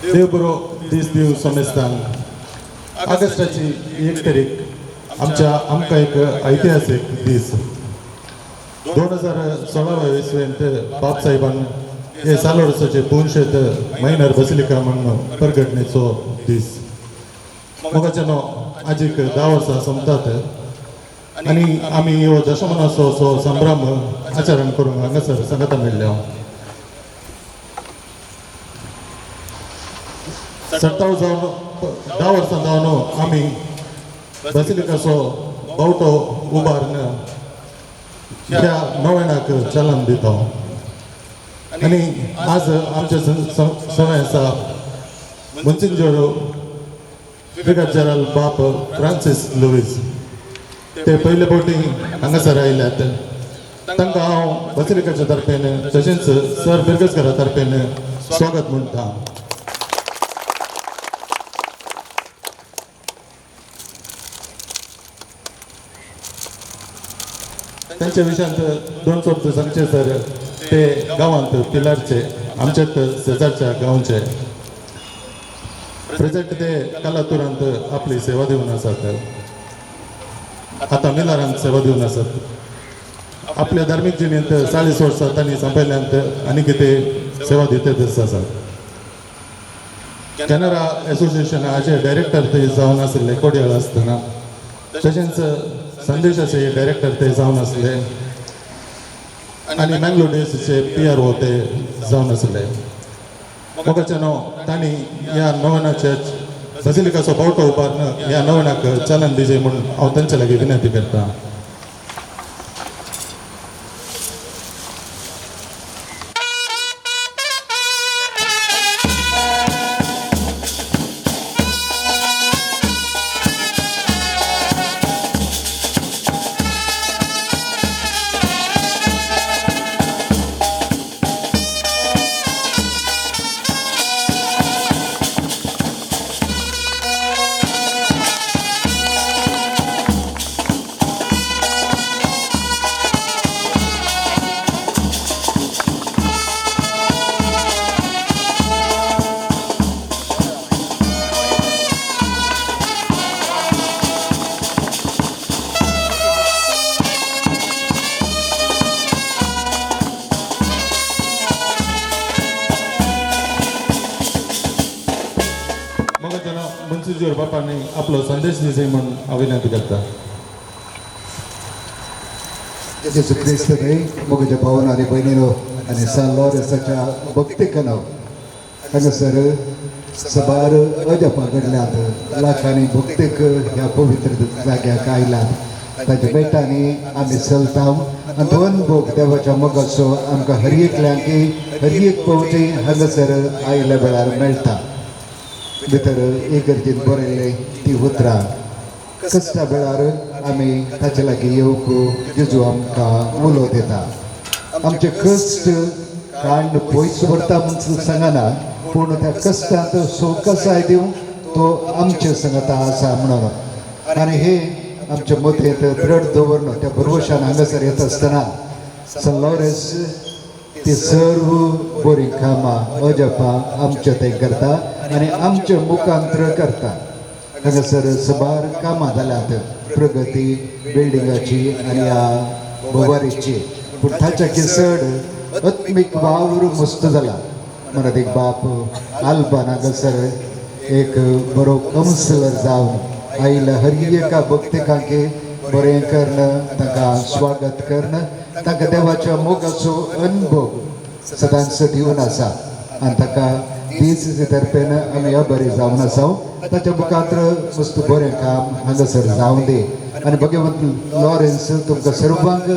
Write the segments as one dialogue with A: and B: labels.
A: देव बरो दीस दिव सोमेस्तान ऑगस्टाची 1 तारीख आमकां एक ऐतिहासीक दीस 2016 इसवेंत बाब साहेबान हे सालोर्साचे 200 महिन्यार बसिलिका म्हणून परगटणेचो दीस मोगाच्यानो आजीक 10 वर्सां सोंपतात आनी आमी ह्यो दशमनोत्सवाचो संभ्रम आचरण करूंक हांगासर सांगता मेळ्ळ्यो. 10 वर्सां जावन आमी बसिलिकाचो बावटो उबारून ह्या नव्यानाक चलन दिता आनी आज आमचे सवय आसा मुंसिंजोर ब्रिगेडियर जनरल बाब फ्रांसीस लुईस ते पयले फावटी हांगासर आयल्यात. तांकां हांव बसिलिकाच्या तर्फेन तशेंच सर बिरगेसकरा तर्फेन स्वागत म्हणटा. त्यांच्या विशयांत 2 शब्द सांगचे सर. ते गांवांत पिलारचे आमच्याच शेजारच्या गांवचे प्रेझेंट ते कालातुरांत आपली सेवा दिवन आसात. आतां मिलारांत सेवा दिवन आसात. आपल्या धार्मीक जिणेंत 40 वर्सां तांणी सांपयल्यांत आनी कितें सेवा दितेच आसात. कॅनरा एसोसिएशनाचे डायरेक्टर ते जावन आशिल्ले कोडयाळ आसतना तशेंच संदेशाचे डायरेक्टर ते जावन आसले आनी मँगलोर डेजचे PRO ते जावन आसले. मोगाच्यानो तांणी ह्या नवनाच्या बसिलिकाचो बावटो उबारून ह्या नवनाक चलन दिजे म्हणून हांव तांचे लागीं विनंती करतां. मुंसिंजोर बापांनी आपलो संदेश दिजे म्हणून हांव विनंती करता.
B: जेसू क्रिस्त रे मोगच्या भावन आनी भयणीनो आनी सान लॉरेन्साच्या भक्तीकनो हांगासर सबार अजपा घडल्यात. लाखांनी भक्तीक ह्या पवित्र जाग्याक आयल्यात. ताच्या बेटांनी आमी चलता आनी तो अनुभव देवाच्या मोगाचो आमकां हर एक पावटी हांगासर आयल्या वेळार मेळटा. भितर इगर्जेन बरयल्ले ती उतरां कश्टा वेळार आमी ताचे लागीं येवंक जेजू आमकां उलो दिता. आमचे कश्ट कांड पयस व्हरता म्हणून सांगना पूण त्या कश्टांत सोकासाय दिवंक तो आमचे सांगता आसा म्हणून. आनी हे आमचे मतेंत दृढ दवरून त्या भरवशान हांगासर येता आसतना सान लॉरेन्स ती सर्व बरी कामां अजपां आमचे ते करता आनी आमचे मुखांतर करता. हांगासर सबार कामां जाल्यात प्रगती बिल्डिंगाची आनी ह्या बोवारीची. पूण ताच्या किसड आत्मीक वावर मस्त जाला म्हणत एक बाप आल्बान हांगासर एक बरो कावन्सिलर जावन आयिल्ल्या हर एका भक्तिकांकी बरें करण तांकां स्वागत करण तांकां देवाच्या मोगाचो अनुभव सदांच दिवन आसा आनी ताका DCC तर्फेन आमी बरे जावन आसा. ताच्या मुखांतर मस्त बरें काम हांगासर जावं दी आनी भगवंत लॉरेन्स तुमकां सर्वांक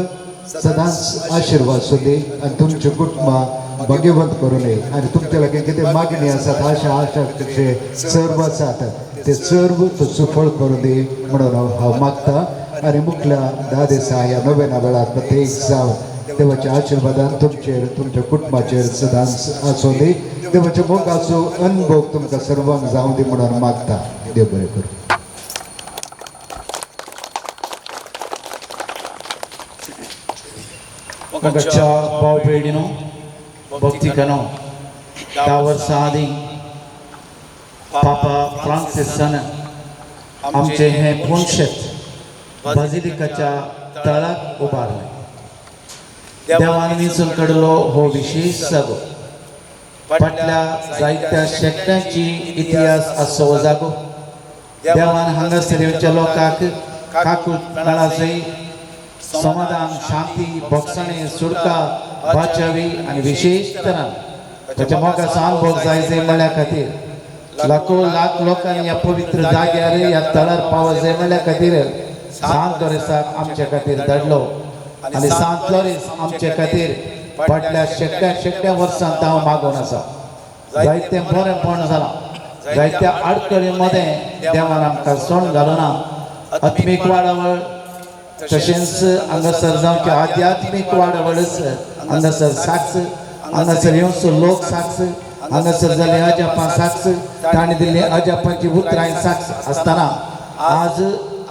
B: सदांच आशिर्वाद दी आनी तुमचे कुटुंबां भगवंत करूं दी. आनी तुमचे लागीं कितें मागणी आसात आशा जे सर्व आसात ते सर्व तो सुफळ करूं दी म्हणून हांव मागतां. आनी मुखल्या 10 दिसां ह्या नव्याना वेळार प्रत्येक जावन देवाच्या आशिर्वादान तुमचेर तुमच्या कुटुंबाचेर सदांच आसूं दी. देवाच्या मोगाचो अनुभव तुमकां सर्वांक जावं दी म्हणून मागता. देव बरें करूं.
C: मोगाच्या भाव भयणीनो भक्तीकनो 10 वर्सां आदीं पापा फ्रांसिसान आमचे हे पुणशेत बाजिलिकाच्या तळाक उबारले. देवान विचून कडलो हो विशेष जागो. फाटल्या जायत्या शेकड्यांची इतिहास आसो जागो. देवान हांगासरच्या लोकांक काकूट मेळाचोय समाधान, शांती, भोगसाणी, सुटका, बाचावी आणि विशेष तरान त्याच्या मोगाचो अनुभव जायचे म्हणल्या खातीर लाख लोकांनी या पवित्र जाग्यार ह्या तळार पावत जाय म्हणल्या खातीर सांत लोरेसाक आमचे खातीर धाडलो. आणि सांत लोरेस आमचे खातीर फाटल्या शेकड्या वर्सांत हांव मागून आसा. जायते बरेंपण जालां. जायत्या आडकळी मध्ये देवान आमकां सोण घालूना. आत्मीक वाडावळ तशेंच हांगासर जावचे आध्यात्मीक वाडावळच हांगासर साक्ष, हांगासर येवचो लोक साक्ष, हांगासर जाल्ले अजापां साक्ष, तांणी दिल्ली अजापांची उतरां साक्ष आसतना आज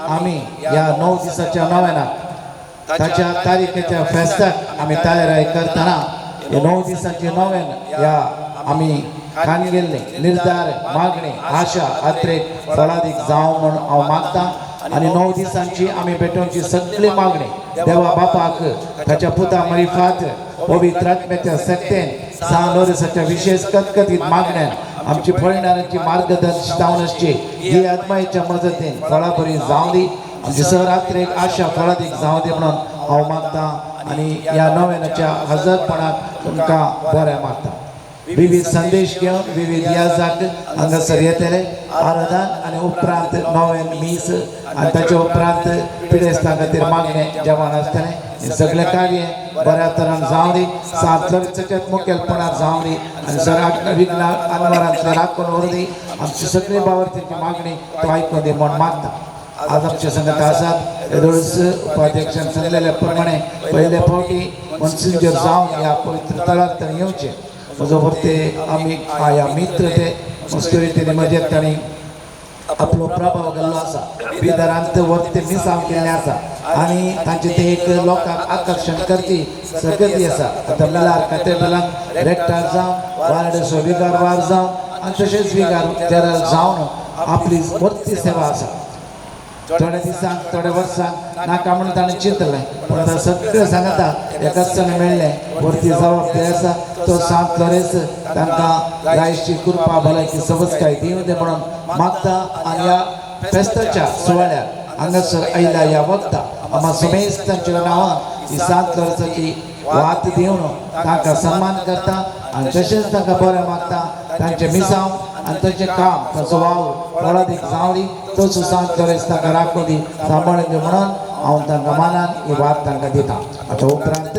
C: आमी ह्या 9 दिसाच्या नोवेनाक ताच्या तारीखेच्या फेस्ताक आमी तयारी करतना हे 9 दिसांचे नोवेन ह्या आमी खान गेल्ले निर्धार, मागणी, आशा, आत्रेक फळादीक जावं म्हूण हांव मागतां. आणि 9 दिसांची आमी भेटोवची सगळी मागणी देवा बापाक ताच्या पुता मरिफात पवित्र आत्म्याच्या सत्तेन सांत लोरेसाच्या विशेष कतकतीत मागण्यान आमची फळणाऱ्यांची मार्गदर्शन आसची. ही आत्म्याच्या मजतीन फळां बरी जावं दी. आमची सहरात्रेक आशा फळादीक जावं दी म्हणून हांव मागतां. आणि ह्या नोवेनाच्या हजरपणाक तुमकां बरें मागतां. विविध संदेश घेवन विविध याजाक हांगासर येतले. आराधन आणि उपरांत नोवेन मीस आणि ताचे उपरांत पिडेस्तां खातीर मागणे जेवण आसतलें. हे सगळे कार्य बऱ्या तरान जावं दी. सांत लोरेसाच्या मुखेलपणान जावं दी. आणि सगळ्या विघ्न अनवरांतले राखून उर दी. आमची सगळी बावरतेची मागणी तो आयकून दी म्हूण मागता. आज आमचे संगत आसात येदोळस उपाध्यक्षान सांगलेल्या प्रमाणे पयले फावटी मनसिंजर जावन ह्या पवित्र तळार तांणी येवचे. म्हजो वर्ते आमी ह्या मित्र ते मस्त रितीने मजेत तांणी आपलो प्रभाव घाल्लो आसा. बिदरांत वर्ते मिसांव केल्ले आसा आनी तांचे ते एक लोकांक आकर्शण करची सकती आसा. आतां मेलार कॅथेड्रलांत रेक्टार जावं वार्ड विगार वार जावं आनी तशेंच विगार तेरा जावन आपली वर्ती सेवा आसा. थोड्या दिसांक थोड्या वर्सांक नाका म्हणून ताणें चिंतलें पूण आतां सगळें सांगता एकाच मेळ्ळें वर्ती जबाबदारी आसा. तो सांत लोरेस तांकां जायची कृपा भलायकी सबसकाय दिवं दे म्हणून मागता. आनी ह्या फेस्ताच्या सुवाळ्यार हांगासर आयल्या ह्या वखदां आम्हा समेस्त तांच्या नांवान ही सांत लोरेसाची वात दिवन तांकां सन्मान करता. आनी तशेंच तांकां बरें मागता. तांचें मिसांव आनी तांचें काम तांचो वावर फळादीक जावं दी. तोच सांत लोरेस तांकां राखूं दी, सांबाळून दी म्हणून हांव तांकां मानान ही वात तांकां दितां. आतां उपरांत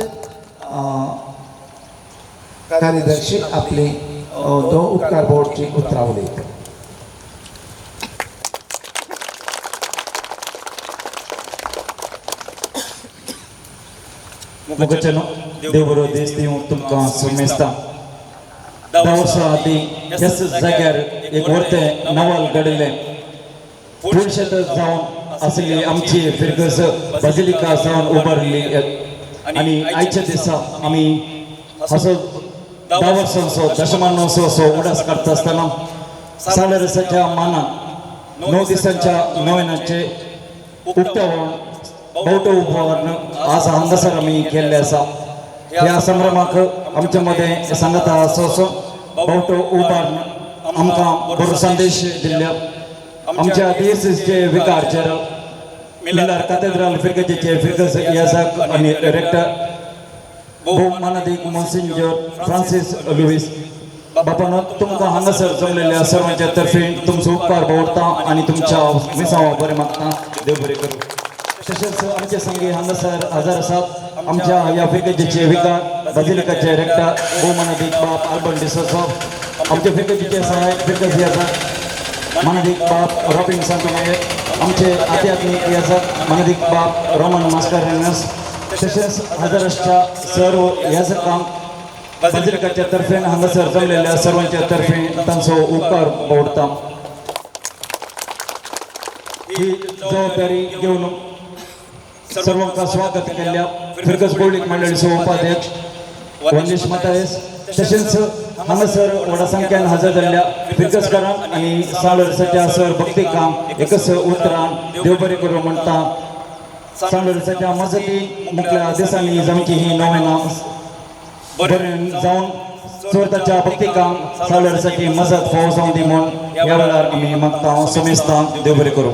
C: कार्यदर्शी आपली दो उपकार बोर्डची उतरां उलयता.
D: मुखाचें देव बरो दीस दिवं तुमकां सुमेस्तां. 10 वर्सां आदीं ह्याच जाग्यार एक वर्तें नवल घडयलें. पुणशेत जावन आसली आमची फिरगस बाजिलिका जावन उबारली. आनी आयच्या दिसा आमी असो 10 वर्सांचो दशमानोत्सवाचो उडास करता आसतना सांत लोरेसाच्या मानान 9 दिसांच्या नोवेनाचे उक्तावण बावटो उबारण आज हांगासर आमी केल्ले आसा. ह्या संभ्रमाक आमचे मदें सांगता असो बावटो उबारण आमकां बरो संदेश दिल्ल्या. आमच्या DSSचे विकार मिलार कॅथेड्रल फिरगजेचे फिरगज याजाक आनी रेक्टर भोवमानादीक मोन्सिंजर फ्रांसीस लुईस बापानो तुमकां हांगासर जमलेल्या सर्वांच्या तर्फे तुमचो उपकार भोवता आनी तुमच्या मिसांवा बरें मागता. देव बरें करूं. तशेंच आमचे संगी हांगासर हजर आसात. आमच्या ह्या फिरगजेचे विकार बाजिलिकाचे रेक्टर भोवमानादीक बाप आल्बर्ट डिसोजा, आमचे फिरगजेचे सहायक फिरगज याजक मानादीक बाप रॉबिन सांतोमाये, आमचे आध्यात्मिक याजक मानादीक बाप रोमन मास्कारेनस, तशेंच हजाराच्या सर्व याजकांक बाजिलिकाच्या तर्फेन हांगासर जमलेल्या सर्वांच्या तर्फे तांचो उपकार भोवता. ही जबाबदारी घेवन सर्वांका स्वागत केल्ल्या फिरगज भौडीक मंडळीचो उपाध्यक्ष वंदेश मतायस, तशेंच हांगासर व्हडा संख्येन हजर जाल्ल्या फिरकसकारांक आणि सांगलोरसाच्या सर भक्ती काम एकच उतरान देव बरें करूं म्हणटा सांगलोरसाच्या मजती मुखल्या दिसांनी जमची ही नोवेना बरें जावन चोरताच्या भक्ती काम सांगलोरसाची मजत फावो जावन दी म्हूण ह्या वेळार आमी मागता समेस्ता देव बरें करूं.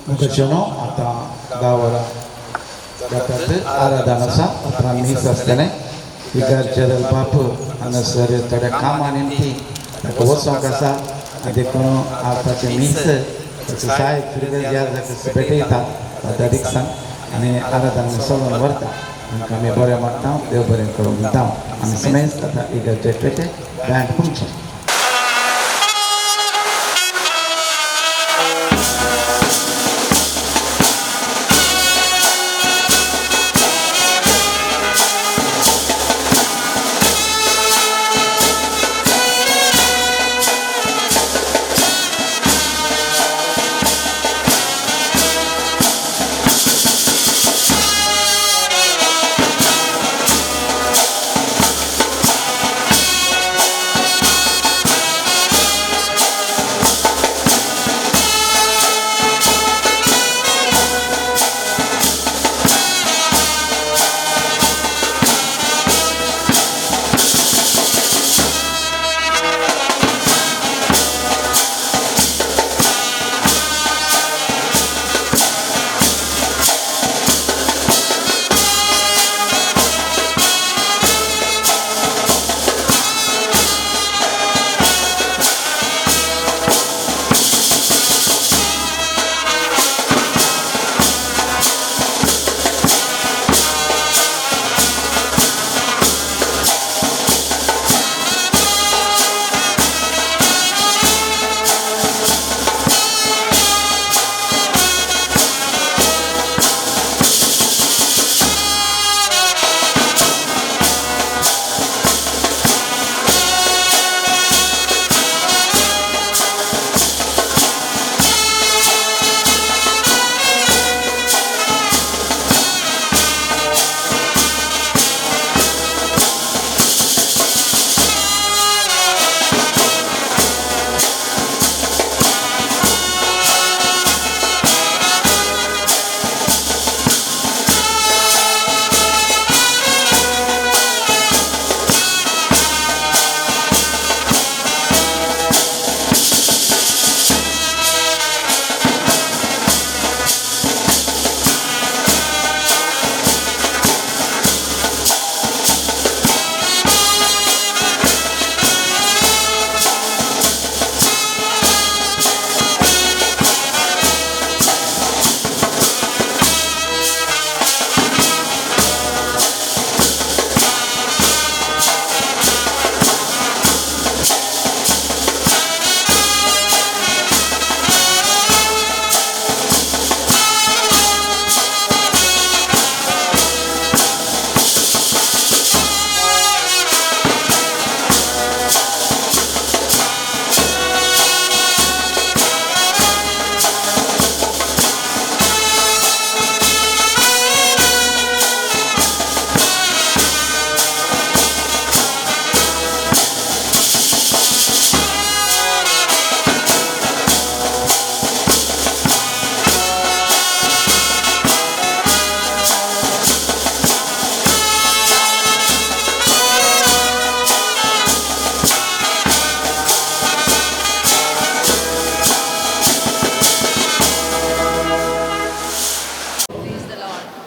C: मुखेशनो आता गावाला जातात आराधना आसा आता मीस आसतलें इगारचे बाप हांगासर थोड्या कामा निमती ताका वचोंक आसा देखून आतांचे मीस साहेब फिरगल ज्या जाग्यार भेटयता त्या रिक्षान आनी आराधना सोडून व्हरता आमकां आमी बरें मागता देव बरें करूं म्हणटा आमी समेस्त आतां इगारचे पेटे बँड तुमचें.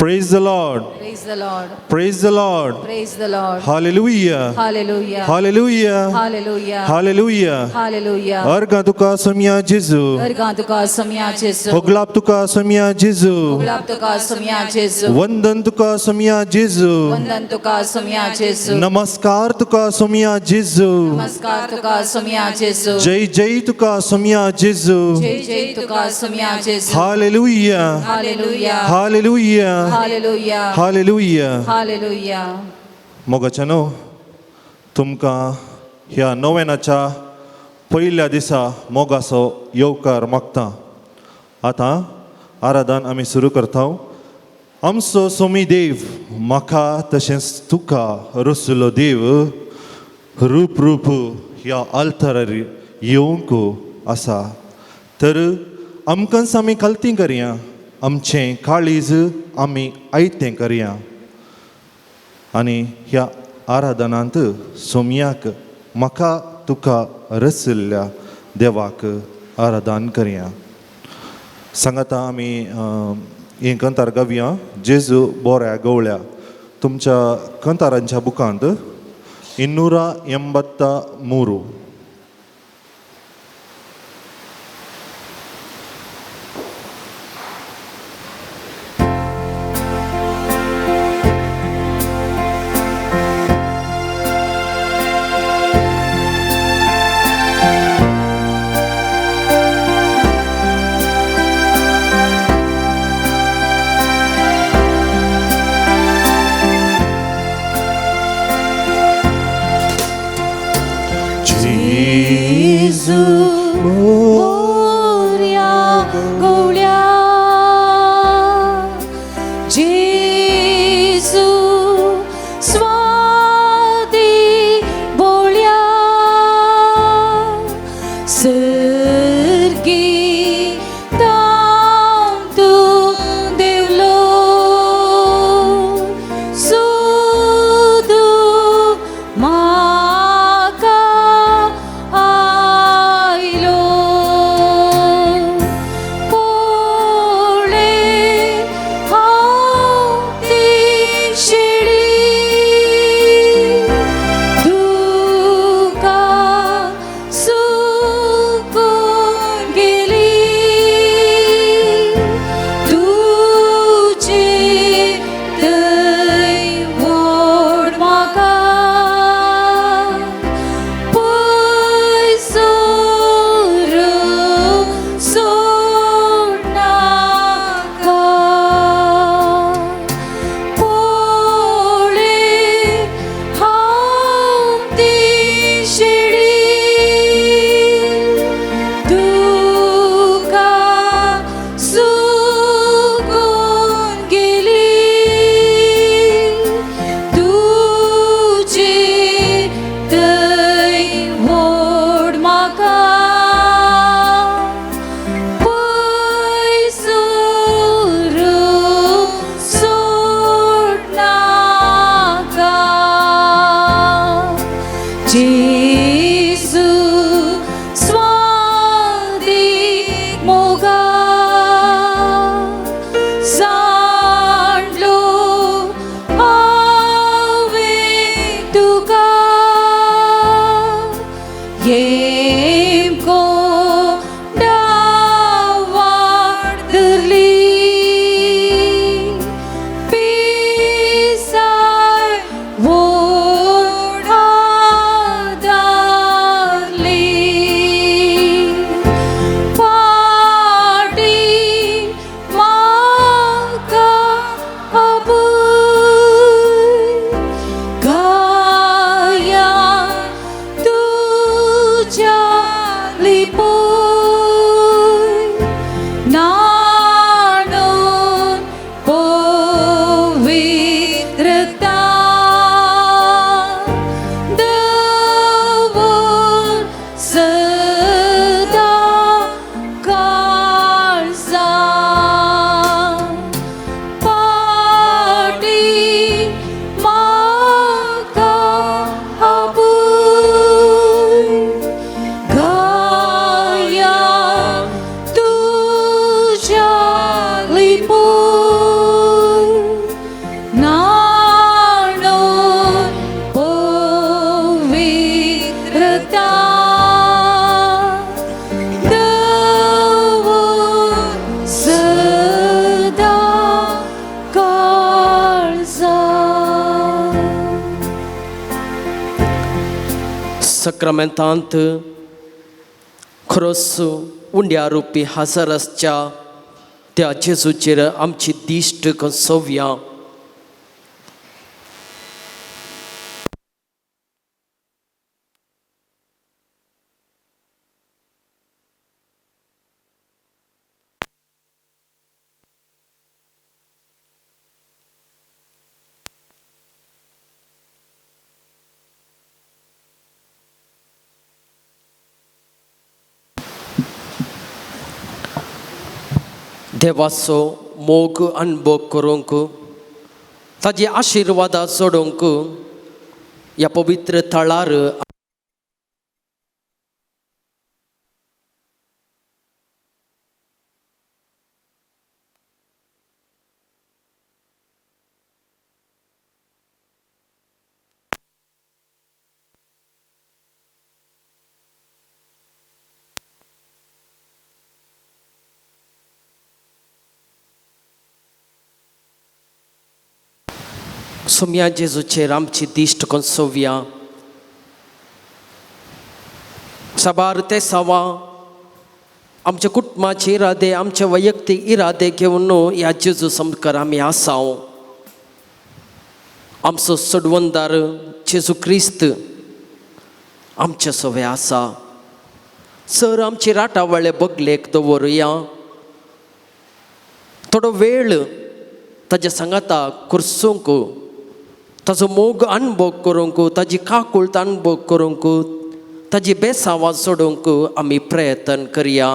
E: Praise the Lord.
F: Praise the Lord.
E: Praise the Lord.
F: Praise the Lord.
E: Hallelujah.
F: Hallelujah.
E: Hallelujah.
F: Hallelujah.
E: Hallelujah.
F: Hallelujah.
E: Arga tuka samia Jesu.
F: Gargan tuka samya Jesu.
E: Hoglap tuka samia Jesu.
F: Glap tuka samya Jesu.
E: Vandan tuka samia Jesu.
F: Vandan tuka samya Jesu.
E: Namaskar tuka samia Jesu.
F: Namaskar tuka samya Jesu.
E: Jai Jai tuka samia Jesu.
F: Jai Jai tuka samya Jesu.
E: Hallelujah.
F: Hallelujah.
E: Hallelujah.
F: Hallelujah.
E: Hallelujah.
F: Hallelujah.
E: मोगाचनो तुमकां ह्या नोवेनाच्या पयल्या दिसा मोगाचो येवकार मागता. आतां आराधन आमी सुरू करता. आमचो सोमी देव म्हाका तशेंच तुका रचलो देव रूप रूप ह्या आल्तारार येवंक आसा तर आमकांच आमी कालतीं करया आमचें काळीज आमी आयतें करया आनी ह्या आराधनांत सोमयाक म्हाका तुका रचल्ल्या देवाक आराधन करया सांगाता आमी हें कंतार गावया जेजू बोऱ्या गवळ्या तुमच्या कंतारांच्या बुकांत 283
F: मोरया गवळ्या जेजू स्वादी बोळ्या सर्गी ताम तू देवलो सुदू माका आयलो पोळे हांव ती शिडी तुका सुकून गेली तुझे दय व्हड म्हाका पयसोर सोडनाका पोळे हांव ती शिडी तुका सुकून गेली तुझे दय व्हड म्हाका पयसोर सोडनाका जेजू स्वादी मोगा सांडलो हांवें तुका येमको डावार धरली पिसाय व्हड आदारली फाटी म्हाका आबूय गाया तुझ्या लिपोय नाणून पवित्रता दवर सदा काळजांत पाटी म्हाका आबूय गाया तुझ्या लिपोय नाणून पवित्रता दवर सदा काळजांत
G: सक्रमेंतांत खरोच उंड्या रुपी हाजरसच्या त्या जेजूचेर आमची दिश्ट कसोवया देवाचो मोग अनुभव करूंक ताजी आशिर्वादा सोडूंक ह्या पवित्र थळार सोम्या जेजूचेर आमची दिश्ट कोसोवया. साबार ते सावा आमच्या कुटुंबाचे इरादे आमचे वैयक्तीक इरादे घेवन ह्या जेजू समकार आमी आसाव. आमचो सोडवणदार जेजू क्रिस्त आमचे सोवे आसा. सर आमची राटावळे बगलेक दवरुया. थोडो वेळ ताच्या सांगाता कुर्सूंक ताजो मोग अनुभव करूंक ताजी काकुळट अनुभव करूंक ताजी बेसांवां सोडूंक आमी प्रयत्न करया.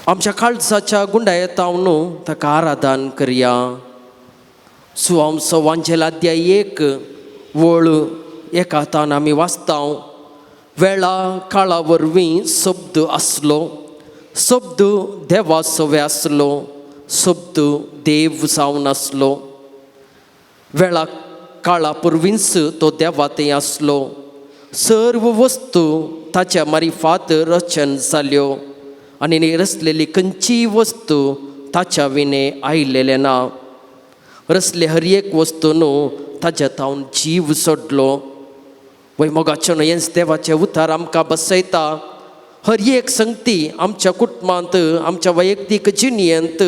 G: आमच्या काळजाच्या गुंडायेतावन ताका आराधन करया. सुवांसो वांजेलाध्याय 1 वळ 1 आमी वाचताव. वेळा काळा वरवीं शब्द आसलो, शब्द देवा सोवे आसलो, शब्द देव जावन आसलो. वेळा काळा पुर्वींच तो देवाते आसलो. सर्व वस्तू ताच्या मारिफात रचन जाल्यो आनी रचलेली खंयचीय वस्तू ताच्या विने आयिल्लेले ना. रचले हर एक वस्तून ताच्या तावन जीव सोडलो. वैमोगाचें हेंच देवाचें उतार आमकां बसयता. हर एक संगती आमच्या कुटुंबांत, आमच्या वैयक्तीक जिणेंत,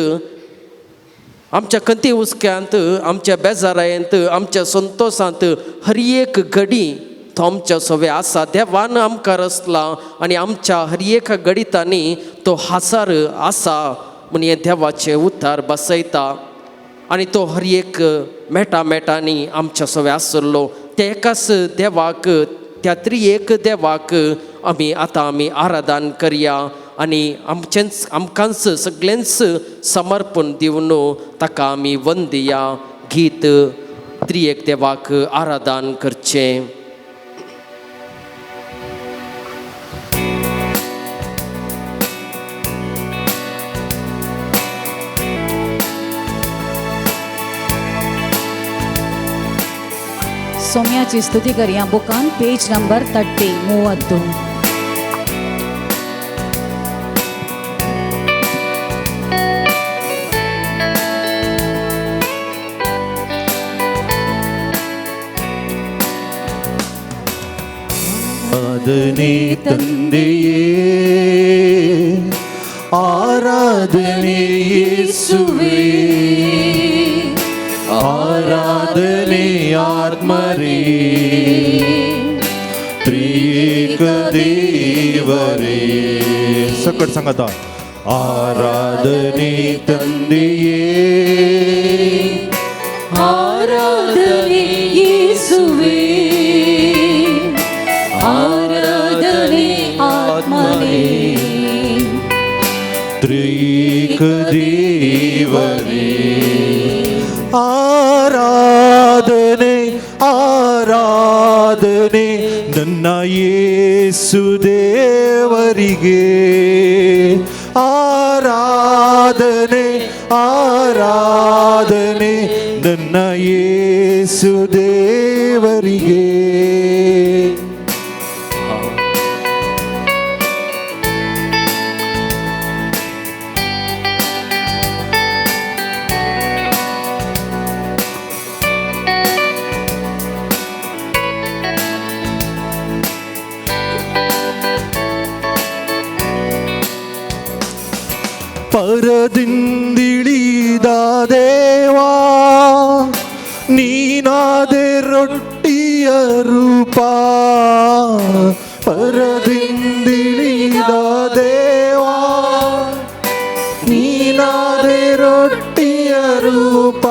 G: आमच्या खंती हुस्क्यांत, आमच्या बेजारायेंत, आमच्या संतोषांत हर एक घडी तो आमच्या सोवे आसा. देवान आमकां रचला आनी आमच्या हर एक घडितांनी तो हाजार आसा म्हूण हें देवाचें उतार बसयता. आनी तो हर एक मेटांनी आमच्या सोवे आसलो. त्या एकाच देवाक, त्या त्रिएक देवाक आमी आराधन करया आनी आमकांच सगळ्यांच समर्पण दिवन ताका आमी वंदया. गीत त्रिएक देवाक आराधन करचें.
H: सौम्याची स्तुति करिया. बुकान पेज नंबर 30.
E: ಆರಾಧನೆ ತಂದೆಯೇ, ಆರಾಧನೆ ಯೇಸುವೇ, ಆರಾಧನೆ ಆತ್ಮರೇ, ತ್ರಿಯೇಕ ದೇವರೇ. सकट सांगता. ಆರಾಧನೆ ತಂದೆಯೇ,
F: ಆರಾಧನೆ ಯೇಸುವೇ, ಆರಾಧನೆ ಆತ್ಮನೇ,
E: ತ್ರಿಯೇಕ ದೇವರೇ. ಆರಾಧನೆ ಆರಾಧನೆ ನನ್ನ ಯೇಸು ದೇವರಿಗೆ. ಆರಾಧನೆ ಆರಾಧನೆ ನನ್ನ ಯೇಸು ದೇವರಿಗೆ. ಪರದಿಂದಿಳಿದ ದೇವಾ, ನೀನಾದೆ ರೊಟ್ಟಿಯ ರೂಪ. ಪರದಿಂದಿಳಿದ ದೇವಾ, ನೀನಾದೆ ರೊಟ್ಟಿಯ ರೂಪ.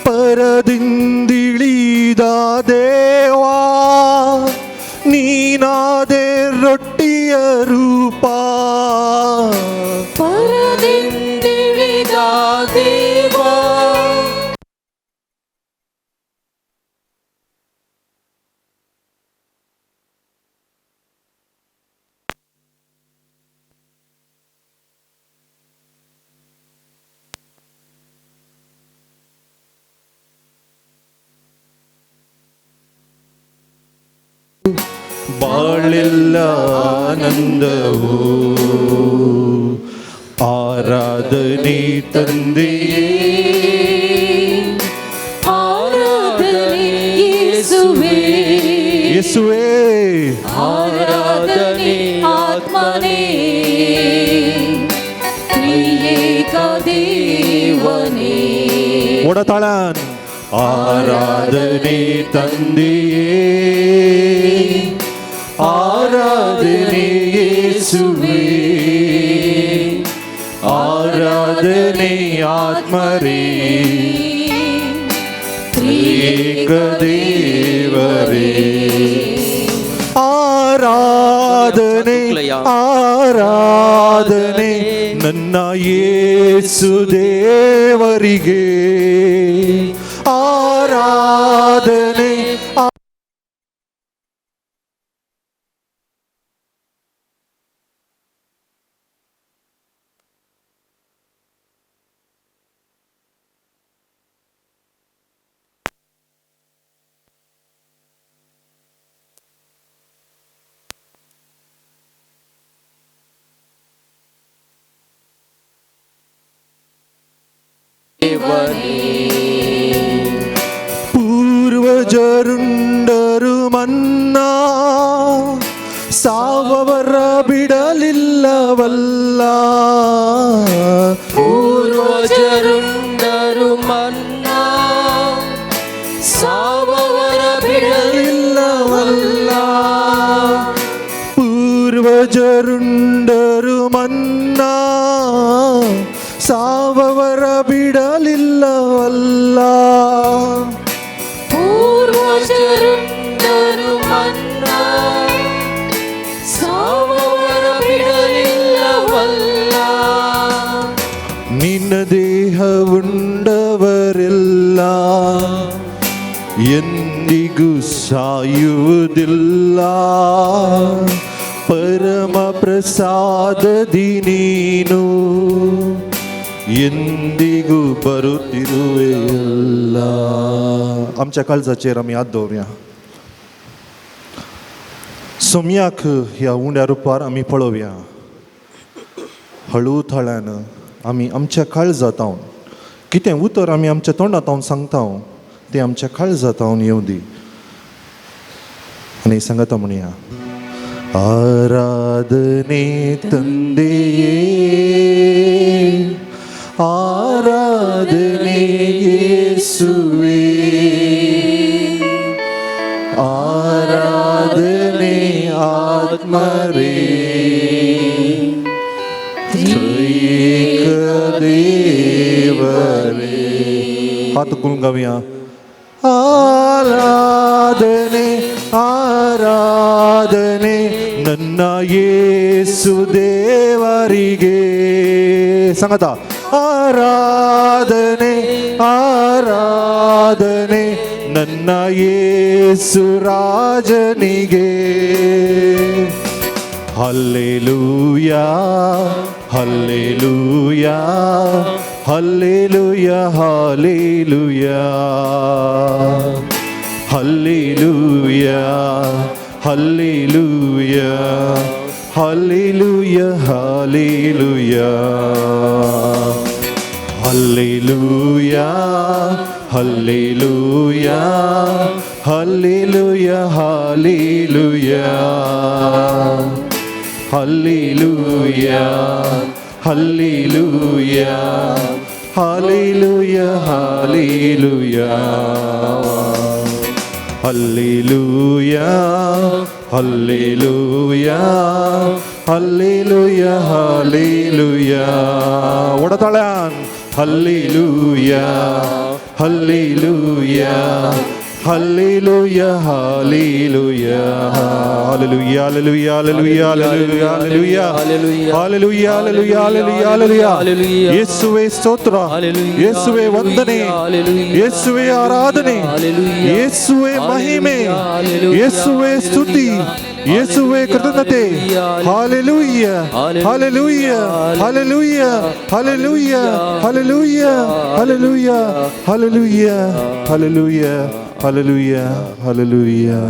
E: ಪರದಿಂದಿಳಿದ ದೇವಾ, ನೀನಾದೆ ರೊಟ್ಟಿಯ ರೂಪ. ಬಾಳೆಲ್ಲ ಆನಂದವು ಆರಾಧನೆ ತಂದೆಯೇ
F: ಆರಾಧನೆ ಯೇಸುವೇ
E: ಯೇಸುವೇ
F: ಆರಾಧನೆ ಆತ್ಮನೇ ತ್ರಿಯೇಕ ದೇವನೇ
E: ಒಡತಾಳನ್ ಆರಾಧನೆ ತಂದೆಯೇ ಆರಾಧನೆ ಯೇಸುವೇ ಆರಾಧನೆ ಆತ್ಮರೇ ತ್ರಿಯೇಕ ದೇವರೇ ಆರಾಧನೆ ಆರಾಧನೆ ನನ್ನ ಯೇಸು ದೇವರಿಗೆ ಆರಾಧನೆ ಪೂರ್ವಜರುಂಡರು ಮನ್ನಾ ಸಾವವರ ಬಿಡಲಿಲ್ಲವಲ್ಲ
G: ಪೂರ್ವಜರುಂಡರು ಮನ್ನಾ ಸಾವವರ
E: ಬಿಡಲಿಲ್ಲವಲ್ಲ ಪೂರ್ವಜರುಂಡರು ಮನ್ನಾ ಸಾವವರ ಬಿಡಲಿಲ್ಲವಲ್ಲ
F: ಪೂರ್ವಜರುಂಡರು ಮನ್ನಾ ಸಾವವರ ಬಿಡಲಿಲ್ಲವಲ್ಲ
E: ನಿನ್ನ ದೇಹವುಂಡವರೆಲ್ಲ ಎಂದಿಗೂ ಸಾಯುವುದಿಲ್ಲ परम प्रसादದಿ ನೀನು ಎಂದಿಗೂ बरुತ್ತಿರುವೆಯಲ್ಲ आमच्या काळजाचेर आमी हात दवरया सोमयाक ह्या उंड्या रुपार आमी पळोवया हळू थळ्यान आमी आमच्या काळजांतावन कितें उतर आमी आमच्या तोंडांतावन सांगता तें आमच्या काळजांतावन येवं दी आनी सांगता म्हणया आराधने तंदेये आराधने येसुवे आराधने आत्मरे त्रैक देवरे हात करून गावया आराधने आराधने ನನ್ನ ಯೇಸು ದೇವರಿಗೆ ಸಂಗತ ಆರಾಧನೆ ಆರಾಧನೆ ನನ್ನ ಯೇಸು ರಾಜನಿಗೆ hallelujah hallelujah hallelujah hallelujah Hallelujah, hallelujah, hallelujah, hallelujah, hallelujah, hallelujah, hallelujah, hallelujah, hallelujah, hallelujah, hallelujah, hallelujah. Hallelujah, hallelujah, hallelujah, hallelujah. Odathalan. Hallelujah, hallelujah, hallelujah, hallelujah, hallelujah, hallelujah, hallelujah, hallelujah, hallelujah, hallelujah, hallelujah. ಯೇಸುವೇ ಸ್ತೋತ್ರ, ಯೇಸುವೇ ವಂದನೆ, ಯೇಸುವೇ ಆರಾಧನೆ, ಯೇಸುವೇ ಮಹಿಮೆ, ಯೇಸುವೇ ಸ್ತುತಿ, ಯೇಸುವೇ ಕೃತಜ್ಞತೆ. Hallelujah, hallelujah, hallelujah, hallelujah, hallelujah, hallelujah, hallelujah, hallelujah, hallelujah, hallelujah.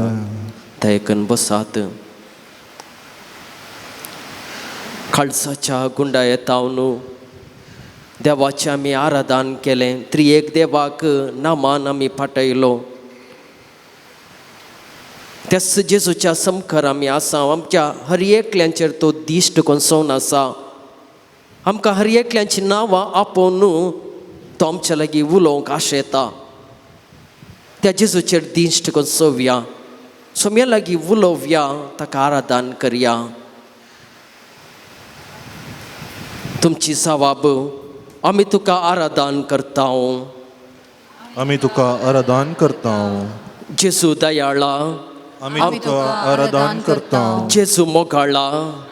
G: तयकन बसात काळजाच्या गुंडायेतावन देवाचे आमी आराधन केलें. त्रिएक देवाक नामान आमी फाटयलो. त्याच जेजूच्या समकार आमी आसा. आमच्या हर एकल्यांचेर तो दिश्ट कोसोवन आसा. आमकां हर एकल्यांची नांवां आपोवन तो आमच्या लागीं उलोवंक आशेता. त्या जेजूचेर दिश्ट कोसोवया. सोम्या लागीं उलोवया, ताका आराधन करया. तुमची सवाब आमी तुका आराधन करता.
E: आमी तुका आराधन करता.
G: जेजू दयाळा
E: आमी तुका आराधन करता.
G: जेजू मोगाळा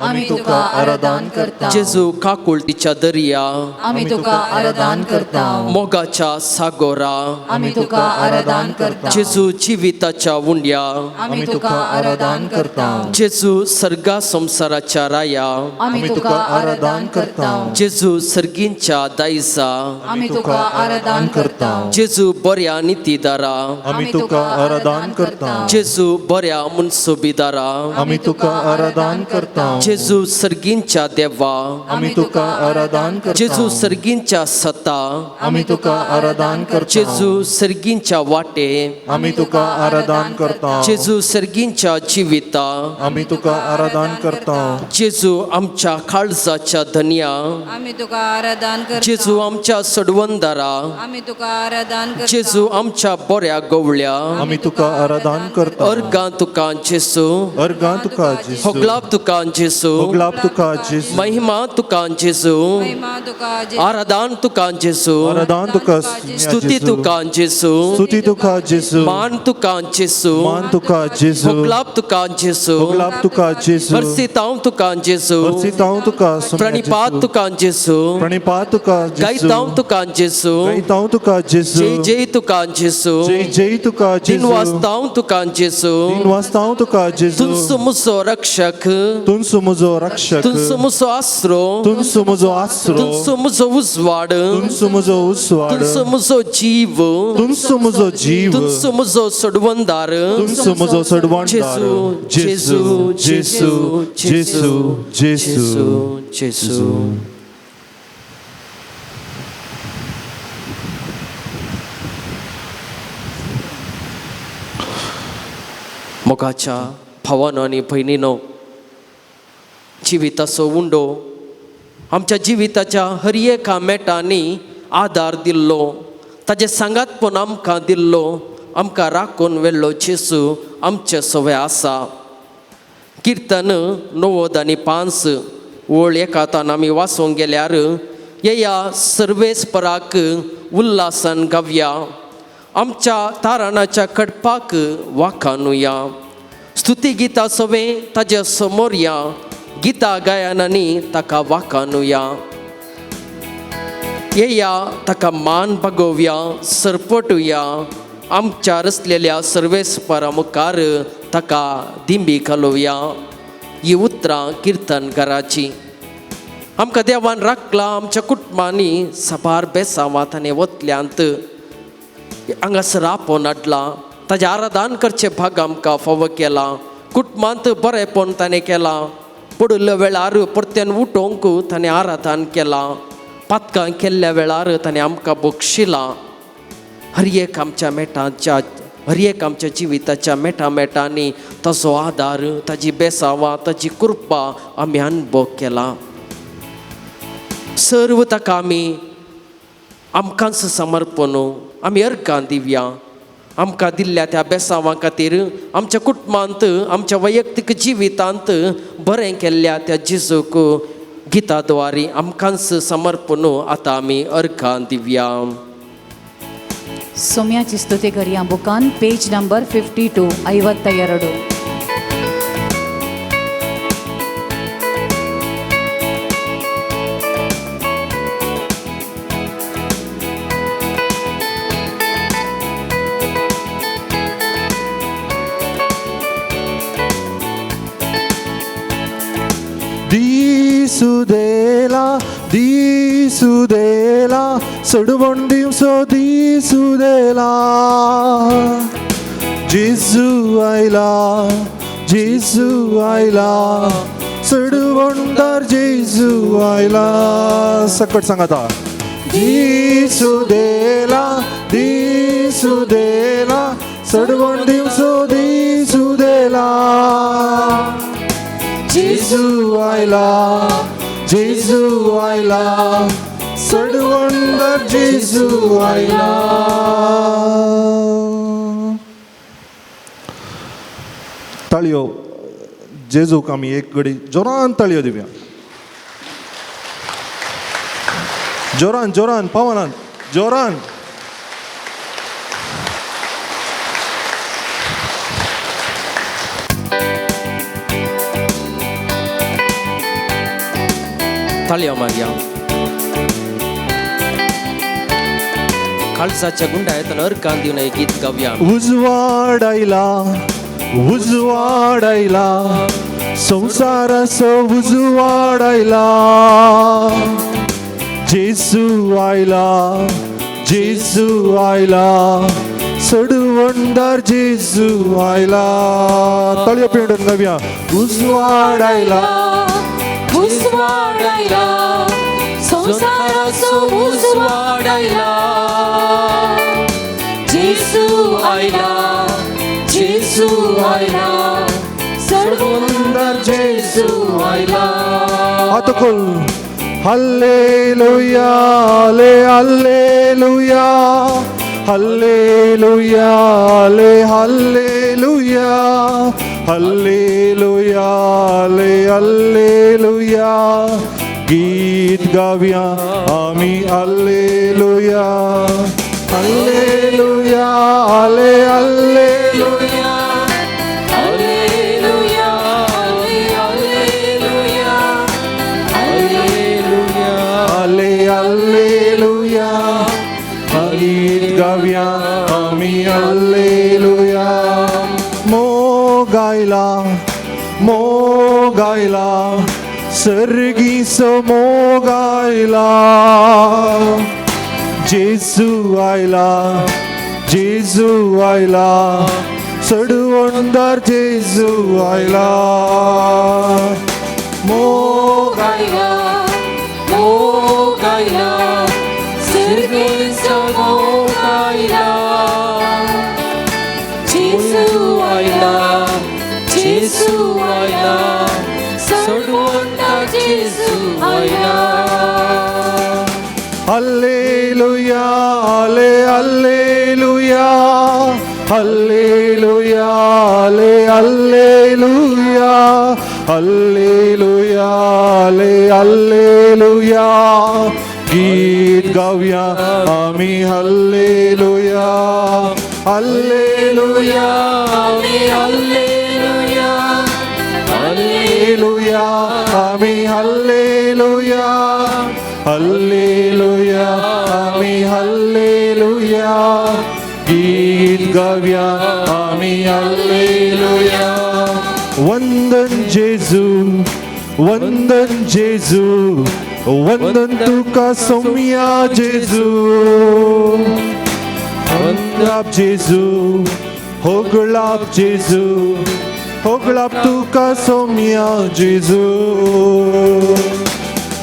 F: आमी तुका आराधन करता.
G: जेजू काकुळटीच्या दर्या
F: आमी तुका आराधन करता.
G: मोगाच्या सागोरा
F: आमी तुका आराधन करता.
G: जेजू जिविताच्या उंड्या
F: आमी तुका आराधन करता.
G: जेजू सर्गा संसाराच्या राया
F: आमी तुका आराधन करता.
G: जेजू सर्गींच्या दायजा
F: आमी तुका आराधन करता.
G: जेजू बऱ्या नितीदारा
E: आमी तुका आराधन करता.
G: जेजू बऱ्या मुनसुबीदारा
E: आमी तुका आराधन करता.
G: जेजू सर्गींच्या देवा
E: आमी तुका आराधन करता.
G: जेजू सर्गींच्या सता
E: आमी तुका आराधन करता.
G: जेजू सर्गींच्या वाटे
E: आमी तुका आराधन करता.
G: जेजू सर्गींच्या जिविता
E: आमी तुका आराधन करता.
G: जेजू आमच्या काळजाच्या धन्या
F: आमी तुका आराधन करता.
G: जेजू आमच्या सडवंदारा
F: आमी तुका आराधन करता.
G: जेजू आमच्या बऱ्या गवळ्या
E: आमी तुका आराधन करता.
G: अर्गां तुका जेजू
E: अर्गां तुका जेजू.
G: होगलाब तुका जेजू
E: होगलाब तुका जेजू.
G: महिमा तुका जेजू
F: महिमा तुका
G: आराधन तुका जेजू
E: आराधन तुका
G: स्तुती तुका जेजू
E: स्तुती तुका जेजू.
G: मान तुका जेजू
E: मान तुका जेजू.
G: होगलाब तुका जेजू
E: होगलाब तुका जेजू.
G: हरसितांव तुका जेजू
E: हरसितांव तुका
G: प्रणिपात तुका जेजू
E: प्रणिपात तुका जेजू.
G: गायतांव तुका जेजू
E: गायतांव तुका जेजू.
G: जय जय तुका जेजू
E: जय जय तुका जेजू.
G: दिनवासतांव तुका जेजू
E: दिनवासतांव तुका जेजू.
G: तुनसो मुसो रक्षक
E: तुनसो म्हजो रक्षक.
G: तुनसो मुसो आसरो
E: तुनसो म्हजो आसरो.
G: तुनसो मुसो उजवाड
E: तुनसो म्हजो उसवाड.
G: तुनसो मुसो जीव
E: तुनसो म्हजो जीव.
G: तुनसो मुसो सडवंदार
E: तुनसो म्हजो सडवंदार.
G: जेजू
E: जेजू जेजू जेजू जेजू
G: जेजू मोगाच्या भावानो आनी भयणीनो, जिविताचो उंडो आमच्या जिविताच्या हर एका मेटांनी आदार दिल्लो, ताजे सांगातपण आमकां दिल्लो, आमकां राखून व्हेल्लो जेजू आमचे सवे आसा. किर्तन 90:5 ओळ 1 आमी वाचूंक गेल्यार येया सर्वेस्पराक उल्हासान गावया, आमच्या तारणाच्या कडपाक वाखाणुया. स्तुती गितां सवे ताजे समोर या, गितां गायनांनी ताका वाखाणुया. येया ताका मान बागोवया, सरपटुया, आमच्या रचलेल्या सर्वेस्परा मुखार ताका दिंबी घालोवया. ही उतरां किर्तनकाराची. आमकां देवान राखला, आमच्या कुटुंबांनी साबार बेसांवांत आनी वतल्यांत हांगासर आपोवन हाडला. ताजें आराधन करचे भाग आमकां फावो केला. कुटुंबांत बरेपण ताणें केलां. पडुल्ल्या वेळार परत्यान उठोवंक ताणें आराधन केलां. पातकां केल्ल्या वेळार ताणें आमकां बक्षिलां. हर एक आमच्या मेटांच्या, हर एक आमच्या जिविताच्या मेटांनी ताजो आदार, ताजी बेसांवां, ताजी कृपा आमी अनुभव केला. सर्व ताका आमी आमकांच समर्पणू आमी अर्गां दिवया. आमकां दिल्ल्या त्या बेसांवां खातीर, आमच्या कुटुंबांत, आमच्या वैयक्तीक जिवितांत बरें केल्ल्या त्या जेजूक गिताद्वारे आमकांच समर्पणू आतां आमी अर्गां दिवया.
H: ಸೌಮ್ಯಾಚಿ ಸ್ತುತಿ ಕರಿಯ ಬುಕಾನ್ page number 52 52.
E: Disudela, disudela, soduvondim so disudela. Jesus aila, soduvondim सडवणदार जेजू आयला. सकट सांगा आता. दिसू देला सडवण दिवसो दिसू देला. जेजू आयला सडवणदार जेजू आयला. ताळयो जेजूक आमी एक घडी जोरान ताळयो दिवया. जोरान पावनान जोरान.
G: ताळयो मारया. काळजाच्या गुंडायतन अर्कान दिवन एक गीत गावया.
E: उजवाडायला संसाराचो उजवाडायला. जेजू आयला सडवणदार जेजू आयला. ताळयो पिंडून गावया. उजवाडायला
G: संसाराचो उजवाडायला. जेजू आयला सडवणदार जेजू आयला.
E: आता कोल hallelujah hallelujah hallelujah hallelujah hallelujah hallelujah. गीत गावया आमी हल्लेलुया हल्लेलुया हल्लेलुया. Alleluia, गीत गावया आमी हल्लेलुया. मोगायला सर्गीसो मोगायला. जेजू आयला सडवणदार जेजू आयला.
G: मोगायला सर्गीसो मोगायला. जेजू आयला सडवणदार जेजू आयला.
E: Hallelujah hallelujah hallelujah hallelujah hallelujah hallelujah. गीत गावया आमी हल्लेलुया हल्लेलुया हल्लेलुया हल्लेलुया आमी हल्लेलुया हल्लेलुया आमी हल्लेलुया. गीत गावया आमी हल्लेलुया. वंदन जेजू वंदन तुका सौम्या जेजू. वंदप जेजू होगळाप तुका सौम्या जेजू.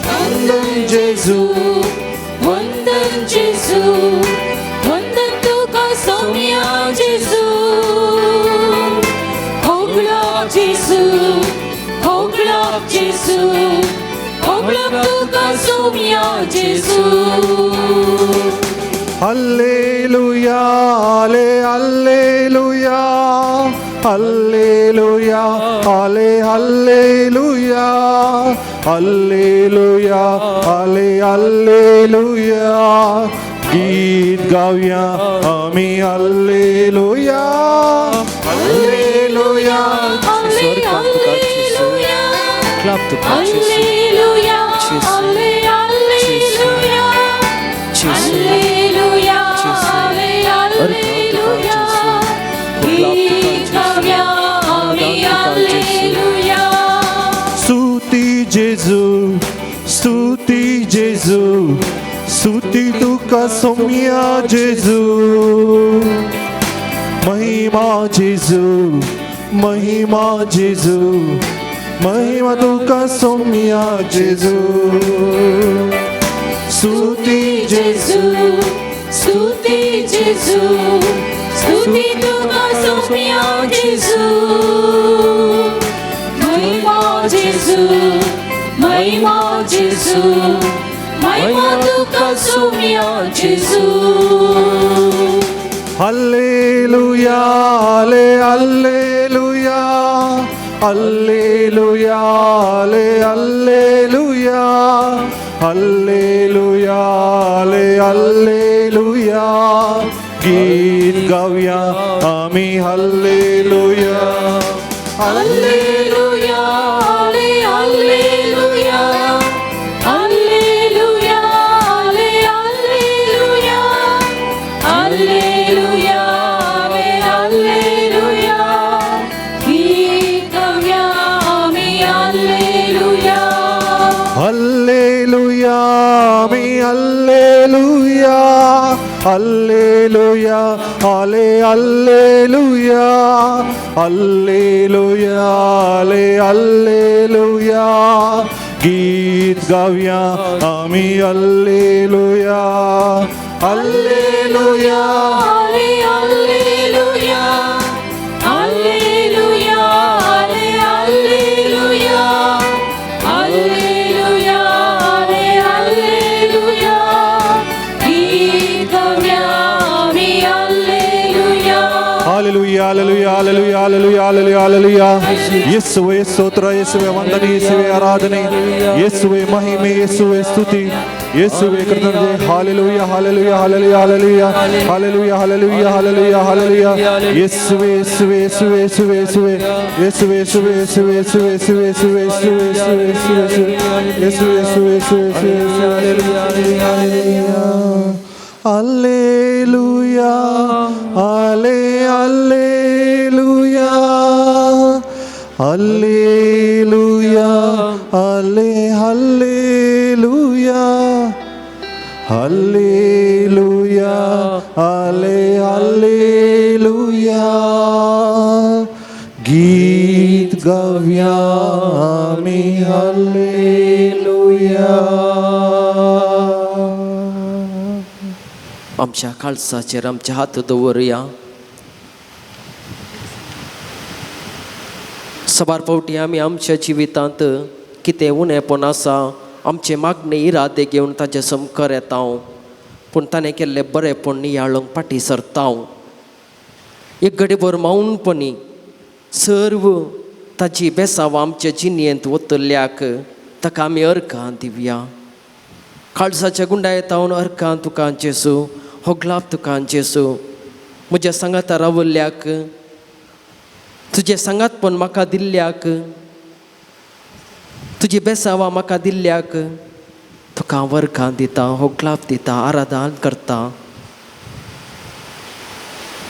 E: वंदन जेजू
G: वंदन तुका सौम्या जेजू. होगळाप जेजू तुका सौम्या जेजू.
E: Hallelujah hallelujah hallelujah hallelujah hallelujah hallelujah. गीत गावया आमी hallelujah hallelujah.
G: Clap to God, Hallelujah, Hallelujah, Hallelujah, Hallelujah. गीत गावया आमी Hallelujah.
E: स्तुती जेजू स्तुती तुका सौम्या जेजू. महिमा जेजू महिमा तुका सौम्या जेजू स्तुती
H: जेजू स्तुती जेजू स्तुती तुका सोम्या जेजू महिमा जेजू महिमा जेजू महिमा तुका सोम्या जेजू
E: Alleluia, ale, alleluia, alleluia, ale, alleluia, alleluia, ale, alleluia. गीत गाऊया आम्ही hallelujah
H: Alleluia, ale, alleluia, alleluia, ale, alleluia, alleluia, ale, alleluia. गीत गाऊया आम्ही alleluia.
E: हल्लेलुया मी हल्लेलुया हल्लेलुया आले हल्लेलुया हल्लेलुया आले हल्लेलुया गीत गाऊया आम्ही hallelujah hallelujah
H: Ale, alleluia, alleluia, ale, alleluia, alleluia, ale, alleluia. गीत गाऊया आम्ही alleluia.
E: Hallelujah hallelujah hallelujah hallelujah hallelujah hallelujah येशुवे स्तोत्र येशुवे वंदने येशुवे आराधने येशुवे महिमे येशुवे स्तुति येशुवे कृतज्ञते hallelujah hallelujah hallelujah hallelujah hallelujah hallelujah hallelujah hallelujah येशुवे येशुवे येशुवे येशुवे येशुवे येशुवे येशुवे येशुवे येशुवे येशुवे येशुवे येशुवे येशुवे येशुवे येशुवे येशुवे hallelujah hallelujah Alleluia, ale, alleluia, alleluia, ale, alleluia, alleluia, ale, alleluia, गीत गाऊया आम्ही alleluia.
G: आमच्या काळजाचेर आमचे हात दवरुया. सबार फावटी आमी आमच्या जिवितांत कितें उणेपण आसा आमचे मागणे इरादे घेवन ताचे समकार येता पूण ताणें केल्लें बरेंपण नियाळूंक फाटीं सरता. एक घडीभर मौनपणी सर्व ताची बेसांव आमच्या जिणयेंत वतल्ल्याक ताका आमी अर्घां दिवया. काळजाच्या गुंडायेतावन अर्घां तुका जेसू होगलाप तुका जेसू म्हज्या सांगाता रावल्ल्याक तुजें सांगातपण म्हाका दिल्ल्याक तुजी बेसांवां म्हाका दिल्ल्याक तुका वर्गां दिता होगलाप दिता आराधन करता.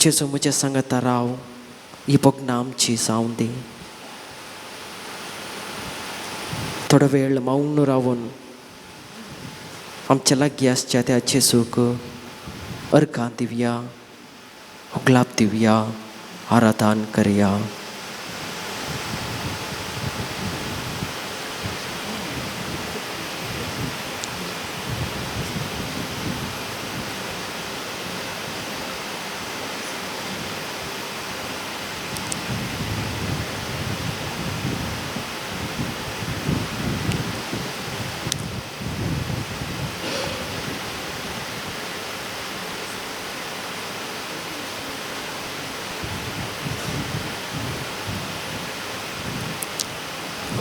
G: जेसू म्हज्या सांगाता राव ही भोगणां आमची जावं दी. थोडो वेळ मौन रावून आमच्या लागीं आसच्या त्या जेसूक अर्घां दिवया होगलाप दिवया आराधन करया.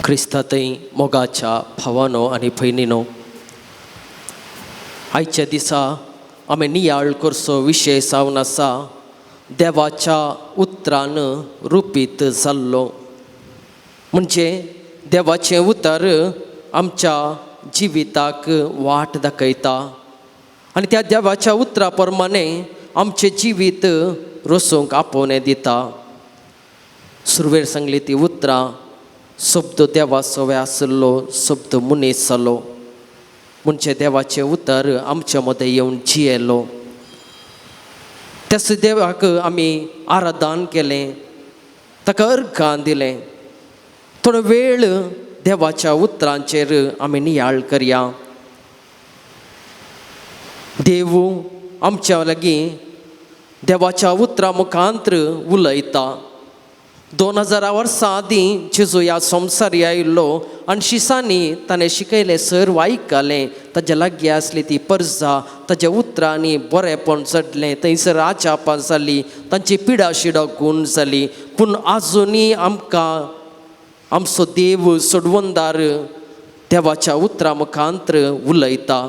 G: क्रिस्तांतय मोगाच्या भावानो आनी भयणीनो, आयच्या दिसा आमी नियाळ करचो विशय जावन आसा देवाच्या उतरान रुपीत जाल्लो. म्हणजे देवाचें उतर आमच्या जिविताक वाट दाखयता आनी त्या देवाच्या उतरा प्रमाणे आमचें जिवीत रसूंक आपोवणें दिता. सुरवेर सांगली ती उतरां शब्द देवाचो आसलो शब्द मनीस जालो. म्हणजे देवाचें उतर आमच्या मदें येवन जियेलो. त्याच देवाक आमी आराधन केलें ताका अर्घां दिलें. थोडा वेळ देवाच्या उतरांचेर आमी नियाळ करया. देव आमच्या लागीं देवाच्या उतरा मुखांतर उलयता. 2000 वर्सां आदीं जेजू ह्या संवसारी आयिल्लो आनी शिसांनी ताणें शिकयलें सर्व आयकलें. ताज्या लागीं आसली ती परजा, ताज्या उतरांनी बरेंपण चडलें, थंयसर आचापा जाली, तांची पिडा शिडा गूण जाली. पूण आजुनी आमकां आमचो देव सोडवंदार देवाच्या उतरा मुखांतर उलयता.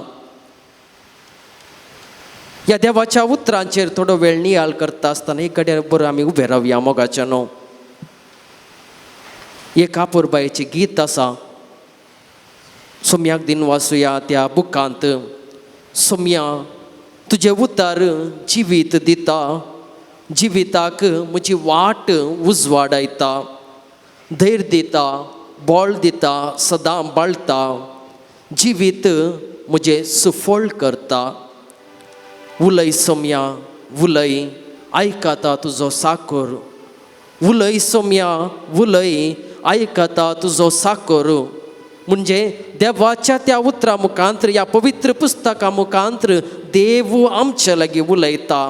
G: ह्या देवाच्या उतरांचेर थोडो वेळ नियाळ करता आसतना एक घडये बरो आमी उबे रावया मोगाच्यानो. एक कापूरबायेचें गीत आसा, सोम्याक दिन वाचुया त्या बुकांत. सोम्या, तुजें उतर जिवीत दिता, जिविताक म्हजी वाट उजवाडायता. धैर्य दिता, बळ दिता, सदां बाळता, जिवीत म्हजें सुफळ करता. उलय सोम्या उलय, आयकता तुजो साकोर. उलय सोम्या उलय, आयकता तुजो साकोर. म्हणजे देवाच्या त्या उतरा मुखांतर, ह्या पवित्र पुस्तका मुखांतर देव आमच्या लागीं उलयता.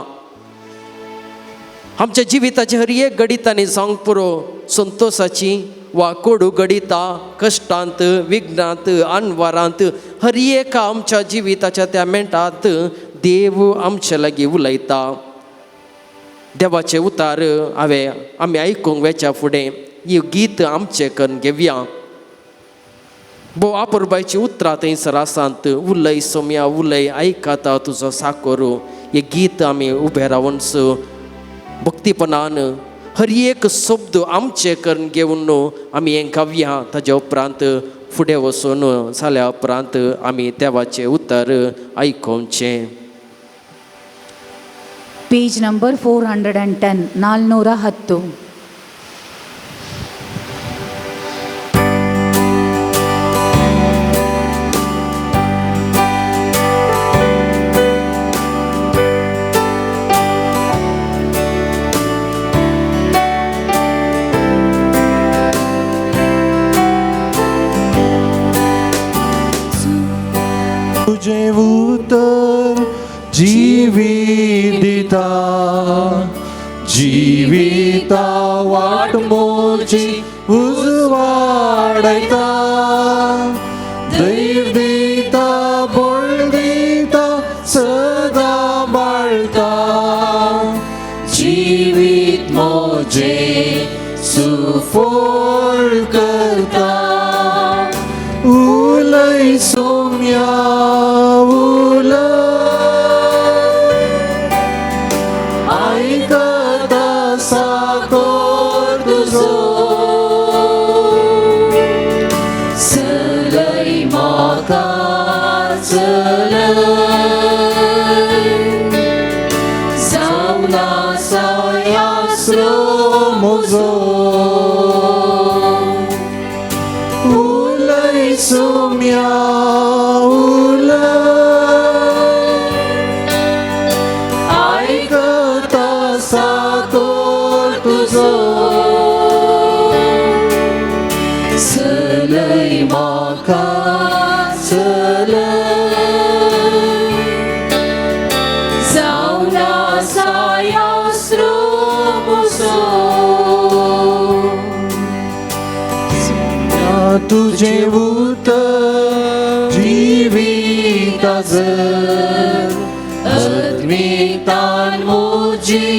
G: आमच्या जिविताची हर एक घडीतांनी जावंक पुरो, संतोषाची वा कोडू घडिता, कश्टांत, विघ्नांत, आनवारांत, हर एक आमच्या जिविताच्या त्या मिनटांत देव आमच्या लागीं उलयता. देवाचे उतार आमी आयकूंक वेच्या फुडें ही गीत आमचें करून घेवया. भोव आपुरबायची उतरां थंयसर आसात. उलय सोम्या उलय, आयकता तुजो साकोर. हें गीत आमी उबे रावून भक्तीपणान हर एक शब्द आमचे करून घेवन आमी हें गावया. ताज्या उपरांत फुडें वचून जाल्या उपरांत आमी देवाचें उतर आयकोवचें.
H: Page number 410, 410.
E: तुझे उतर जिवीत दिता, जिविता वाट मोजी उजवाडायता. धैर्य दिता, बळ दिता, सदां बाळता, जिवीत मोजे सुफळ करता. उलय सोम्या उलय, आयकता साकोर तुजो. चलय म्हाका चलय, जावना सायास्रो म्हजो. उलय सोम्या उलय, आयकता साकोर तुजो. चलय म्हाका चलय,
F: जावना सायास्रो म्हजो.
E: तुझे उतर जिविता जर, अद्वितान मोजी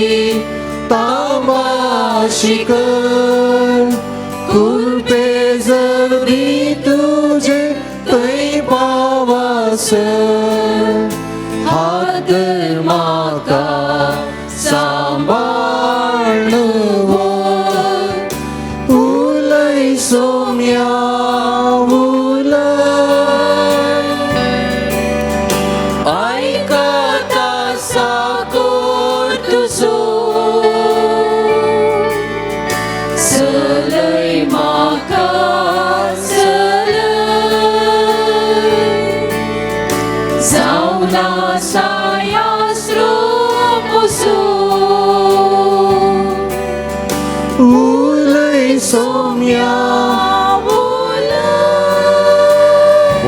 E: तामाशी कर. कुलपे जरी तुझे थंय पावास, हात म्हाका सांबाळन व्हर. उलय सोम्या उलय, आयकता साकोर तुजो.
F: चलय म्हाका चलय, जावना सायास्रो म्हजो.
E: उलय सोम्या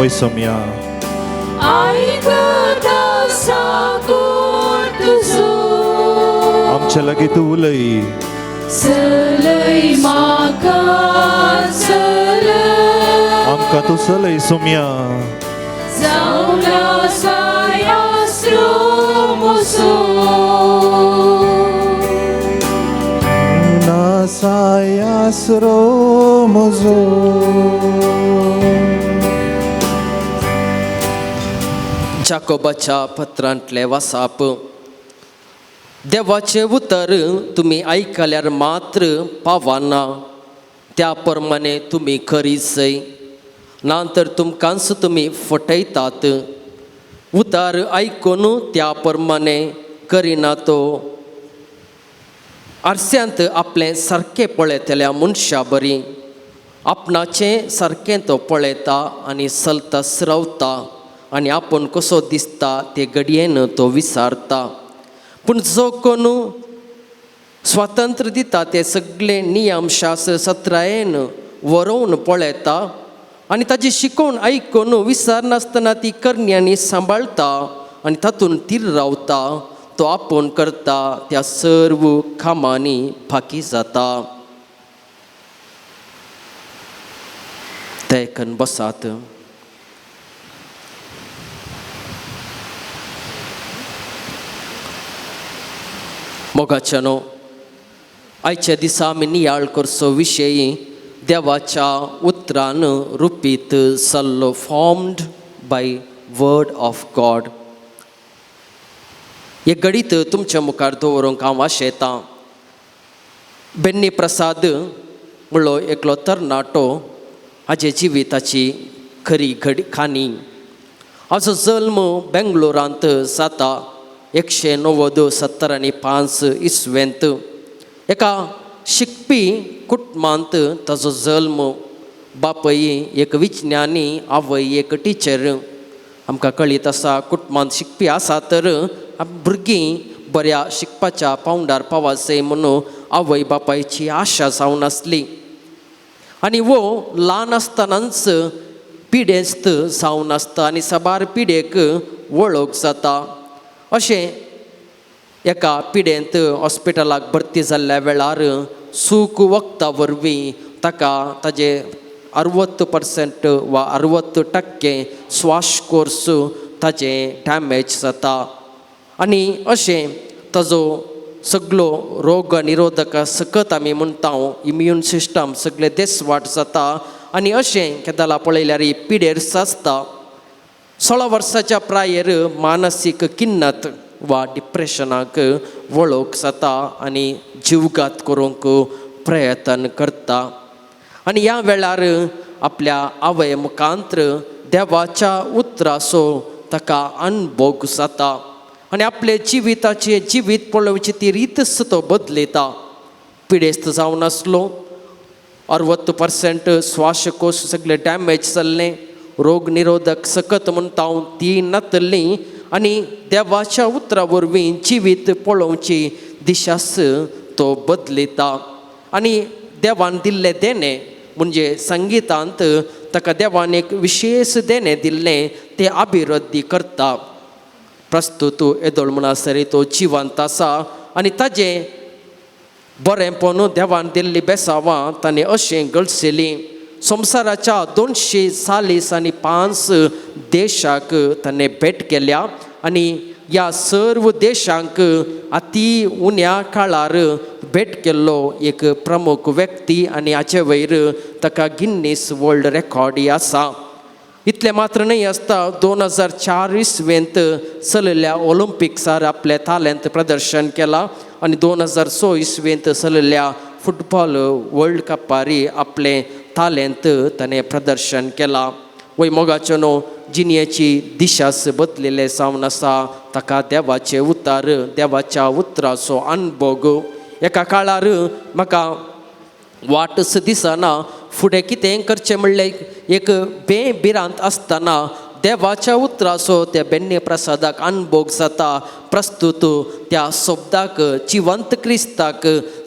E: वय सोम्या
F: आयकता साकोर तुजो
E: आमच्या लागीं तूं उलय
F: चलय म्हाका चलय
E: आमकां तूं चलय सोम्या
F: जावन आसा आसरो म्हजो
E: नासाय आसरो म्हजो
G: जाकोबाच्या पत्रांतले वासाप देवाचे उतर तुम्ही ऐकल्यार मात्र पावाना त्या प्रमाणे तुम्ही करीसय नांतर तुमकांच तुम्ही फटयतात उतार ऐकून त्या प्रमाणे करिना तो आरस्यांत आपले सारकें पळयतल्या मनशा बरी आपणाचें सारकें तो पळयता आनी चलता रावता आनी आपूण कसो दिसता ते घडयेन तो विसारता पूण जो कोण स्वातंत्र्य दिता ते सगळे नियम शास्त्र सत्रायेन वरोवन पळयता आनी ताजी शिकोवन ऐकून विसारनासतना ती करण्यांनी सांबाळता आनी तातूंत तीर रावता तो आपूण करता त्या सर्व कामांनी फाकी जाता ते कन बसात मोगाच्यानो आयच्या दिसा आमी नियाळ करचो विशयी देवाच्या उतरान रुपीत सल्लो formed by word of God हे गडीत तुमच्या मुखार दवरूंक हांव आशेतां बेन्नी प्रसाद म्हणलो एकलो तरणाटो हाजे जिविताची खरी खाणी हाजो जल्म बेंगलोरांत जाता 1995 इसवेंत एका शिकपी कुटुंबांत ताजो जल्म बापय एक विज्ञानी आवय एक टिचर आमकां कळीत आसा कुटुंबांत शिकपी आसा तर भुरगीं बऱ्या शिकपाच्या पावंडार पावचे म्हणून आवय बापायची आशा जावन आसली आनी वो ल्हान आसतनाच पिडेस्त जावन आसता आनी साबार पिडेक वळख जाता अशें एका पिडेंत हॉस्पिटलाक भरती जाल्ल्या वेळार सूख वखदा वरवीं ताका ताजे 60% वा 60% श्वासकोर्स ताजे डॅमेज जाता आनी अशें ताजो सगळो रोग निरोधक सकत आमी म्हणटा इम्यून सिस्टम सगळें देसवाट जाता आनी अशें केदाला पळयल्यार ही पिडेर सासता 16 वर्साच्या प्रायेर मानसीक किन्नत वा डिप्रेशनाक वळख जाता आनी जीवघात करूंक प्रयत्न करता आनी ह्या वेळार आपल्या आवय मुखांत्र देवाच्या उतराचो ताका अनुभव जाता आनी आपले जिविताचे जिवीत पळोवची ती रीतच तो बदलयता पिडेस्त जावन आसलो 60% श्वासकोश सगळे डॅमेज जाल्ले रोग निरोधक सकत म्हणटा ती नातल्ली आनी देवाच्या उतरा वरवीं जिवीत पळोवची दिशास तो बदलयता आनी देवान दिल्लें देणें म्हणजे संगीतांत ताका देवान एक विशेष देणें दिल्लें तें अभिवृद्धी करता प्रस्तुत येदोळ म्हणसर तो जिवंत आसा आनी ताजें बरेंपण देवान दिल्ली बेसांवां ताणें अशें घडसयलीं संवसाराच्या 245 देशाक ताणें भेट केल्या आनी ह्या सर्व देशांक अति उण्या काळार भेट केल्लो एक प्रमुख व्यक्ती आनी हाचे वयर ताका गिन्नीस वर्ल्ड रेकॉर्ड आसा इतलें मात्र न्ही आसता 2004 इसवेंत चलिल्ल्या ऑलिंपिक्सार आपलें टॅलंट प्रदर्शन केलां आनी 2006 इसवेंत चलिल्ल्या फुटबॉल वर्ल्ड कपारी आपलें टॅलंट ताणें प्रदर्शन केलां वय मोगाच्यो न्हू जिणेची दिशाच बदलेले जावन आसा ताका देवाचे उतार देवाच्या उतराचो अनुभव एका काळार म्हाका वाटच दिसना फुडें कितें करचें म्हणलें एक बेभिरांत आसतना देवाच्या उतराचो त्या बेन्नी प्रसादाक अनुभव जाता प्रस्तुत त्या शब्दाक जिवंत क्रिस्ताक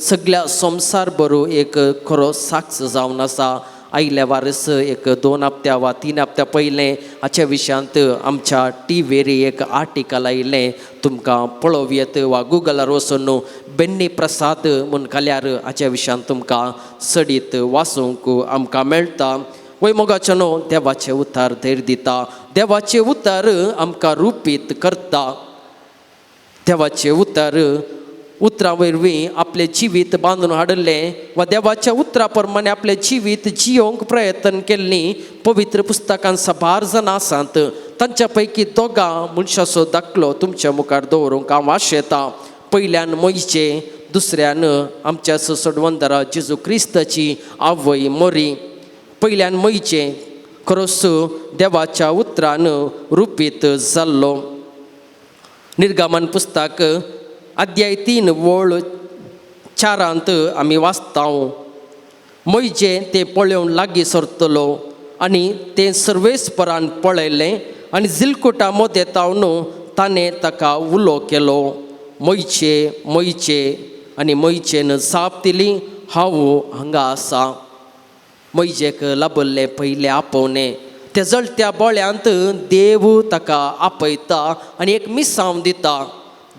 G: सगळ्या संवसार बरो एक खरो साक्ष जावन आसा आयल्या वारस एक 2 हप्त्या वा 3 हप्त्या पयलें हाच्या विशयांत आमच्या टीव्हीर एक आर्टिकल आयिल्लें तुमकां पळोवं येत वा गुगलार वचून बेन्नी प्रसाद म्हूण घाल्यार हाच्या विशयान तुमकां सडीत वाचूंक आमकां मेळटा. वय मोगाच्यानो देवाचें उतर धैर्य दिता, देवाचें उतर आमकां रुपीत करता. देवाचें उतरां वरवीं आपलें जिवीत बांदून हाडलें वा देवाच्या उतरा प्रमाणे आपलें जिवीत जियोंक प्रयत्न केल्लीं पवित्र पुस्तकांत साबार जाणां आसात. तांच्या पैकी 2 मनशाचो दाखलो तुमच्या मुखार दवरूंक हांव आशेतां. पयल्यान मोइशे, दुसऱ्यान आमच्या सोडवंदरा जेजू क्रिस्ताची आवय मोरी. पयल्यान मोइशे खरोच देवाच्या उतरान रुपीत जाल्लो. निर्गमन पुस्तक अध्याय 3 वळ 4 आमी वाचता. मोइशे ते पळोवन लागीं सरतलो आनी तें सर्वेस्परान पळयलें आनी जिलकुटा मोदेतावन ताणें ताका उलो केलो, मोइशे मोइशे. आनी मोइशेन जाप दिली, हांव हांगा आसा. मोइशेक लाबल्लें पयलें आपोवणें. त्या जळत्या बोळ्यांत देव ताका आपयता आनी एक मिसांव दिता.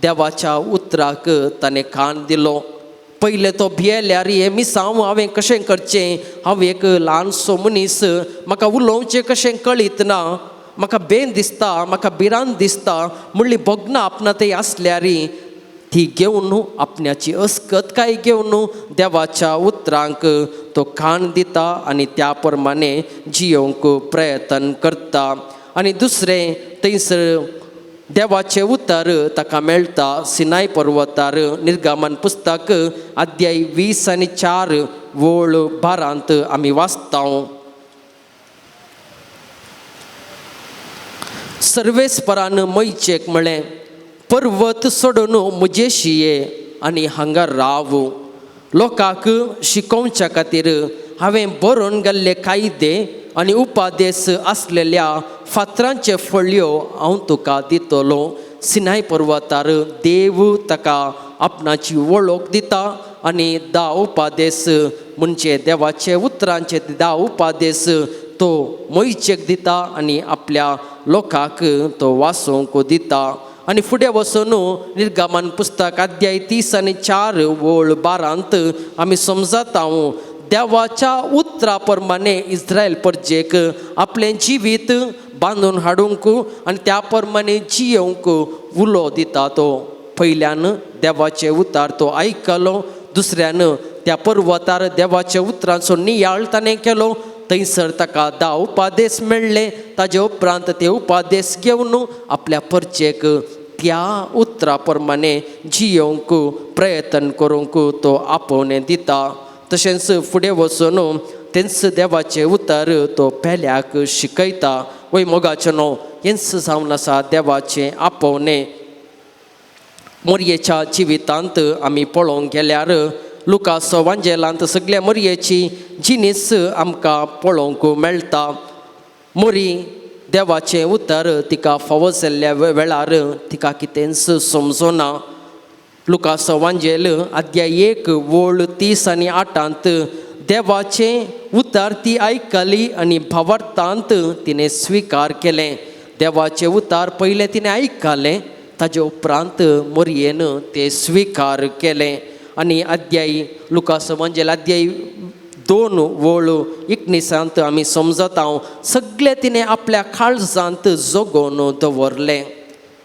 G: देवाच्या उतराक ताणें कान दिलो. पयले तो भियेल्यार हें मिसांव हांवें कशें करचें, हांव एक ल्हानसो मनीस, म्हाका उलोवचें कशें कळीत ना, म्हाका बेन दिसता, म्हाका भिरांत दिसता. म्हणली भोगना आपणातय आसल्यार ती घेवन आपणाची अस्कतकाय घेवन देवाच्या उतरांक तो कान दिता आनी त्या प्रमाणे जियोंक प्रयत्न करता. आनी दुसरें थंयसर देवाचें उतर ताका मेळटा सिनाय पर्वतार. निर्गमन पुस्तक अध्याय 20 आनी 4 वळ 12 आमी वाचता. सर्वेस्परान मोइशेक म्हळें, पर्वत सोडून म्हजेशी ये आनी हांगा राव. लोकांक शिकोवच्या खातीर हांवें बरोवन घाल्ले कायदे आनी उपादेश आसलेल्या फातरांचे फळयो हांव तुका दितलो. सिनाय पर्वतार देव ताका आपणाची वळख दिता आनी 10 उपादेश म्हणजे देवाचे उतरांचे 10 उपादेश तो मोइशेक दिता आनी आपल्या लोकांक तो वाचूंक दिता. आनी फुडें वचून निर्गमन पुस्तक अध्याय 30 आनी 4 वळ 12 आमी समजता. देवाच्या उतरा प्रमाणे इस्रायल प्रजेक आपलें जिवीत बांदून हाडूंक आनी त्या प्रमाणे जियोंक उलो दिता. तो पयल्यान देवाचे उतार तो आयकलो, दुसऱ्यान त्या पर्वतार देवाच्या उतरांचो नियाळ ताणें केलो. थंयसर ताका 10 उपादेश मेळ्ळे. ताजे उपरांत ते उपादेश घेवन आपल्या परचेक त्या उतरा प्रमाणे जियोंक प्रयत्न करूंक तो आपोवणें दिता. तशेंच फुडें वचून तेंच देवाचें उतर तो पेल्याक शिकयता. वय मोगाचेनो हेंच जावन आसा देवाचें आपोवणें. मोरयेच्या जिवितांत आमी पळोवंक गेल्यार लुकास वांजेलांत सगळे मोरयेची जिनीस आमकां पळोवंक मेळटा. मोरी देवाचें उतर तिका फावो जाल्ल्या वेळार तिका कितेंच समजना. लुकास वांजेल अध्याय 1 वळ 30 आनी 8 देवाचें उतर ती आयकली आनी भावार्थांत तिणें स्विकार केलें. देवाचें उतर पयलें तिणें आयकलें, ताजे उपरांत मोरयेन तें स्विकार केलें. आनी अध्याय लुकास वांजेल अध्याय 2 वळ 19 आमी समजता. सगळें तिणें आपल्या काळजांत जगोवन दवरलें.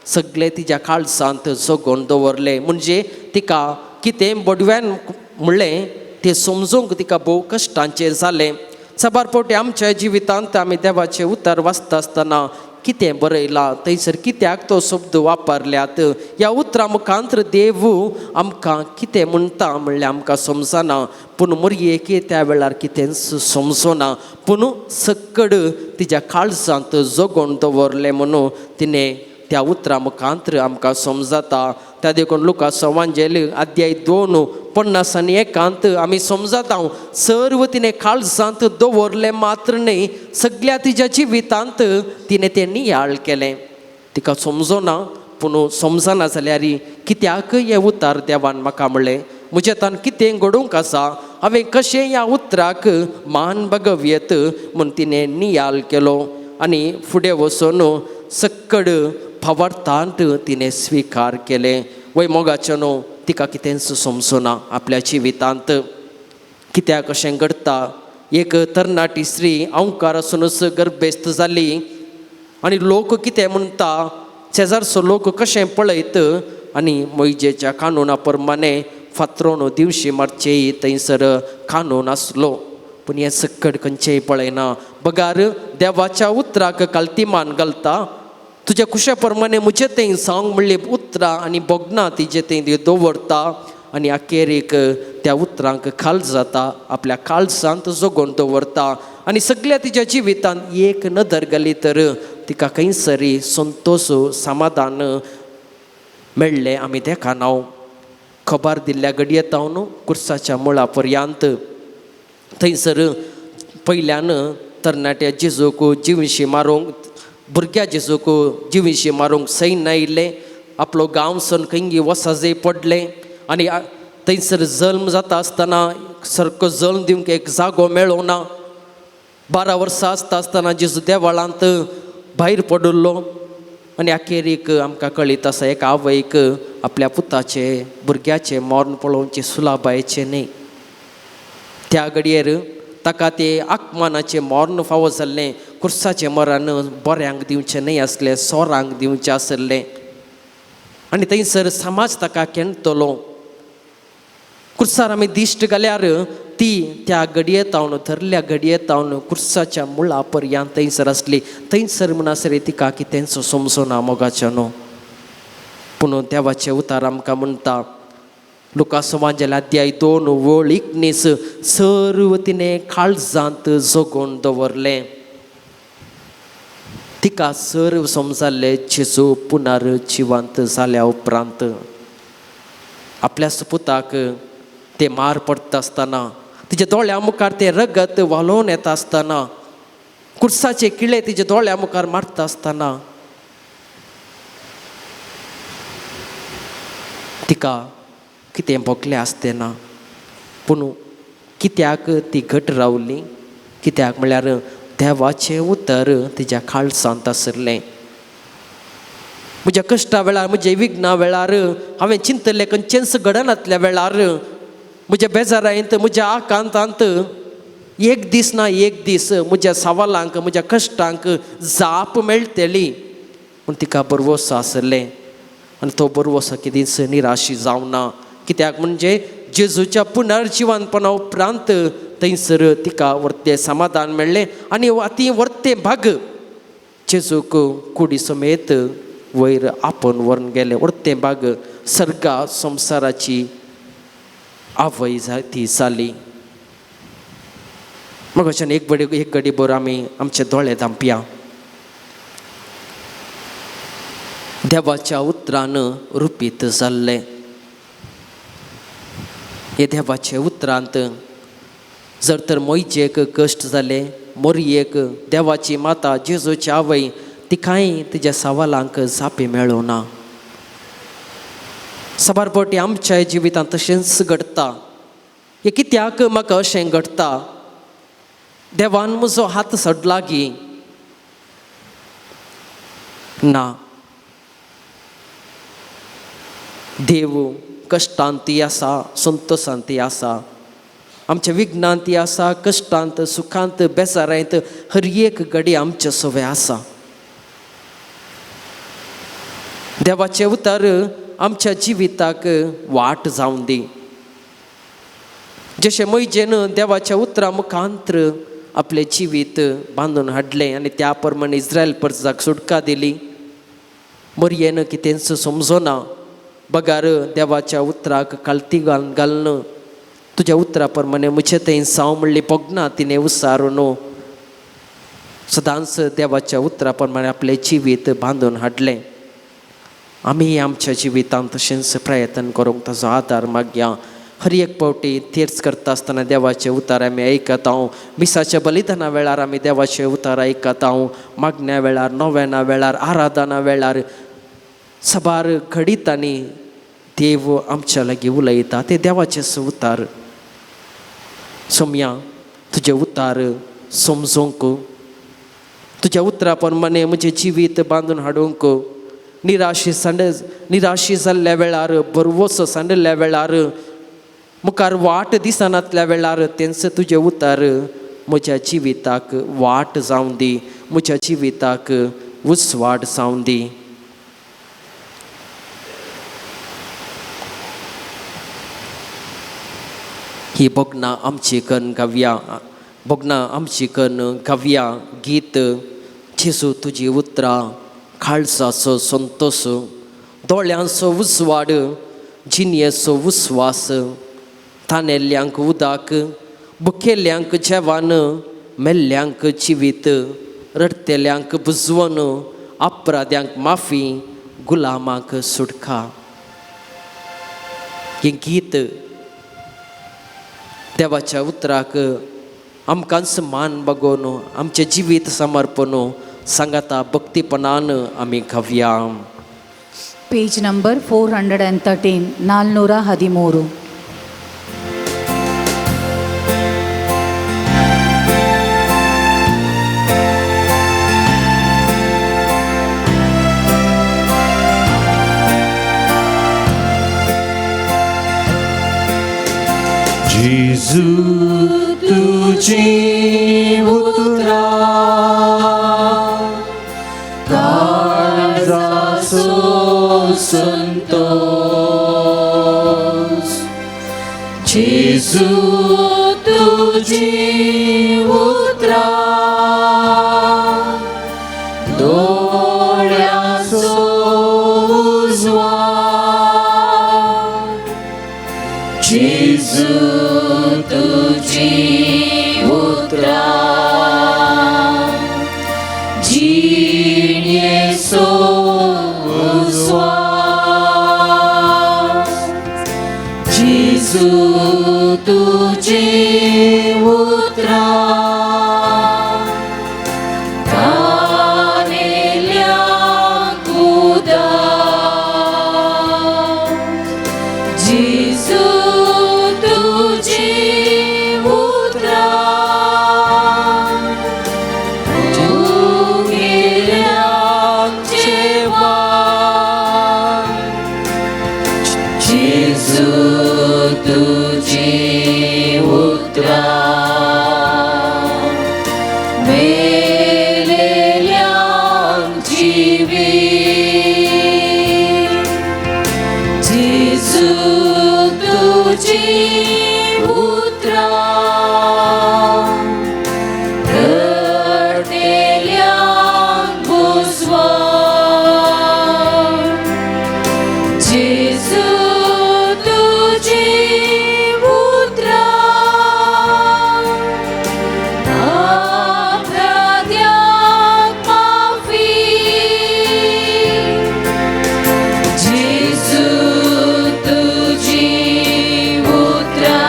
G: सगळें तिच्या काळजांत जगोवन दवरलें. म्हणजे तिका कितें बडव्यान म्हणलें तें समजूंक तिका भोव कश्टांचें जालें. साबार फावटी आमच्या जिवितांत आमी देवाचें उतर वाचता आसतना कितें बरयलां, थंयसर कित्याक तो शब्द वापरल्यात, ह्या उतरा मुखांतर देव आमकां कितें म्हणटा म्हणल्यार आमकां समजना. पूण मोरयेक त्या वेळार कितेंच समजना. पूण सक्कड तिच्या काळजांत जगोवन दवरलें म्हणून तिणें त्या उतरा मुखांतर आमकां समजता. त्या देखून लुकास वांजेल अध्याय 2 50 आनी 1 आमी समजता. सर्व तिणें काळजांत दवरलें मात्र न्ही, सगळ्या तिच्या जिवितांत तिणें तें नियाळ केलें. तिका समजना, पूण समजना जाल्यार कित्याक हें उतार देवान म्हाका म्हणलें. म्हज्यातान कितें घडूंक आसा, हांवें कशें ह्या उतराक मान बगव्येत म्हूण तिणें नियाल केलो आनी फुडें वचून सक्कड फावरतांत तिणें स्विकार केलें. वय मोगाचें न्हू, तिका कितेंच समजना आपल्या जिवितांत कित्याक अशें घडटा. एक तरणाटी स्त्री अवंकार आसूनच गर्भेस्त जाली आनी लोक कितें म्हणटा, शेजारचो लोक कशें पळयत आनी मोइजेच्या कानुना प्रमाणे फातरोवन दिवशी मारचे थंयसर कानून आसलो. पूण हें सक्कड खंयचेय पळयना. बगार देवाच्या उतराक काल्तिमान घालता. तुज्या कुशा प्रमाणे म्हजें तें सांग म्हणलें उतरां आनी बोगना तिजें तें दवरता आनी अखेरेक त्या उतरांक खाल जाता, आपल्या काळजांत जगोवन दवरता आनी सगळ्या तिच्या जिवितांत एक नदर घाली तर तिका खंयसरी संतोश समाधान मेळ्ळें आमी तेका नांव. खबर दिल्ल्या घडयेतावन कुर्साच्या मुळा पर्यंत थंयसर पयल्यान तरणाट्या जेजूक जिवीशी मारूंक, भुरग्या जेजूक जिवीशी मारूंक सैन्य आयिल्लें. आपलो गांव सन खंयी वसाजे पडले आनी थंयसर जल्म जाता आसतना सारको जल्म दिवंक एक जागो मेळ्ळो ना. 12 वर्सां आसता आसतना जेजू देवळांत भायर पडलो आनी अखेरेक आमकां कळीत आसा एका आवयक आपल्या पुताचे भुरग्याचें मरण पळोवचें सुलाबायचें न्ही. त्या घडयेर ताका तें आत्मानाचें मरण फावो जाल्लें. कुर्साचें मरण बऱ्यांक दिवचें न्ही आसलें, सोरांक दिवचें आसलें आनी थंयसर समाज ताका केणतलो. कुर्सार आमी दिश्ट घाल्यार ती त्या घडयेतावन धरल्या घडयेतावन कुर्साच्या मुळा पर्यंत थंयसर आसली. थंयसर म्हणसर तिका कितेंच समजना मोगाचें न्हू. पूण देवाचें उतार आमकां म्हणटा, लुकास वांजेल अध्याय 2 वळ 19, सर्व तिणें काळजांत जगोवन दवरलें. तिका सर्व समजाल्लें जेजू पुनर जिवंत जाल्या उपरांत. आपल्या सुपुताक ते मार पडटा आसतना, तिच्या दोळ्या मुखार तें रगत व्हांलोवन येता आसतना, कुर्साचे किळे तिच्या दोळ्या मुखार मारता आसतना तिका कितें भोगलें आसतें ना. पूण कित्याक ती घट रावली, कित्याक म्हळ्यार देवाचें उतर तिच्या काळजांत आसलें. म्हज्या कश्टा वेळार, म्हज्या विघ्ना वेळार, हांवें चिंतलें खंयचेंच घडनातल्या वेळार, म्हज्या बेजारांत, म्हज्या आकांतांत एक दीस ना एक दीस म्हज्या सवालांक, म्हज्या कश्टांक जाप मेळटली पूण तिका बरवोस आसलें. आनी तो बरवोस कितेंच निराशी जावना. कित्याक म्हणजे जेजूच्या पुनर्जिवनपणा उपरांत थंयसर तिका वर्तें समाधान मेळ्ळें आनी ती वर्तें भाग जेजूक कुडी समेत वयर आपोवन व्हरून गेले. वर्तें भाग सर्गा संवसाराची आवय ती जाली. मग अशें एक घडी भर आमी आमचे दोळे धांपया. देवाच्या उतरान रुपीत जाल्ले. हे देवाचे उतरांत जर तर मोइजेक कश्ट जाले, मोरयेक देवाची माता जेजूची आवय तिकाय तिच्या सवालांक जापे मेळूं ना. सबारपटी आमच्या जिवितांत तशेंच घडटा. हे कित्याक म्हाका अशें घडटा? देवान म्हजो हात सोडला गी ना. देव कश्टांती आसा, संतोशांती आसा, आमच्या विघ्नांती आसा, कश्टांत, सुखांत, बेजारांत हर एक घडी आमचे सोबे आसा. देवाचे उतार आमच्या जिविताक वाट जावन दी. जशें मोइजेन देवाच्या उतरा मुखांतर आपले जिवीत बांदून हाडलें आनी त्या प्रमाणे इस्रायल प्रजाक सुटका दिली. मोरयेन कितेंच समजना. बगार देवाच्या उतराक काल्ती घालून तुज्या उतरा प्रमाणे म्हजें तें साव म्हणलें बगना तिणें उसारून सदांच देवाच्या उतरा प्रमाणे आपलें जिवीत बांदून हाडलें. आमी आमच्या जिवितांत तशेंच प्रयत्न करूंक ताजो आदार मागया. हर एक पावटी तीर्थ करता आसतना देवाचे उतार आमी आयकता. मिसाच्या बलिदाना वेळार आमी देवाचे उतार आयकता. मागण्या वेळार, नोवेना वेळार, आराधना वेळार, सबार घडीत आनी देव आमच्या लागी उलयता ते देवाचेच उतार. सोम्या तुझे उतार समजूंक, तुझ्या उतरा प्रमाणे म्हजें जिवीत बांदून हाडूंक, निराशी जाल्ल्या वेळार, बरवोसो सांडल्या वेळार, मुखार वाट दिसनातल्या वेळार तेंच तुझे उतार म्हज्या जिविताक वाट जावं दी, म्हज्या जिविताक उसवाड जावं दी. ही बोगना आमची कन गावया, बोगना आमची कन गावया गीत. जेजू तुजी उतरां, काळजाचो संतोष, दोळ्यांचो उसवाड, जिन्येचो उस्वास, तानेल्ल्यांक उदक, भुकेल्ल्यांक जेवण, मेल्ल्यांक जिवीत, रडतेल्यांक बुजवण, अपराध्यांक माफी, गुलामाक सुटका. हें गीत देवाच्या उतराक आमकांच मान बगोवन आमचें जिवीत समर्पण सांगाता भक्तीपणान आमी गावया.
H: Page number 413, 413.
E: जेजू तुजी उतरा,
F: काळजाचो संतोष. जेजू तुजी उतरा, दोळ्यांचो उजवाड. जेजू तुजी उतरा, जिणेचो उस्वास. जेजू तुजी उतरा, तानेल्ल्यांक उदक. जेजू तुजी उतरा, भुकेल्ल्यांक जेवण. जेजू तुजी उतरा, मेलेल्यांक जिवीत. जेजू तुजी उतरा, रडतेल्यांक बुजवण. जेजू तुजी उतरा, अपराध्यांक माफी. जेजू तुजी उतरा,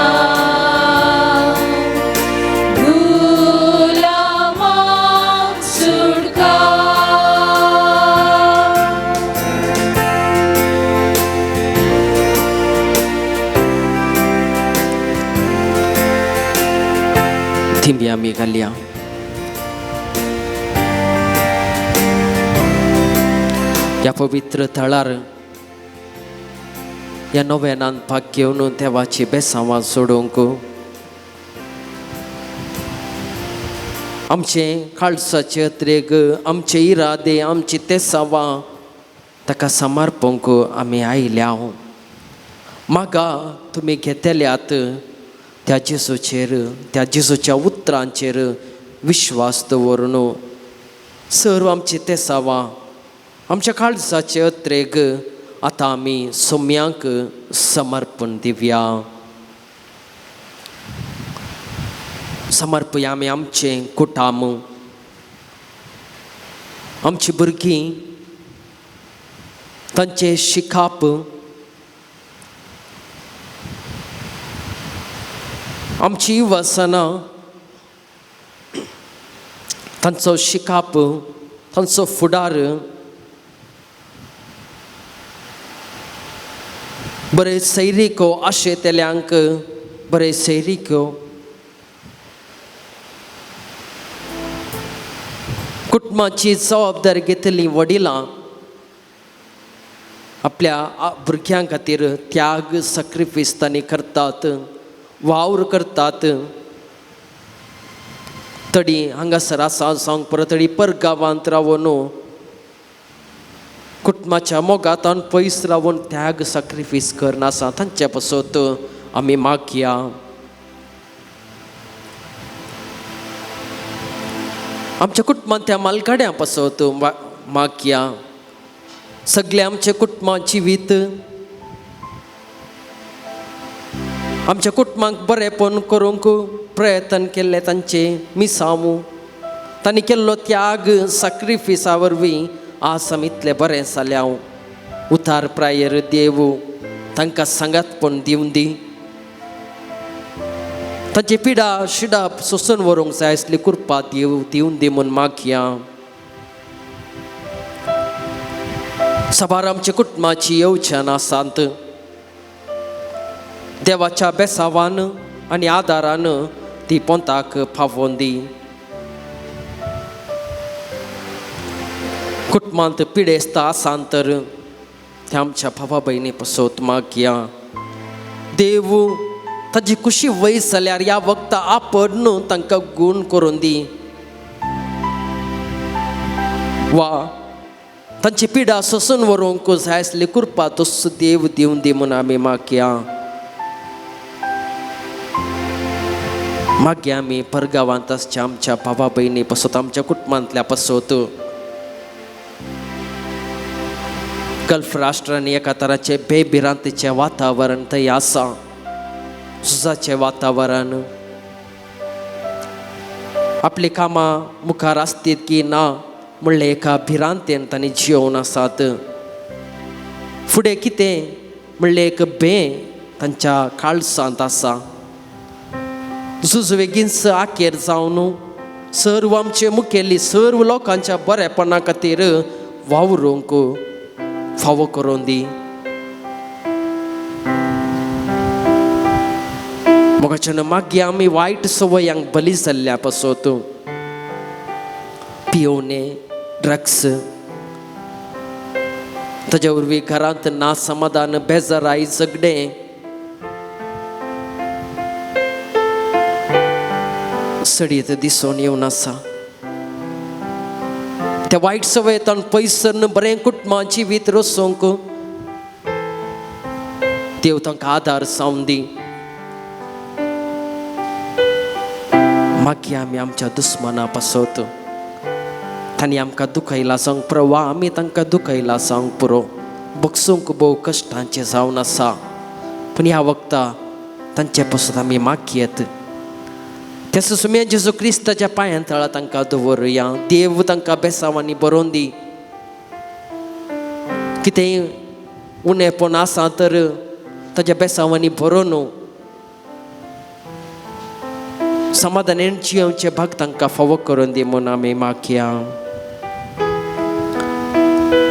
F: गुलामांक सुटका.
G: थिंबी आमी घालया. ह्या पवित्र थळार ह्या नव्यानान भाग घेवन देवाची बेसांवां सोडूंक आमचे काळजाचे अत्रेक, आमचे इरादे, आमची तेसांवां ताका समर्पूंक आमी आयल्या. म्हाका तुमी घेतल्यात त्या जेजूचेर, त्या जेजूच्या उतरांचेर विश्वास दवरून सर्व आमची तेसांवां, आमच्या काळजाचे अत्रेक आतां आमी सोम्यांक समर्पण दिवया. समर्पया आमी आमचें कुटाम, आमची भुरगीं, तांचे शिकाप, आमची वसना, तांचो शिकाप, तांचो फुडार, बरे सैरीको आशे तेल्यांक बरे सैरीको कुटुंबाची जबाबदारी घेतली वडिलां आपल्या भुरग्यां खातीर त्याग सॅक्रिफायस तांणी करतात, वावर करतात. तडी हांगासर आसा सांग परत तडी परगांवांत रावून कुटुंबाच्या मोगातान पयस रावून त्याग सॅक्रिफायस करनासा तांचे पासत आमी मागया. आमच्या कुटुंबांत त्या मालगाड्यां पासत मागया. सगळे आमचे कुटुंबां जिवीत आमच्या कुटुंबांक बरेपण करूंक प्रयत्न केले तांचे मिसांव तांणी केल्लो त्याग सॅक्रिफायसा वरवीं आज आमी इतले बरें जाल्या. उतार प्रायर देव तांकां सांगातपण दिवन दी. तांची पिडा शिडा सोसून व्हरूंक जाय आसली कृपा देव दिवन दी म्हूण मागया. सभार आमच्या कुटुंबाची येवच्यान आसात. देवाच्या बेसावान आनी आदारान ती पोंताक फावोवन दी. कुटुंबांत पिडेस्त आसात तर त्या आमच्या भावा भयणी पासत मागया. देव ताची खुशी वयस जाल्यार ह्या वक्ता आपण तांकां गूण करून दी. वा तांची पिडा सोसून व्हरूंक जाय आसली कृपा तस देव दिवन दी म्हूण आमी मागया. मागया आमी परगांवांत आसच्या आमच्या भावा भयणी पासत आमच्या कुटुंबांतल्या पासत गल्फ राष्ट्रांनी एका तराचे बेभिरांतीचें वातावरण थंय आसा. झुजाचें वातावरण. आपली कामां मुखार आसतीत की ना म्हणलें एका भिरांतेन तांणी जियोवन आसात. फुडें कितें म्हणलें एक तांच्या काळजांत आसा. झूज बेगीनच आखेर जावन सर्व आमचे मुखेली सर्व लोकांच्या बरेपणा खातीर वावरूंक फावो करून दी. मोगाच्यान मागया आमी वायट संवयांक बली जाल्ल्या पासत पियोवणे ड्रग्स ताच्या वरवीं घरांत ना समाधान बेजाराई झगडें सडीत दिसून येवन आसा. त्या वायट संवयेंतल्यान पयस सरन बरें कुटुंबां जिवीत रचूंक देव तांकां आदार जावन दी. मागया आमी आमच्या दुस्माना पासत तांणी आमकां दुखयला जावंक पुरो वा आमी तांकां दुखयला जावंक पुरो बगसूंक भोव कश्टांचें जावन आसा. पूण ह्या वक्ता तांचे पासत आमी मागयेत. त्या सुम्या जेजू क्रिस्ताच्या पांयां तळा तांकां दवरुया. देव तांकां बेसावांनी बरोवन दी. कितेंय उणेपण आसा तर ताच्या बेसावांनी बरोवन समाधानान जियोवचे भाग तांकां फावो करून दी म्हूण आमी मागया.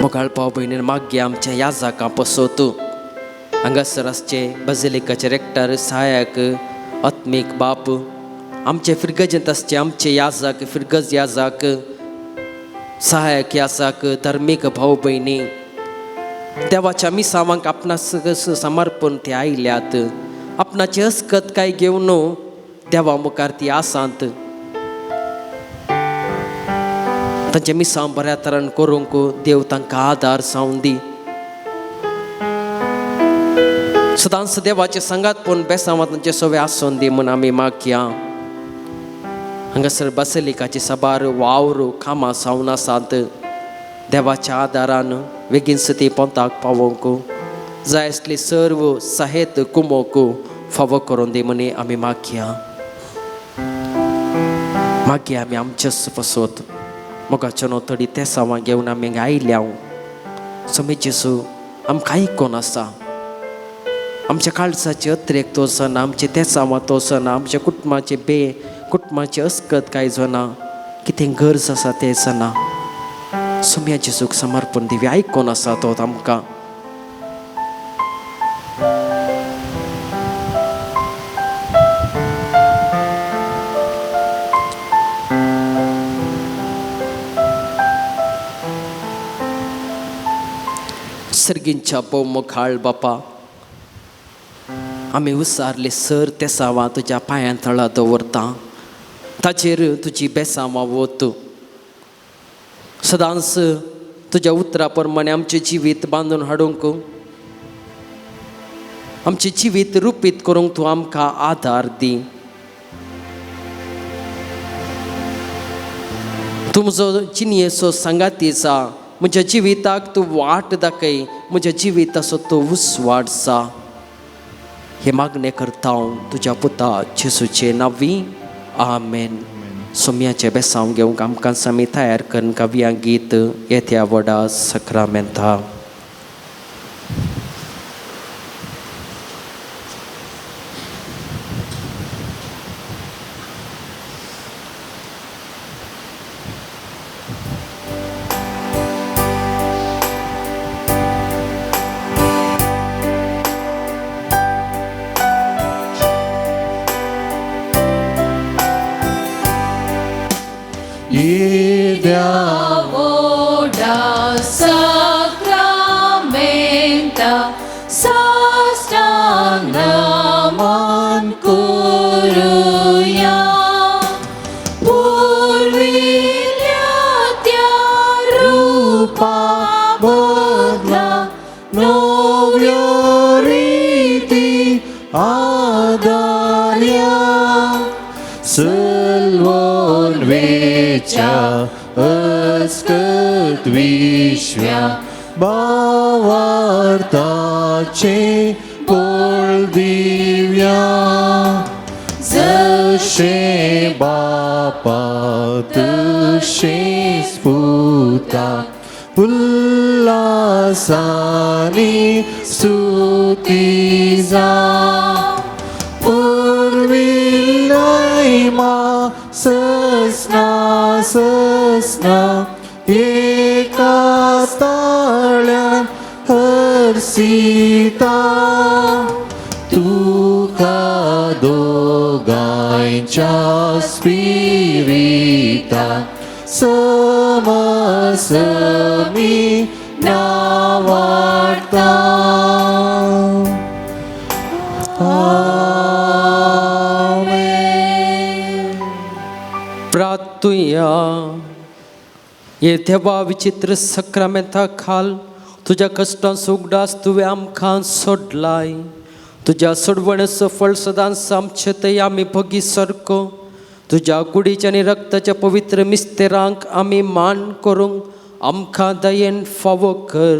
G: मोगाळ भाव भयणीन मागया आमच्या याजकां पासत हांगासर आसचे बजिलिकाचे रेक्टर सहायक आत्मीक बाप आमचे फिरगजेंत आसचे आमचे याजक फिरगज याजक सहायक याजक धर्मीक भाव भयणी देवाच्या मिसावांक आपणास समर्पण ते आयल्यात. आपणाची हस्कत काय घेवन देवा मुखार ती आसात. तांचे मिसां बऱ्या तरान करूंक देव तांकां आदार जावन दी. सदांच देवाचे संगातपण बेसांवां तांचे सवय आसून दी म्हूण आमी मागया. हांगासर बसलिकाची सबार वावर कामां जावन आसात. देवाच्या आदारान बेगीनच ती पोंताक पावोवंक जाय आसली सर्व सहेत कुमोवंक फावो करून दी म्हूण आमी मागया. मागया आमी आमचेच पासत मोगाच्या थोडी ते सावां घेवन आमी आयल्या. समी जेजू आमकां आयकोन आसा. आमच्या काळजाचे अत्रेक तो जाना. आमचे ते सावां तो जाना. आमच्या कुटुंबाचे कुटुंबाची अस्कत कांय जाना. कितें गरज आसा तें जाना. सुम्या जेजूक समर्पण दिवया. आयकोन आसा तो आमकां. सर्गींच्या मुखाळ बापा, आमी उसारले सर तेसावा तुज्या पांयां तळा दवरता, ताचेर तुजी बेसांवां वत. सदांच तुज्या उतरा प्रमाणे आमचें जिवीत बांदून हाडूंक, आमचें जिवीत रुपीत करूंक तूं आमकां आदार दी. तूं म्हजो चिनयेचो सांगाती आसा, म्हज्या जिविताक तूं वाट दाखय, म्हज्या जिविताचो तूं उसवाड सा. हे मागणें करता हांव तुज्या पुता जेसूचे नांवी. आमेन. सोम्याचे बेसांव घेवंक आमकां सामी तयार करून काव्यां गीत येत्या व्हडा सक्रामेंता.
F: Voda sacramenta sastanaman kuruya purvilyatya rupa bodla
E: novyariti adarya सर्वोन वेचा अस्कत विश्व्या भावार्थाचे बोल दिव्या जशे बापा तशे स्फुता उल्हासाने स्तुती जा पूर्विलयमा ससना ससना एका ताळ्यान हर्षिता तुका दोगांच्या स्पिरिता समसमी नावार्ता.
G: प्रार्थुया. येथे वा विचित्र सक्रामेंता खाल तुझ्या कष्टां सुगडास तुवें आमकां सोडलाय. तुज्या सोडवणेचो फळ सदांच आमचे थंय आमी भोगी सारको तुज्या कुडीच्या आनी रक्ताच्या पवित्र मिस्तेरांक आमी मान करूंक आमकां दयेन फावो कर.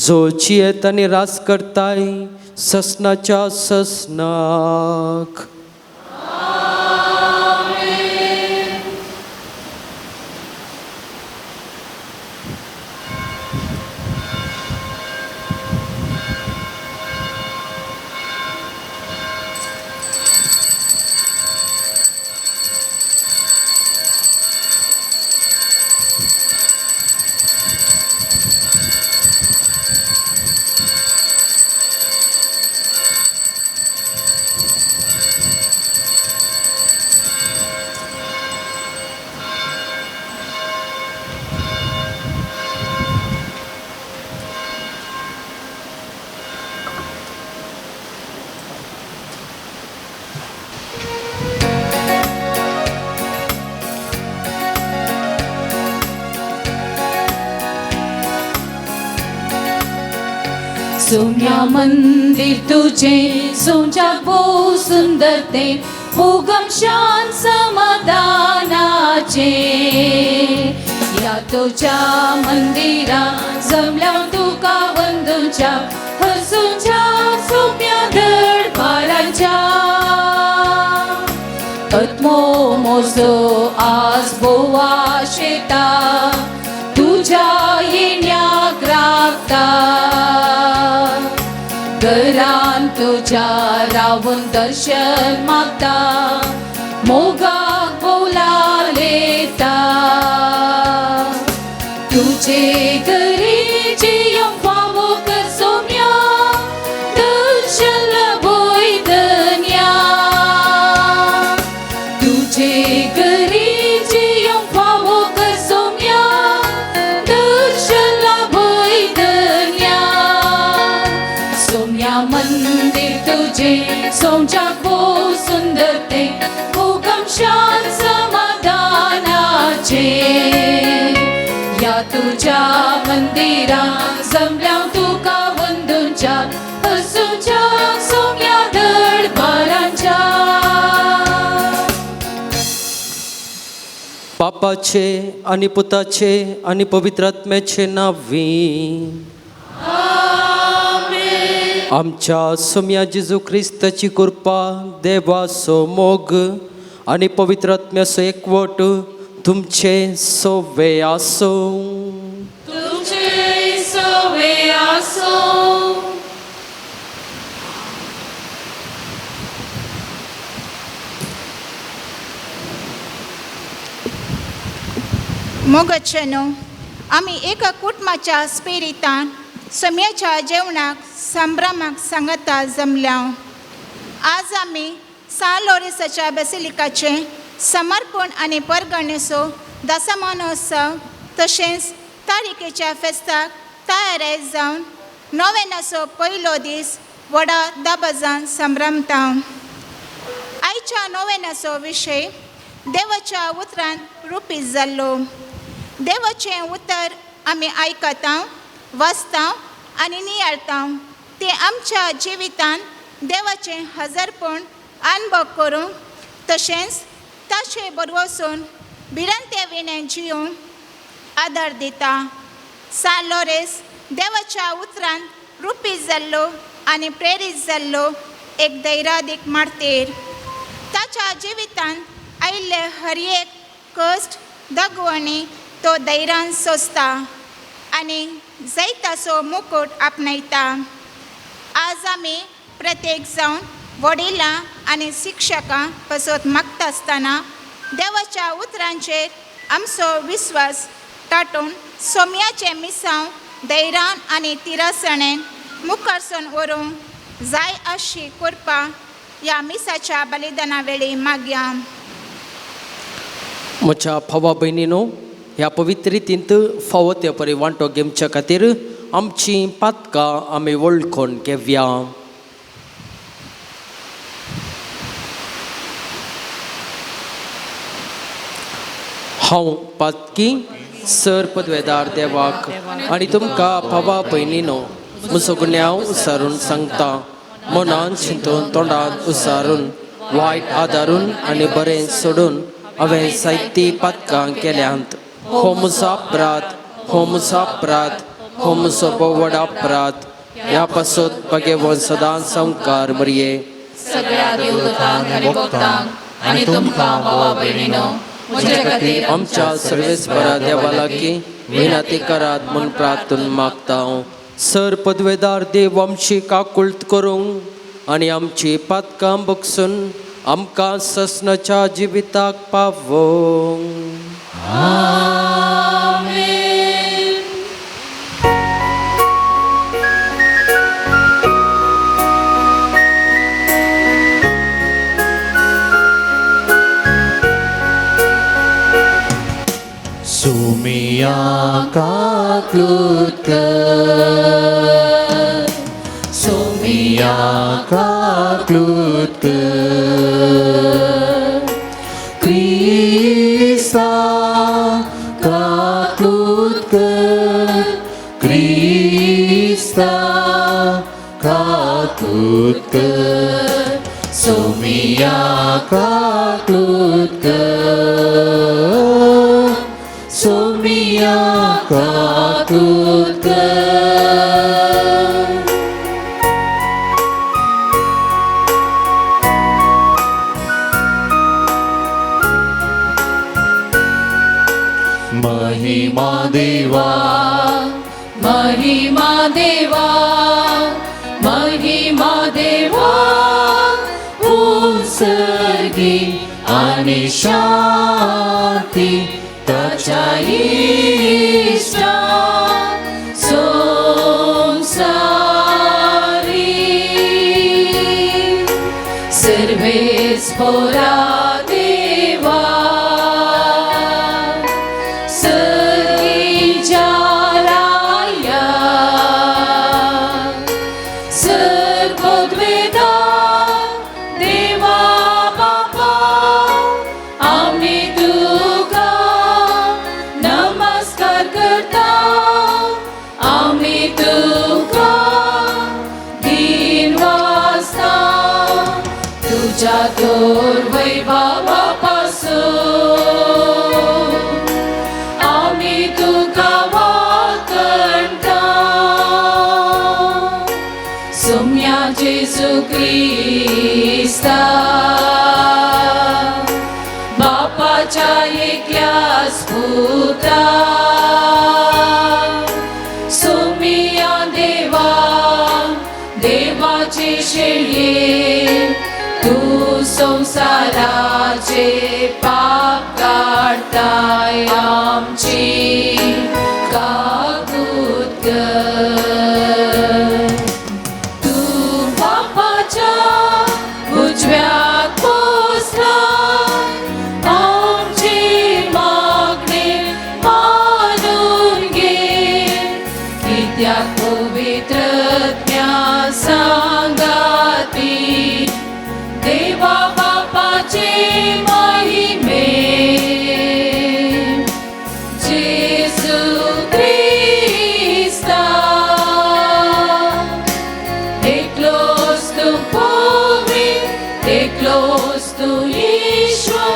G: जो जियेत आनी रास करताय ससनाच्या ससनाक.
F: सोम्या मंदिर तुझे सोंजाक भोव सुंदर ते उगम शान समाधानाचे. या तुझ्या मंदिरात जमल्या तुका वंदूच्या हसूच्या सोम्या दरबाराच्या. आत्मो मोजो आज बोवा शेता तुझ्या येण्याक राखता. घरान तुझ्या रावून दर्शन मागता मोगाक बोलालेता. तुझे घरी जेवंक फावो कर सोम्या दर्शन लाभोय धन्या. तुझे घरी जेवंक फावो कर सोम्या दर्शन लाभोय धन्या. सोंजाक भोव सुंदर ते उगम शांत समाधानाचे या तुझ्या मंदिरात जमल्या तुका वंदूंच्या हसूंच्या सोम्या दरबारांच्या
G: बापाचे आणि पुताचे आणि पवित्र आत्म्याचे नावी आमच्या सोम्या जेजू ख्रिस्ताची कृपा देवाचो मोग आणि पवित्र आत्म्याचो एकवट तुमचे सोवे आसो.
F: तुमचे सोवे आसो.
I: मोगचनो आम्ही एका कुटुंबाच्या स्पिरितान सोम्याच्या जेवणाक संभ्रमाक सांगता जमल्या. आज आमी सान लॉरेन्साच्या बेसिलिकाचे समर्पण आनी परगणेचो दसमानोत्सव तशेंच तारीखेच्या फेस्ताक तयारी जावन नोवेनाचो पयलो दीस व्हडा दबाजान संभ्रमता. आयच्या नोवेनाचो विशय देवाच्या उतरान रुपीत जाल्लो. देवाचें उतर आमी आयकता, वाचता आनी नियाळता. ते आमच्या जिवितान देवाचें हजरपण अनुभव करूंक तशेंच ताचे बरोवसून भिरांते विणें जियोंक आदार दिता. सान लॉरेन्स देवाच्या उतरान रुपीत जाल्लो आनी प्रेरीत जाल्लो एक धैर्यादीक मार्तीर. ताच्या जिवितान आयिल्ले हर एक कश्ट दगवणी तो धैर्यान सोंसता आनी जैताचो मुकुट आपणायता. आज आमी प्रत्येक जावन वडिलां आनी शिक्षकां पासत मागता आसतना देवाच्या उतरांचेर आमचो विस्वास ताटून सोम्याचें मिसांव धैर्यान आनी तिरासणेन मुखारसून व्हरूंक जाय अशी कृपा ह्या मिसाच्या बलिदाना वेळी मागया.
G: म्हज्या भावा भयणीनो, ह्या पवित्र रितींत फावो ते परी वांटो घेवच्या खातीर आमची पातकां आमी वळखून घेवया. हांव पातकी सर पदवेदार देवाक आनी तुमकां भावा भयणीनो म्हजो गुन्यांव उसारून सांगता. मनान चिंतून तोंडान उसारून वायट आदारून आनी बरें सोडून हांवें जायतीं पातकां केल्यांत. हो म्हजो अपराध, हो म्हजो अपराध, हो म्हजो बोवड अपराध. ह्या पासून भगेवन सदांच संवकार मरये.
F: सगळ्या देवदूतांक आनी भक्तांक आनी तुमकां भावा भयणीनो म्हजे खातीर
G: आमच्या सर्वेस्परा देवा लागीं विनंती करात म्हूण प्रार्थून मागता. सर पदवेदार देव आमची काकुळट करूंक आनी आमची पातकां बगसून आमकां ससनाच्या जिविताक पावोवंक.
E: सोमिया काकुळट कर, सोमिया काकुळट कर. क्रिस्ता काकुळट कर, क्रिस्ता काकुळट कर. सोमिया काकुळट कर, सोमिया काकुळट कर. महिमा देवा,
F: महिमा देवा, महिमा देवा,
E: उत्सर्गी आणि शांती ताच्या इष्टा
F: संसारी. सर्वेस्परा देवा, सर्गीच्या राया, सर पदवेदार ख्रिस्ता बापाच्या एकल्याच पुत्रा सोमिया देवा देवाचे शेळये तू संसाराचे पाप काढताय आमची काकूत कर. तू बापाच्या उजव्यात पोचला आमची मागणी मानून घे कित्याक पवित्रज्ञा सांगाती देवा बापाचे महिमे जेसू ख्रिस्ता एकलोच तू पवित्र एकलोच तू ईश्वर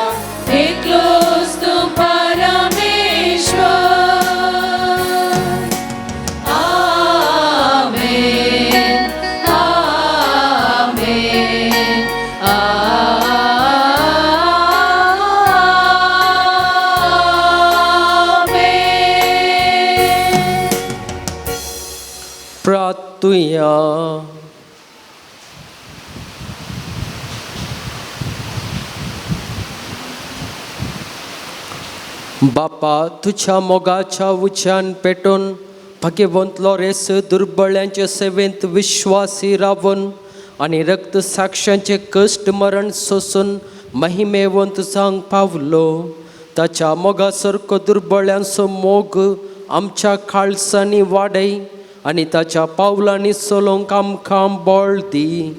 F: एकलोच तू परमेश्वर. आमेन आमेन आमेन.
G: प्रार्थूया. बापा तुझ्या मोगाच्या उच्चान पेटून भगवंत लॉरेस दुर्बळ्यांच्या सेवेंत विश्वासी रावून आणि रक्त साक्षांचे कष्ट मरण सोसून महिमेवंत सांग पावलो ताच्या मोगासारको दुर्बळ्यांचो मोग आमच्या खाळसांनी वाडय आणि ताच्या पावलांनी चलोंक आमकां बळ दी.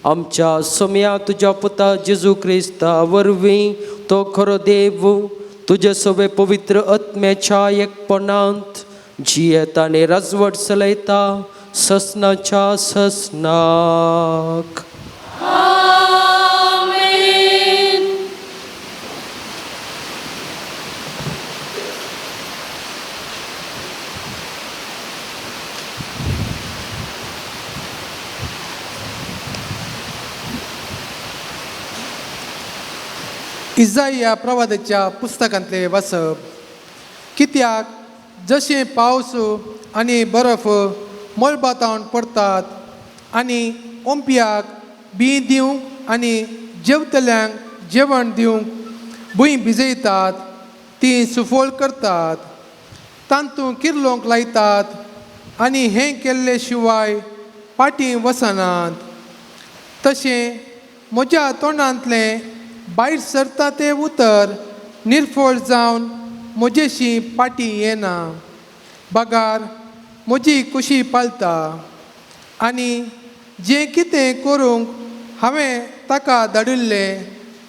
G: आमच्या सोम्या तुझ्या पुता जेजू क्रिस्ता वरवीं तो खरो देव तुझे सवे पवित्र आत्म्याच्या एकपणांत जियेता आनी राजवट चलयता ससनाच्या ससनाक.
F: आमेन.
J: इजाया प्रवादाच्या पुस्तकांतले वाचप. कित्याक जशें पावस आनी बरफ मळबातावन पडटात आनी ओंप्याक बी दिवंक आनी जेवतल्यांक जेवण दिवंक भूंय भिजयतात ती सुफोळ करतात तांतूं किर्लोंक लायतात आनी हें केल्ले शिवाय पाटी वसनात तशें म्हज्या तोंडांतलें भायर सरता तें उतर निर्फळ जावन म्हजेशी पाटी येना. बगार म्हजी कुशी पालता आनी जें कितें करूंक हांवें ताका धाडिल्लें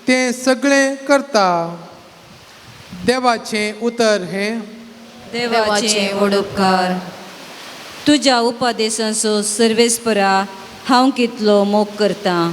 J: तें सगळें करता. देवाचें उतर हें.
K: देवाचे ओडपकार तुज्या उपदेशांचो सर्वेस्परा हांव कितलो मोग करतां.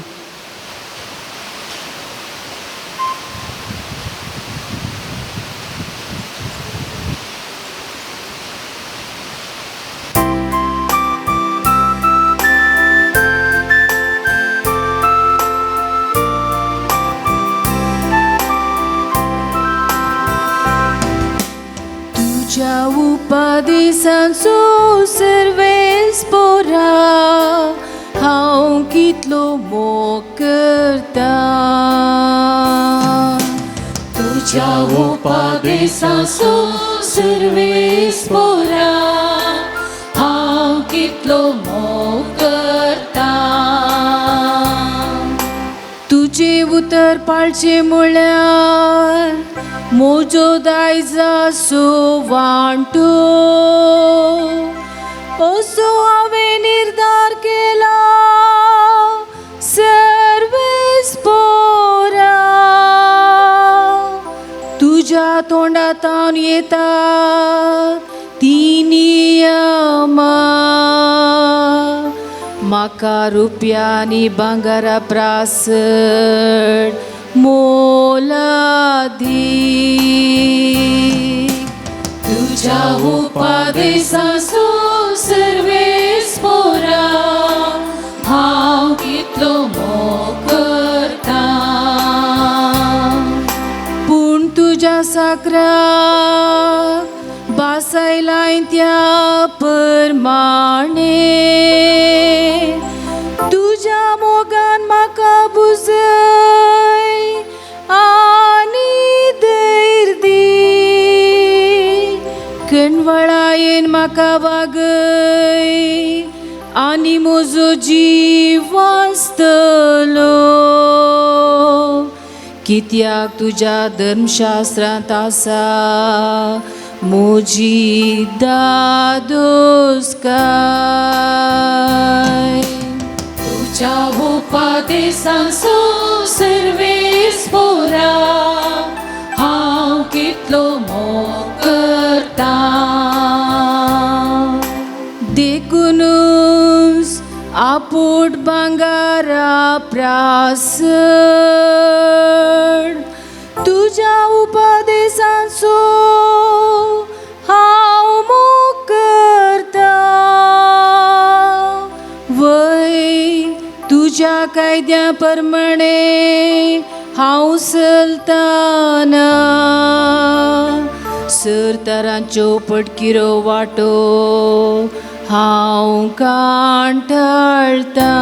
F: तुझ्या उपदेशांचो सर्वेस्परा हांव कितलो मोग करता. तुझ्या उपदेशांचो सर्वेस्परा हांव कितलो मोग करता. तुझे उतर पाळचे म्हळ्यार म्हजो दायजाचो वांटो असो हांवें निर्धार केला. सर्वेस्परा तुज्या तोंडांतल्यान येतात ती नियमा म्हाका रुपयानी भांगारा प्रासड मोलादीक. तुझ्या उपदेशाचो सर्वेस्परा हांव कितलो साकरा बासायला त्या परमाणे तुझ्या मोगान म्हाका बुजय आनी धैर्य दी कणवळायेन म्हाका वागय आनी म्हजो जीव वाचतलो कित्याक तुज्या धर्मशास्त्रांत आसा म्हजी दादोसकाय तुज्या उपादेसांचो सर्वेस्परा हांव कितलो मोग करता देखूनच आपूट भांगारा प्रासड तुज्या उपदेशांचो हांव मोग करता वय तुज्या कायद्या प्रमाणे हांव चलताना सरतारांच्यो पटकिरो वाटो हांव कांठाळता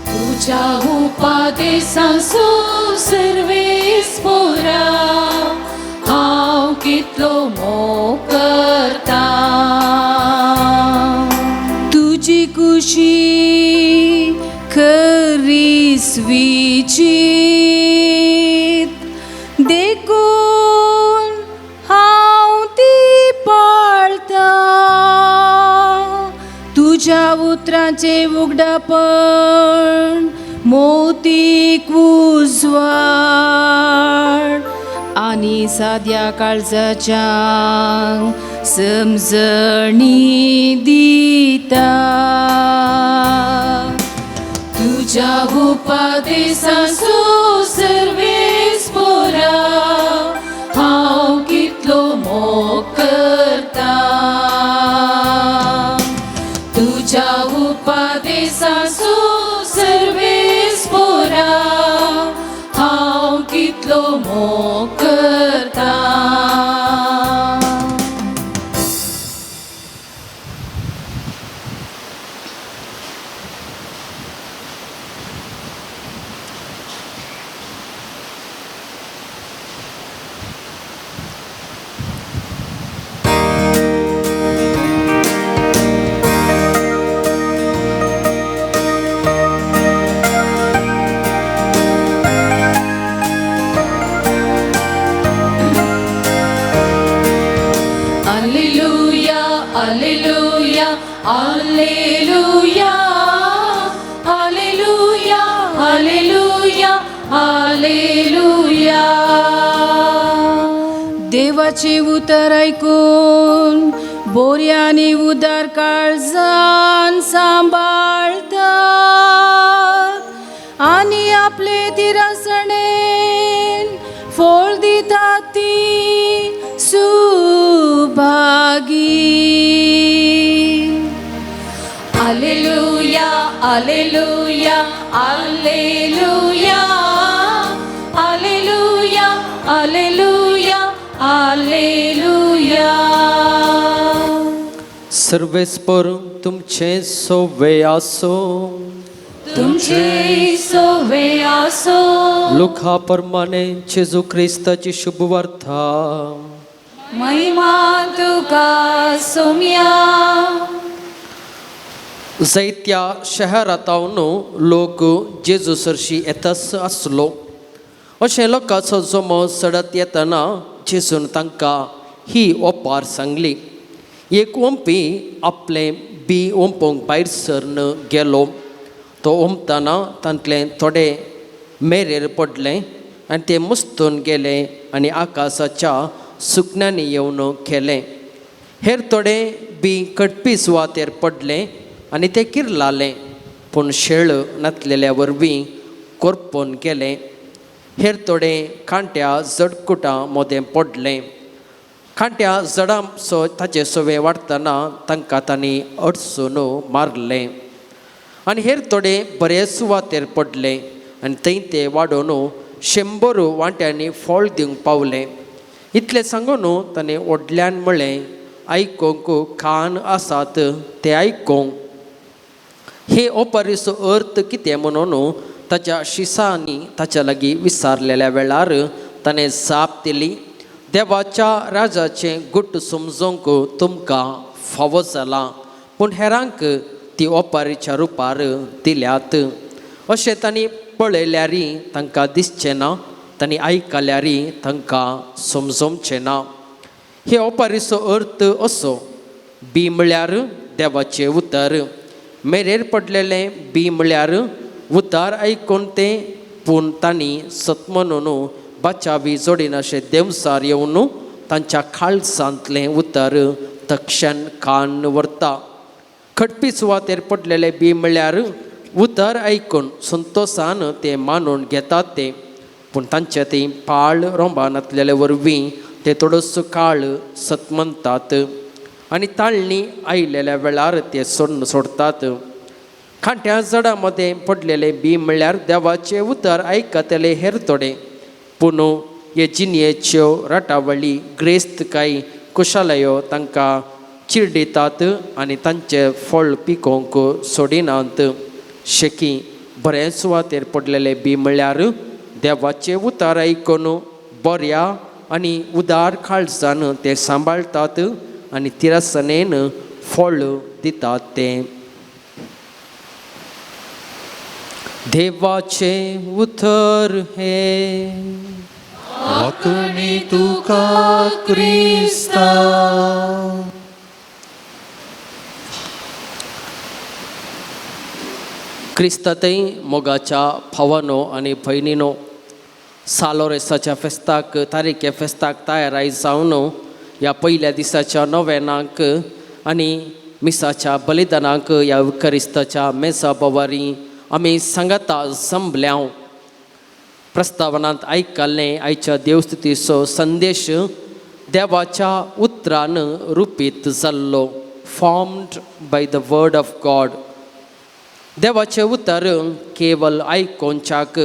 F: तुज्या उपादेसांचो सर्वेस्परा हांव कितलो मोग करता तुजी खुशी खरी स्विचीत देखून हांव ती पाळता तुज्या उतरांचे उगडापण मोतीक उजवाड आनी साद्या काळजाच्यान समजणी दिता तुज्या उपादेसांचो सर्वेस्परा हांव कितलो मोग करता तुज्या उपादेसांचो सर्वेस्परा हांव कितलो मोग करता Alleluia, alleluia, alleluia, alleluia, alleluia. देवाचे उतर ऐकून बोऱ्यानी उदार काळजान सांभाळतात आणि आपले दिरासणेन फळ दितात ती Subhagi. Alleluia, alleluia, alleluia, alleluia, alleluia, alleluia.
G: सर्वेस्पर तुमचे सोवे आसो,
F: तुमचे सोवे आसो.
G: लुका प्रमाणे जेजू ख्रिस्ताची शुभ वार्ता.
F: महिमा तुका सोम्या.
G: जायत्या शहरांतावन लोक जेजू सरशी येताच आसलो. अशें लोकांचो जमो सडत येतना जेजून तांकां ही ओपार सांगली. एक ओंपी आपले बी ओंपोवंक भायर सरन गेलो. तो ओंपतना तांतले थोडे मेरेर पडले आनी ते मुस्तून गेले आनी आकाशाच्या सुकण्यांनी येवन खेले. हेर थोडे बी कटपी सुवातेर पडले आनी ते किरलाले, पूण शेळ नातलेल्या वरवीं करपून गेले. हेर थोडे खांट्या जडकुटां मोदें पडले. खांट्या जडां ताचे सोवे वाडटना तांकां तांणी अडसून मारले. आनी हेर थोडे बरे सुवातेर पडले आनी थंय ते वाडून 100 वांट्यांनी फळ दिवंक पावलें. इतलें सांगून ताणें व्हडल्यान म्हळें, आयकोंक कान आसात ते आयकोंक. हे ओपारीचो अर्थ कितें म्हणून ताच्या शिसांनी ताच्या लागीं विचारलेल्या वेळार ताणें जाप दिली, देवाच्या राजाचें गुट समजोवंक तुमकां फावो जाला, पूण हेरांक ती ओपारीच्या रुपार दिल्यात. अशें तांणी पळयल्यारी तांकां दिसचें ना, तांणी आयकल्यारी तांकां समजोवचें ना. हे ओपारीचो अर्थ असो, बी म्हळ्यार देवाचें उतर. मेरेर पडलेलें बी म्हळ्यार उतार आयकून तें, पूण तांणी सत म्हणून बाचावी जोडीन अशें देवसार येवन तांच्या खालसांतलें उतर तक्षण कान व्हरता. खटपी सुवातेर पडलेले बी म्हळ्यार उतर आयकून संतोशान ते मानून घेतात ते, पूण तांचे ती पाळ रोंबानातलेले वरवीं ते थोडोसो काळ सत म्हणटात आनी ताळणी आयलेल्या वेळार ते सोडतात. खांट्या झाडां मदें पडलेले बी म्हळ्यार देवाचे उतर आयकतले हेर थोडे, पूण हे जिनयेच्यो राटावळी ग्रेस्त कांय कुशालयो तांकां चिरडितात आनी तांचे फळ पिकोवंक सोडिनात. शेकी बरे सुवातेर पडलेले बी म्हळ्यार देवाचे उतर आयकून बऱ्या आनी उदार काळजान ते सांबाळटात आनी तिरासनेन फळ दितात ते. देवाचे उतर हे
E: वाकणी तुका क्रिस्ता.
G: क्रिस्तातय मोगाच्या भावानो आनी भयणीनो, सालोरेसाच्या फेस्ताक तारीखे फेस्ताक तयाराय जावन ह्या पयल्या दिसाच्या नोवेनाक आनी मिसाच्या बलिदानाक ह्या क्रिस्ताच्या मेसा बोवारी आमी सांगता जमल्या. प्रस्तावनांत आयकल्लें आयच्या देवस्तुतीचो संदेश देवाच्या उतरान रुपीत जाल्लो, formed by the word of God. देवाचें उतर केवल आयकोनच्याक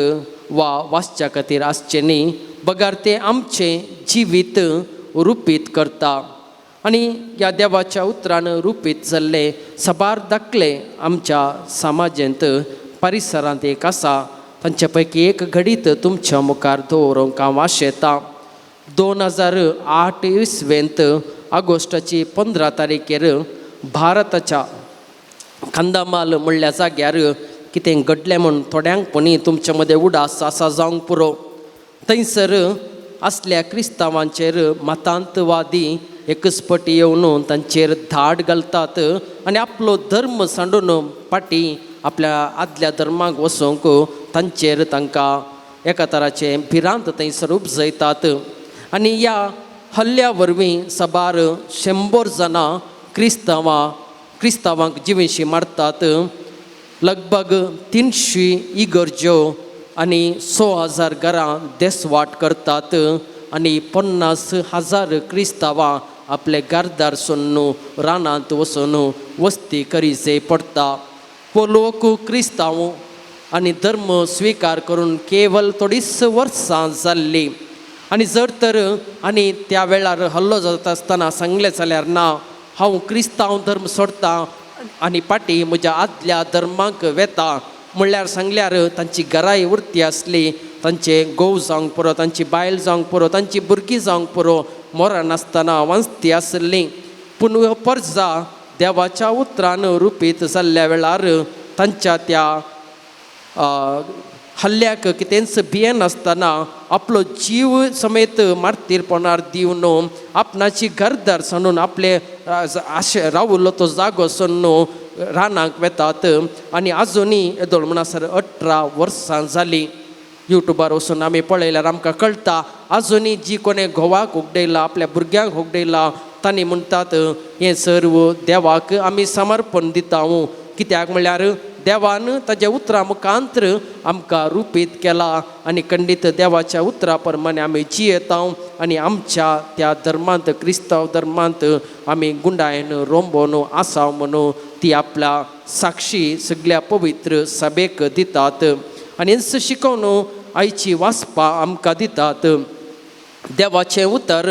G: वा वाचच्या खातीर आसचें न्ही, बगार तें आमचें जिवीत रुपीत करता. आनी ह्या देवाच्या उतरान रुपीत जाल्ले सबार दाखले आमच्या समाजांत परिसरांत एक आसा, तांचे पैकी एक घडीत तुमच्या मुखार दवरूंक हांव आशेतां. 2008 इसवेंत ऑगस्टाची 15 तारीखेर भारताच्या कंदामाल म्हणल्या जाग्यार कितें घडलें म्हूण थोड्यांकपणी तुमचे मदें उडास आसा जावंक पुरो. थंयसर असल्या क्रिस्तांवांचेर मतांतवादी एकसपटी येवन तांचेर धाड घालतात आनी आपलो धर्म सांडून फाटी आपल्या आदल्या धर्माक वचूंक तांचेर तांकां एका तराचें भिरांत थंयसर उपजयतात. आनी ह्या हल्ल्या वरवीं सबार 100 जाणां क्रिस्तांवांक जिवेशी मारतात. लगभग 300 इगर्ज्यो आनी 100,000 घरां देसवाट करतात आनी 50,000 क्रिस्तांवां आपले घरदार सोडून रानांत वचून वस्ती करीचे पडटा. वो लोक क्रिस्तांव आनी धर्म स्विकार करून केवल थोडीच वर्सां जाल्ली आनी जर तर आनी त्या वेळार हल्लो जाता आसतना सांगलें जाल्यार ना, हांव क्रिस्तांव धर्म सोडतां आनी फाटी म्हज्या आदल्या धर्माक वेता म्हणल्यार सांगल्यार तांची घराय उरती आसली, तांचे घोव जावंक पुरो, तांची बायल जावंक पुरो, तांची भुरगीं जावंक पुरो मरण आसतना वाचती आसलीं. पूण परजा देवाच्या उतरान रुपीत जाल्ल्या वेळार तांच्या त्या हल्ल्याक कितेंच भियेन आसतना आपलो जीव समेत मार्तीरपणार दिवन आपणाची घरदार सांडून आपले रावलो तो जागो सोडून रानाक वेतात. आनी आजुनी येदोळ म्हणसर 18 वर्सां जालीं. युट्यूबार वचून आमी पळयल्यार आमकां कळटा, आजुनी जी कोणें घोवाक उगडयला, आपल्या भुरग्यांक उगडयला, तांणी म्हणटात हें सर्व देवाक आमी समर्पण दिता. कित्याक म्हळ्यार देवान ताच्या उतरा मुखांतर आमकां रुपीत केला आनी खंडीत देवाच्या उतरा प्रमाणे आमी जियेता आनी आमच्या त्या धर्मांत क्रिस्तांव धर्मांत आमी गुंडायन रोंबोन आसाव म्हणून ती आपल्या साक्षी सगळ्या पवित्र सभेक दितात. आनी हेंच शिकोवन आयची वाचपा आमकां दितात. देवाचें उतर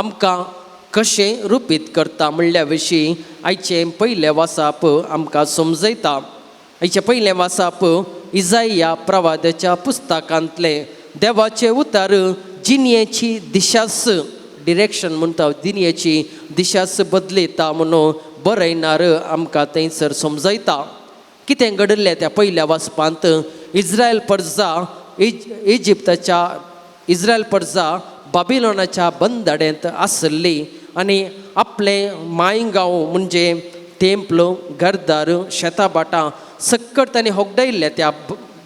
G: आमकां कशें रुपीत करता म्हणल्या विशीं आयचें पयलें वाचप आमकां समजयता. आयचें पयलें वाचप इजाया प्रवाद्याच्या पुस्तकांतलें. देवाचें उतर जिणेची दिशास, डिरेक्शन म्हणटा, जिणेची दिशास बदलयता म्हणून बरयणार आमकां थंयसर समजयता. कितें घडलें त्या पयल्या वाचपांत? इस्रायल प्रजा बाबिलोनाच्या बंदडेंत आसली आनी आपलें मायगांव म्हणजे टेंपल, घरदार, शेतां सक्कट तांणी होगडायल्ले त्या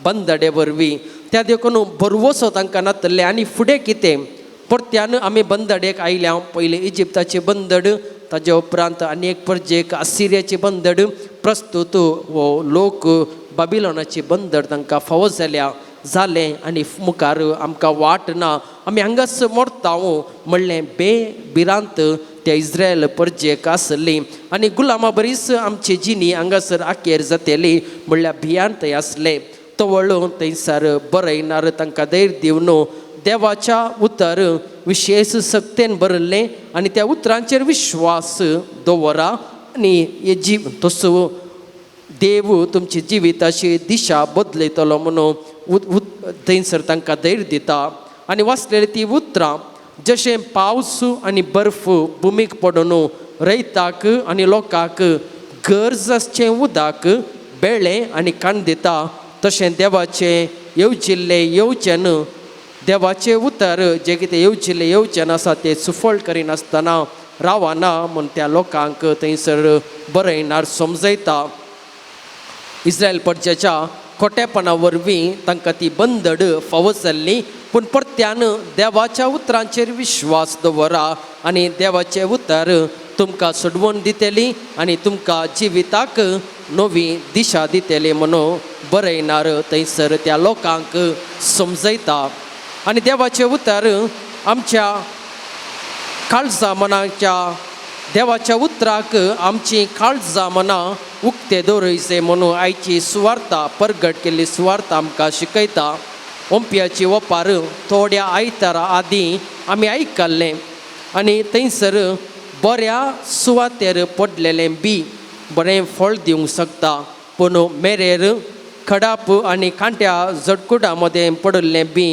G: बंदडे वरवीं. त्या देखून बरवसो तांकां नातले. आनी फुडें कितें? परत्यान आमी बंदडेक आयल्या. पयलीं इजिप्ताची बंदड, ताजे उपरांत आनी एक प्रजेक आसिरियाची बंदड, प्रस्तुत हो लोक बाबिलोनाची बंदड तांकां फावो जालें आनी मुखार आमकां वाट ना. आमी हांगाच मरता म्हणलें भिरांत त्या इस्रायल प्रजेक आसली. आनी गुलामा बरीच आमची जिणी हांगासर आखेर जातली म्हणल्यार भियांत आसले. तवळो थंयसर बरयणार तांकां धैर्य दिवन देवाच्या उतर विशेश सक्तेन बरयल्लें आनी त्या उतरांचेर विश्वास दवरा आनी तसो देव तुमची जिविताची दिशा बदलयतलो म्हणून थंयसर तांकां धैर्य दिता. आनी वाचलेली ती उतरां जशें पावस आनी बर्फ भुमीक पडून रयताक आनी लोकांक गरज आसचें उदक बेळ्ळें आनी काण दिता, तशें देवाचें येवचें देवाचें उतर जें कितें येवचें आसा तें सुफळ करिनासतना रावना म्हूण त्या लोकांक थंयसर बरयणार समजयता. इस्रायल प्रजेच्या खोटेपणा वरवीं तांकां ती बंदड फावो जाल्ली, पूण परत्यान देवाच्या उतरांचेर विश्वास दवरा आनी देवाचें उतर तुमकां सोडवून दितली आनी तुमकां जिविताक नवी दिशा दितली म्हणून बरयणार थंयसर त्या लोकांक समजयता. आनी देवाचें उतर आमच्या काळजा मनाच्या देवाच्या उतराक आमची काळजा मनां उक्ते दवरयचे म्हणून आयची सुवार्ता, परगट केल्ली सुवार्ता आमकां शिकयता. ओंपियाची ओपार थोड्या आयतारा आदीं आमी आयकल्लें आनी थंयसर बऱ्या सुवातेर पडलेलें बी बरें फळ दिवंक शकता, पूण मेरेर खडाप आनी कांट्या जडकुडां मदें पडिल्लें बी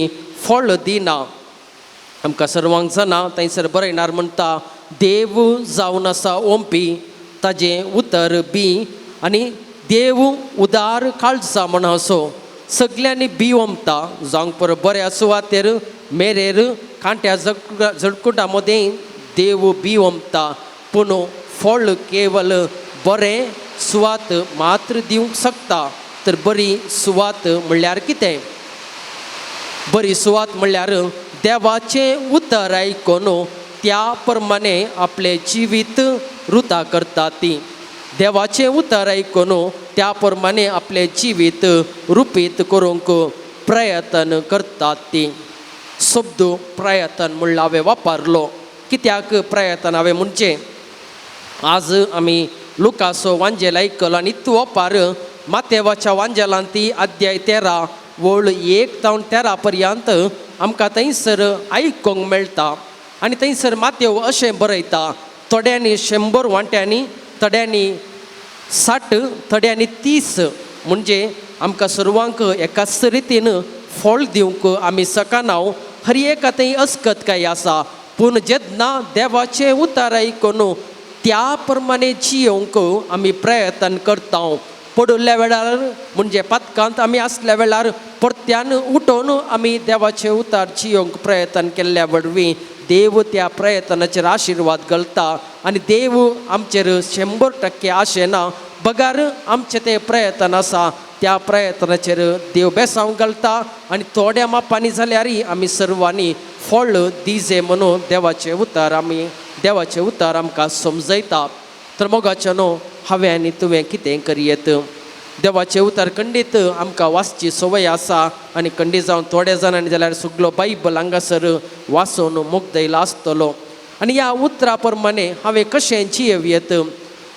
G: फळ दिना. आमकां सर्वांक जाणा थंयसर बरयणार म्हणटा देव जावन आसा ओंपी, ताजें उतर बी आनी देव उदार काळजा म्हण असो सगल्यांनी बी ओंपता. जावंक पर बऱ्या सुवातेर मेरेर कांट्या जडकुटां मदें देव बी ओंपता, पूण फळ केवल बरें सुवात मात्र दिवंक शकता. तर बरी सुवात म्हणल्यार कितें? बरी सुवात म्हणल्यार देवाचें उतर आयकून त्या प्रमाणे आपले जिवीत रुता करता ती. देवाचें उतर आयकून त्या प्रमाणे आपले जिवीत रुपीत करूंक प्रयत्न करतात ती. शब्द प्रयत्न म्हणून हांवें वापरलो. कित्याक प्रयत्न हांवें म्हणचें? आज आमी लुकाचो वांजेल आयकलो आनी इतू ओपार मातेवाच्या वांजेलांत ती अध्याय 13 वळ 1 ते 13 पर्यंत आमकां थंयसर आयकूंक मेळटा. आनी थंयसर मातेव अशें बरयता, थोड्यांनी 100 वांट्यांनी, थोड्यांनी 60, थोड्यांनी 30. म्हणजे आमकां सर्वांक एकाच रितीन फळ दिवंक आमी सकना. हर एक आतां अस्कत काय आसा, पूण जेन्ना देवाचें उतर आयकून त्या प्रमाणे जियोंक आमी प्रयत्न करता. पडुल्ल्या वेळार म्हणजे पथकांत आमी आसल्या वेळार परत्यान उठोवन आमी देवाचें उतर जियोंक प्रयत्न केल्ल्या वरवीं देव त्या प्रयत्नाचेर आशिर्वाद घालता आनी देव आमचेर 100% आशेना. बगार आमचे ते प्रयत्न आसा, त्या प्रयत्नाचेर देव बेसांव घालता आनी थोड्या मापांनी जाल्यारय आमी सर्वांनी फळ दिजे म्हणून देवाचें उतर आमकां समजयता. तर मोगाच्या न्हू, हांवें आनी तुवें कितें करियेत? देवाचें उतर खंडीत आमकां वाचची संवय आसा आनी खंडीत जावन थोड्या जाणांनी जाल्यार सगळो बायबल हांगासर वाचून मुग्धयलो आसतलो. आनी ह्या उतरा प्रमाणे हांवें कशें जियेवयेत?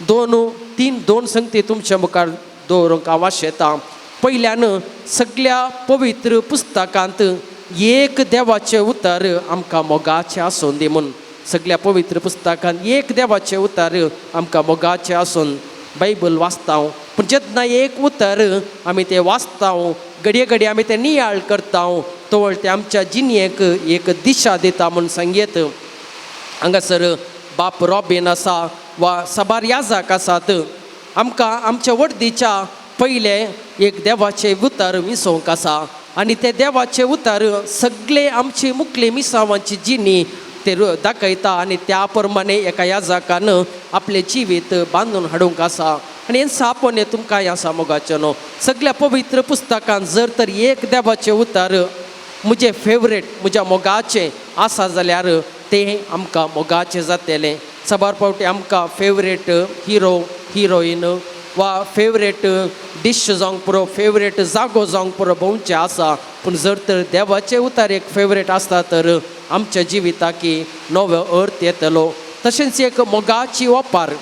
G: 2 संगती तुमच्या मुखार दवरूंक हांव आशेतां. पयल्यान सगळ्या पवित्र पुस्तकांत एक देवाचे उतर आमकां मोगाचे आसून दी म्हूण. सगळ्या पवित्र पुस्तकांत एक देवाचे उतर आमकां मोगाचे आसून बायबल वाचता. पूण जेन्ना एक उतर आमी तें वाचता, घडये घडये आमी तें नियाळ करता, तवळ तें आमच्या जिणेक एक दिशा दिता म्हूण सांगयत. हांगासर बाप रॉबिन आसा वा साबार याजक आसात. आमकां आमच्या वर्दीच्या पयले एक देवाचे उतर विसोवंक आसा आनी ते देवाचे उतर सगळे आमची मुखली मिसांवांची जिणी ते दाखयता आनी त्या प्रमाणे एका याजकान आपले जिवीत बांदून हाडूंक आसा. आनी हें सापोन तुमकां हें आसा मोगाचें न्हू. सगळ्या पवित्र पुस्तकांत जर तर एक देवाचें उतर म्हजें फेवरेट म्हज्या मोगाचें आसा जाल्यार तें आमकां मोगाचें जातलें. साबार फावटी आमकां फेवरेट हिरो हिरोईन वा फेवरेट डिश जावंक पुरो, फेवरेट जागो जावंक पुरो भोंवचें आसा. पूण जर तर देवाचें उतर एक फेवरेट आसता तर आमच्या जिविताक नवो अर्थ येतलो. तशेंच एक मोगाची ओपार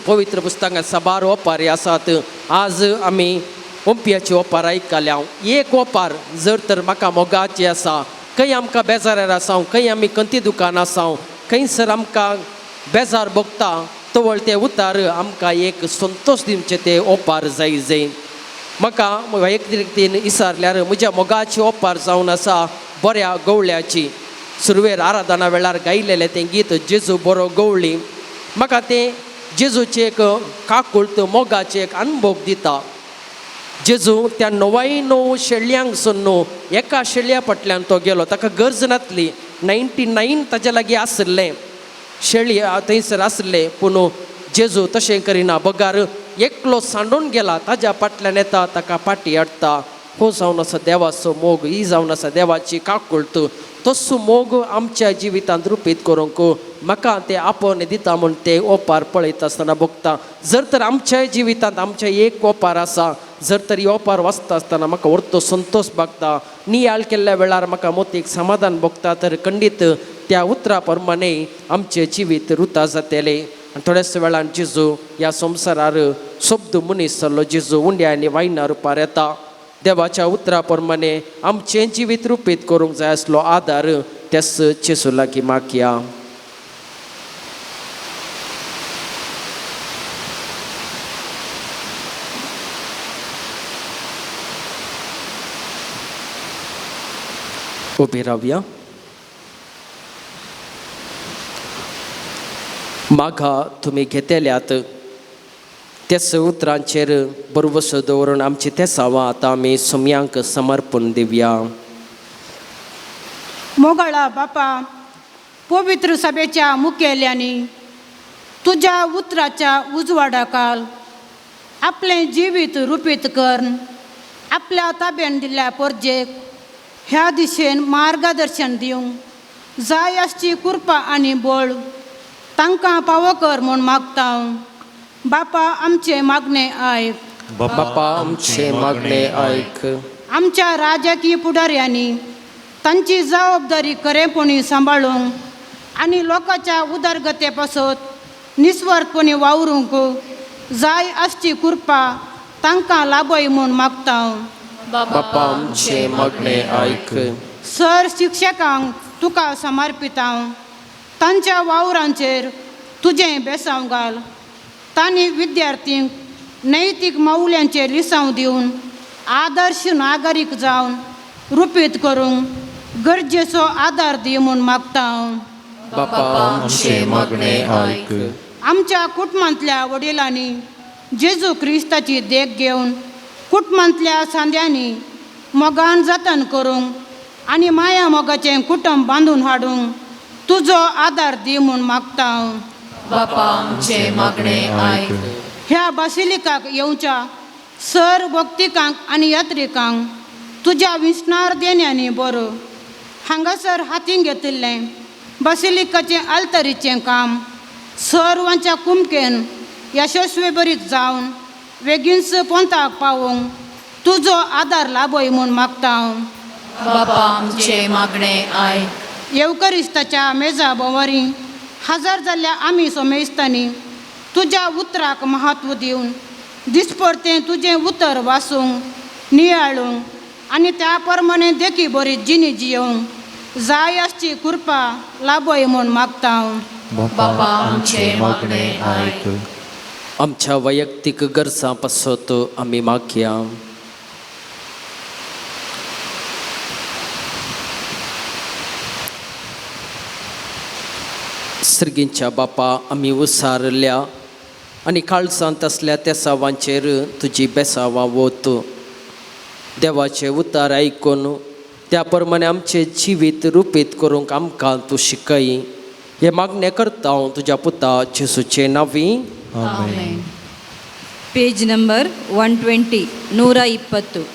G: पवित्र पुस्तकांत साबार ओपारी आसात. आज आमी ओंपियाची ओपार आयकल्या. एक ओपार जर तर म्हाका मोगाची आसा, खंय आमकां बेजारार आसा, खंय आमी कंती दुकान आसा, खंयसर आमकां बेजार भोगता, तवळ तें उतर आमकां एक संतोश दिवचें तें ओपार जाय. म्हाका एक रितीन विचारल्यार म्हज्या मोगाची ओपार जावन आसा बऱ्या गवळ्याची. सुरवेर आराधना वेळार गायलेलें तें गीत जेजू बरो गवळी. म्हाका तें जेजूचे एक काकुळत मोगाचे एक अनुभव दिता. जेजू त्या 99 शेळयांकसून न्हू एका शेळया फाटल्यान तो गेलो. ताका गरज नासली, 99 ताजे लागीं आसले शेळी थंयसर आसले. पूण जेजू तशें करिना, बगार एकलो सांडून गेला, ताज्या फाटल्यान येता, ताका फाटी हाडटा. हो जावन आसा देवाचो मोग, ही जावन आसा देवाची काकुळत. तसो मोग आमच्या जिवितांत रुपीत करूंक म्हाका तें आपण दिता म्हूण तें ओपार पळयता आसतना भोगता. जर तर आमच्या जिवितांत आमचे एक ओपार आसा, जर तर ही ओपार वाचता आसतना म्हाका व्हरतो संतोष भोगता, नियाळ केल्ल्या वेळार म्हाका मोतीक समाधान भोगता, तर खंडीत त्या उतरा प्रमाणे आमचें जिवीत रुता जातलें. आनी थोड्याच वेळान जेजू ह्या संवसारार शब्द मनीस जाल्लो जेजू उंड्या आनी वायना रुपार येता. देवाच्या उतरा प्रमाणे आमचें जिवीत रुपीत करूंक जाय आसलो आदार त्याच जेजू लागीं मागया. उबी रावया. मागा तुमी घेतल्यात त्याच उतरांचेर बरवसो दवरून आमची ते सावा आतां आमी सुमयांक समर्पण दिवया.
I: मोगळा बापा, पवित्र सभेच्या मुखेल्यांनी तुझ्या उतराच्या उजवाडा काल आपलें जिवीत रुपीत कर. आपल्या ताब्यान दिल्ल्या परजेक ह्या दिशेन मार्गदर्शन दिवंक जाय आसची कृपा आनी बळ तांकां फावो कर म्हूण मागता. बापा आमचे मागणे आयक.
G: बापा आमचे मागणे आयक.
I: आमच्या राजकीय फुडाऱ्यांनी तांची जबाबदारी खरेपणी सांबाळूंक आनी लोकांच्या उदरगते पासत निस्वार्थपणी वावरूंक जाय आसची कृपा तांकां लाभय म्हूण मागता.
G: बापा आमचे मागणे आयक.
I: सर शिक्षकांक तुका समर्पिता. तांच्या वावरांचेर तुजें बेसांव घाल. तांणी विद्यार्थींक नैतीक मौल्यांचे लिसांव दिवन आदर्श नागरीक जावन रुपीत करूंक गरजेचो आदार दी म्हूण मागता.
G: बापा आमचे मागणे आयक.
I: आमच्या कुटुंबांतल्या वडिलांनी जेजू क्रिस्ताची देख घेवन कुटुंबांतल्या सांद्यांनी मोगान जतन करूंक आनी माया मोगाचें कुटुंब बांदून हाडूंक तुजो आदार दी म्हूण मागता.
K: बापा आमचे मागणे आयक.
I: ह्या बासिलिकाक येवच्या सर भक्तिकांक आनी यात्रिकांक तुज्या विस्नार देण्यांनी बरो. हांगासर हातीन घेतिल्लें बासिलिकाचें आल्तरीचें काम सर्वांच्या कुमकेन यशस्वी बरीत जावन बेगीनच पोंताक पावोवंक तुजो आदार लाभय म्हूण मागता.
K: बापा आमचे मागणे आयक.
I: येवकरिस्ताच्या मेजा बोवारी हजर जाल्ल्या आमी सोमेस्तांनी तुज्या उतराक महत्व दिवन दिसपरते तुझे उतर वासूंक नियाळूंक आनी त्या प्रमाणे देखी बरी जिणी जियोंक जाय आसची कृपा लाभय म्हूण मागता हांव.
K: बापा आमचे मागणे आयक.
G: आमच्या वैयक्तीक गरजां पासत आमी मागया. सर्गींच्या बापा, आमी उसारल्या आनी काळजांत असल्या त्या सावांचेर तुजी बेसावां वत. देवाचे उतार आयकून त्या प्रमाणे आमचे जिवीत रुपीत करूंक आमकां तूं शिकय. हे मागणें करता हांव तुज्या पुता जेसूचे नांवी.
K: आमेन.
H: Page number 120 120.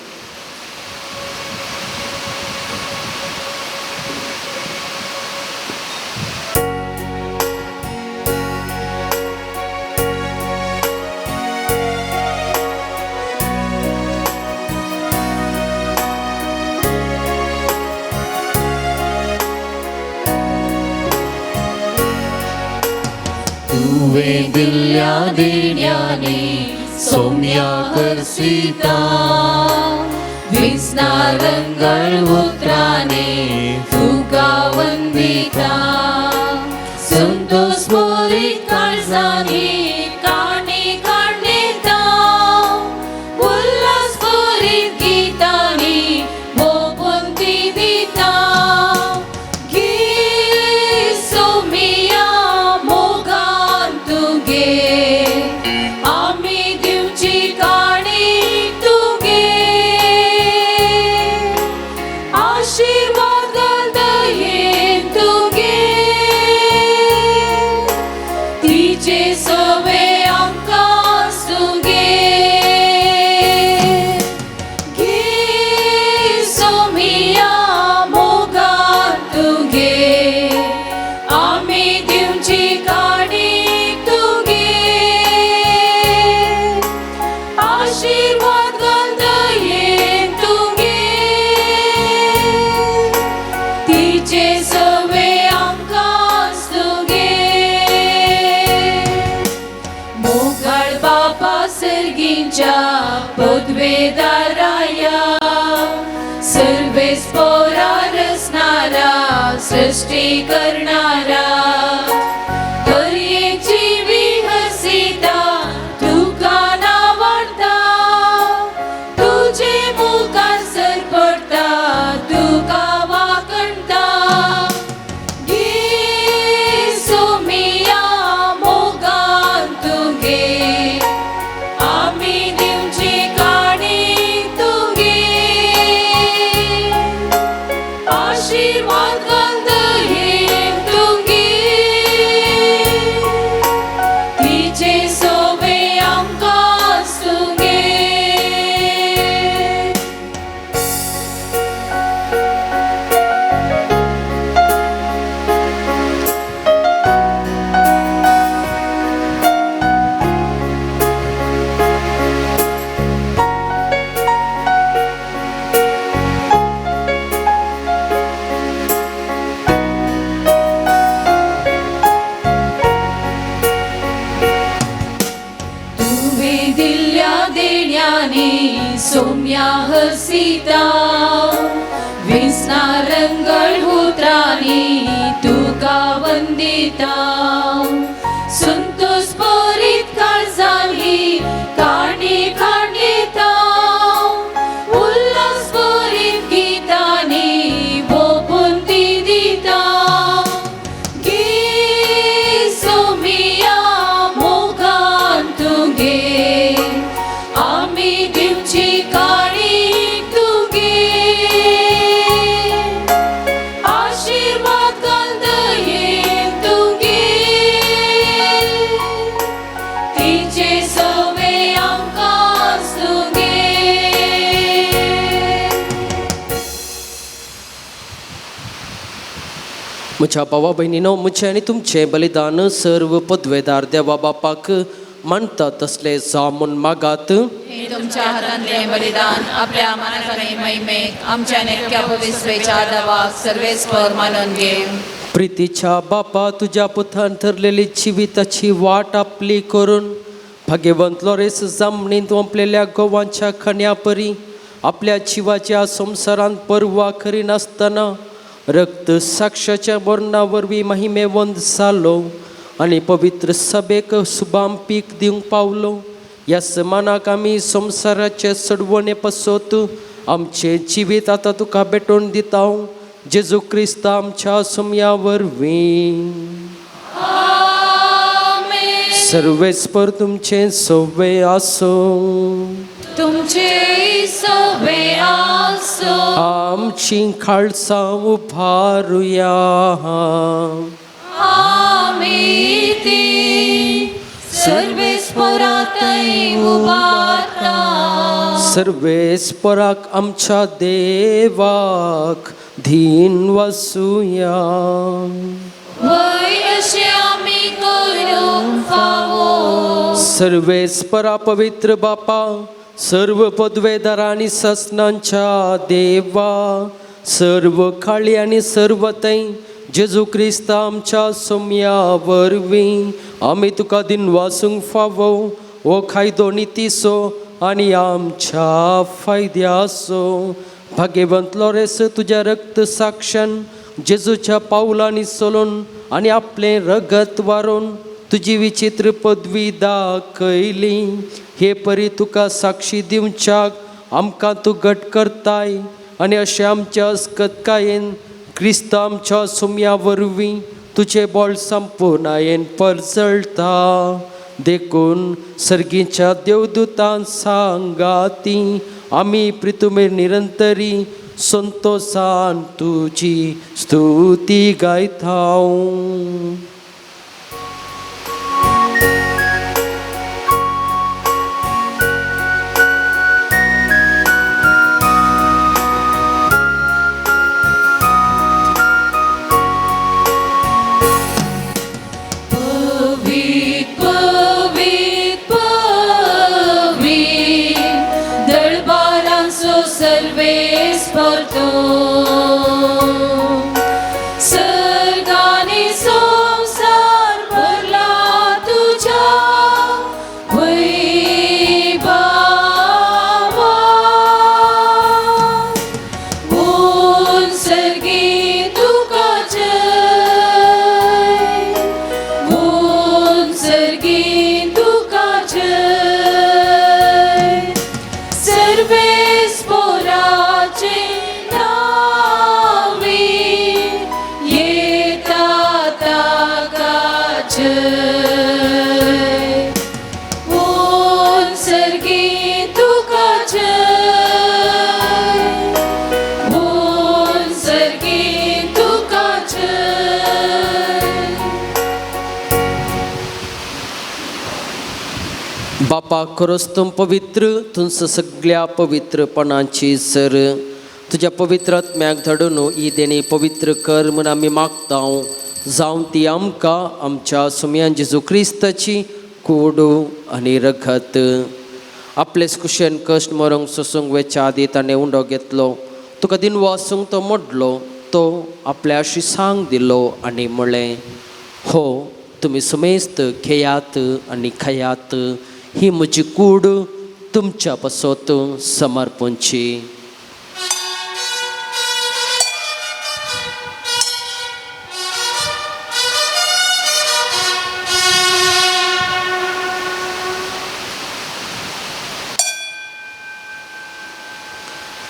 K: तुवे दिल्या देण्याने सौम्या करसिता विस्नारंगळ उतराने तुका वंदिता. संतोष मोरीत काळजांनी काणी काढणेता उल्हास मोरीत गीतांनी मोपून ती दिता. गी सौम्या मोगान तुगे आमी दिवची काणी तुगे. आशीर्वाद दयेन तुगे तिचे सवे आमकां तुगे. गी सौम्या मोगान तुगे आमी दिवची काणी तुगे. आशीर्वाद दयेन तुगे तिचे सवे आमकां तुगे. मोगाळ बापा सर्गींच्या पदवेदाराया सर्वेस पोरार असणारा सृष्टी करणारा हरएची विहसिता तुका नावाडता. तुझे मुखार सरपडता तुका वाकणता. गी सौम्या मोगान तुगे आमी दिवची काणी तुगे. आशीर्वाद दयेन तुगे तिचे सवे आमकां तुगे. तुवे दिल्या देण्याने सौम्या हसिता विस्नारंगळ उतरांनी तुका वंदिता. संतोष मोरीत काळजांनी काणी काढणेता उल्हास मोरीत गीतांनी मोपून ती दिता. गी सौम्या मोगान तुगे आमी दिवची काणी तुगे. आशीर्वाद दयेन तुगे तिचे सवे आमकां तुगे.
G: म्हज्या भावा भयणीनो, म्हजें आनी तुमचें बलिदान सर्व पदवेदार देवा बापाक मानता तसले जामून मागात.
K: हे तुमच्या हातांतले बलिदान आपल्या मनाचे महिमेक आमच्या नेटक्या पवित्रेच्या देवाक सर्वेस्पर मानून घे.
G: प्रितीच्या बापा, तुझ्या पुतान ठरलेली जिविताची वाट आपली करून भाग्यवंत लॉरेस जमनीत ओंपलेल्या गोवांच्या खण्यापरी आपल्या जीवाच्या संसारांत परवा करिनासतना रक्त साक्षाच्या वर्णावरवी महिमेवंत जालो आनी पवित्र सभेक शुभाम पीक दिवंक पावलो. ह्या समानाक आमी संसाराचे सडवणे पसोत आमचे जिवीत आतां तुका भेटोवन दिता. जेजू क्रिस्त आमच्या सुमया वरवीं. सर्वेस्पर तुमचे सोवे आसो.
F: तुमचे सोवे आसो.
G: आमची खालसा उभारुया.
F: आमी ती सर्वेस्परातय उबारता.
G: सर्वेस्पराक आमच्या देवाक धीन वसूया.
F: वय अशें आमी करूंक फावो.
G: सर्वेस्परा पवित्र बापा, सर्व पदवेदार आनी ससनांच्या देवा, सर्व काळी आनी सर्वतय जेजू क्रिस्त आमच्या सोम्या वरवीं आमी तुका दिन वासूंक फावो. हो खायदो नितीसो आनी आमच्या फायद्यासो. भाग्यवंत लॉरेस तुज्या रक्त साक्षान जेजूच्या पावलांनी चलोन आनी आपलें रगत वारोन तुजी विचित्र पदवी दाखयली. हे परी तुका साक्षी दिवच्याक आमकां तूं घट करताय आनी अशें आमच्या अस्कतकायेन क्रिस्त आमच्या सुमया वरवीं तुजें बळ संपूर्णायेन परजळटा. देखून सर्गीच्या देवदूतां सांगाती आमी प्रितुमेर निरंतरी संतोषान तुजी स्तुती गायता.
F: सर्गाने संसार भरला तुझ्या वैभवान. ऊन सर्गी तुका जय. ऊन सर्गी तुका जय. सर्वेस्पराचे
G: बापा खरोच तुम पवित्र, तुमच सगळ्या पवित्रपणाची सर. तुझ्या पवित्र आत्म्याक धाडून ही देणी पवित्र कर म्हूण आमी मागता. जावं ती आमकां आमच्या सुमयान जेजू क्रिस्ताची कूड आनी रगत. आपलेच कुशेन कश्ट मरूंक सोसूंक वेच्या आदी ताणें उंडो घेतलो. तुका दिन वासूंक तो मोडलो. तो आपल्या शिसांक दिलो आनी म्हणलें, हो तुमी समेस्त खेयात आनी खयात. ही म्हजी कूड तुमच्या पासत समर्पणची.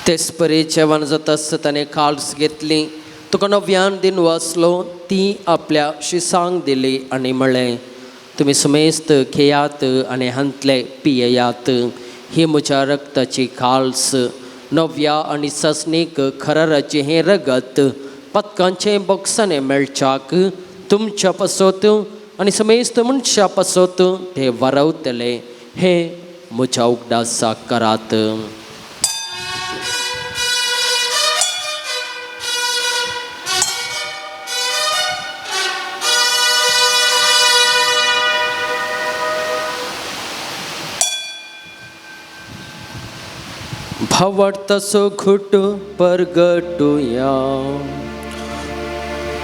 G: तेच परी जेवण जाता आसतना ताणें काल्स घेतली. तुका नव्यान दिन वाचलो. ती आपल्या शिसांक दिली आनी म्हणलें, तुमी समेस्त खेयात आनी हांतले पियेयात. ही म्हज्या रक्ताची काल्स, नव्या आनी ससनीक खराराचें हें रगत पदकांचें बोक्साने मेळच्याक तुमच्या पासत आनी समेस्त मनशा पासत ते वारवतले. हें म्हज्या उगडासाक करात. भावार्थसो घुट परगटुया.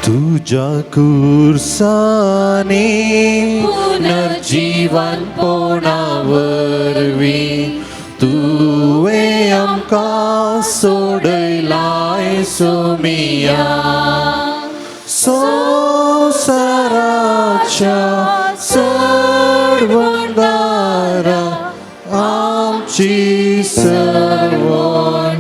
E: तुझ्या कुर्साने
K: पुनर्जीवन
E: पोणावरवी तुवे आमका सोडलाय सुमिया संसाराच्या सर्वंदारा आमची सर्वण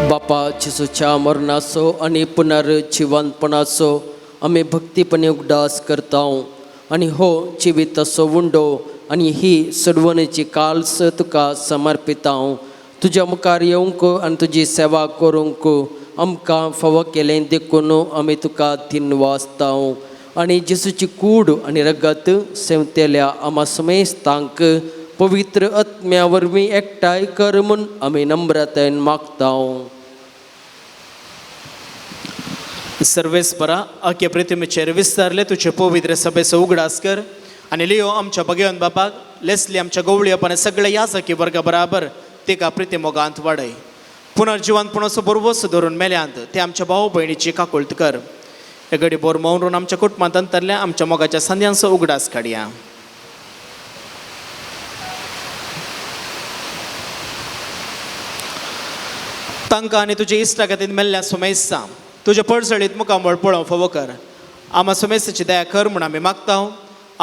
G: बापा जेसूच्या मरणाचो आणि पुनर्जिवंतपणाचो आमी भक्तीपणे उगडास करता आणि हो जिविताचो उंडो आणि ही सोडवणेची काल्स तुका समर्पिता तुज्या मुखार येवंक आनी तुजी सेवा करूंक आमकां फावो केलें देखून आमी तुका दिनवासता आणि जेसूची कूड आणि रगत सेवतेल्या आमा समेस्तांक पवित्र आत्म्या वरवीं एकठांय कर म्हूण आमी नम्रतायेन मागता
L: सर्वेस्परा आख्या प्रितीमेचेर विस्तारले तुझे पवित्र सभेचो उगडास कर आणि लियो आमच्या भगवंत बापाक लेसली आमच्या गवळीपणे सगळे यासकी वर्गा बराबर तिका प्रिती मोगांत वाडय पुनर्जिवंतपणाचो बरोबस धरून मेल्यांत ते आमच्या भाऊ भयणीची काकुळट कर हे घडी बोर मौन आमच्या कुटुंबांत अंतरल्या आमच्या मोगाच्या संध्यांचो उगडास काडया तांकां आनी तुजे इश्टा खातीर मेल्ल्या सुमेस्सा तुज्या पडसळीत मुखामळ पळोवंक फावो कर आमा सुमेसाची दया कर म्हूण आमी मागता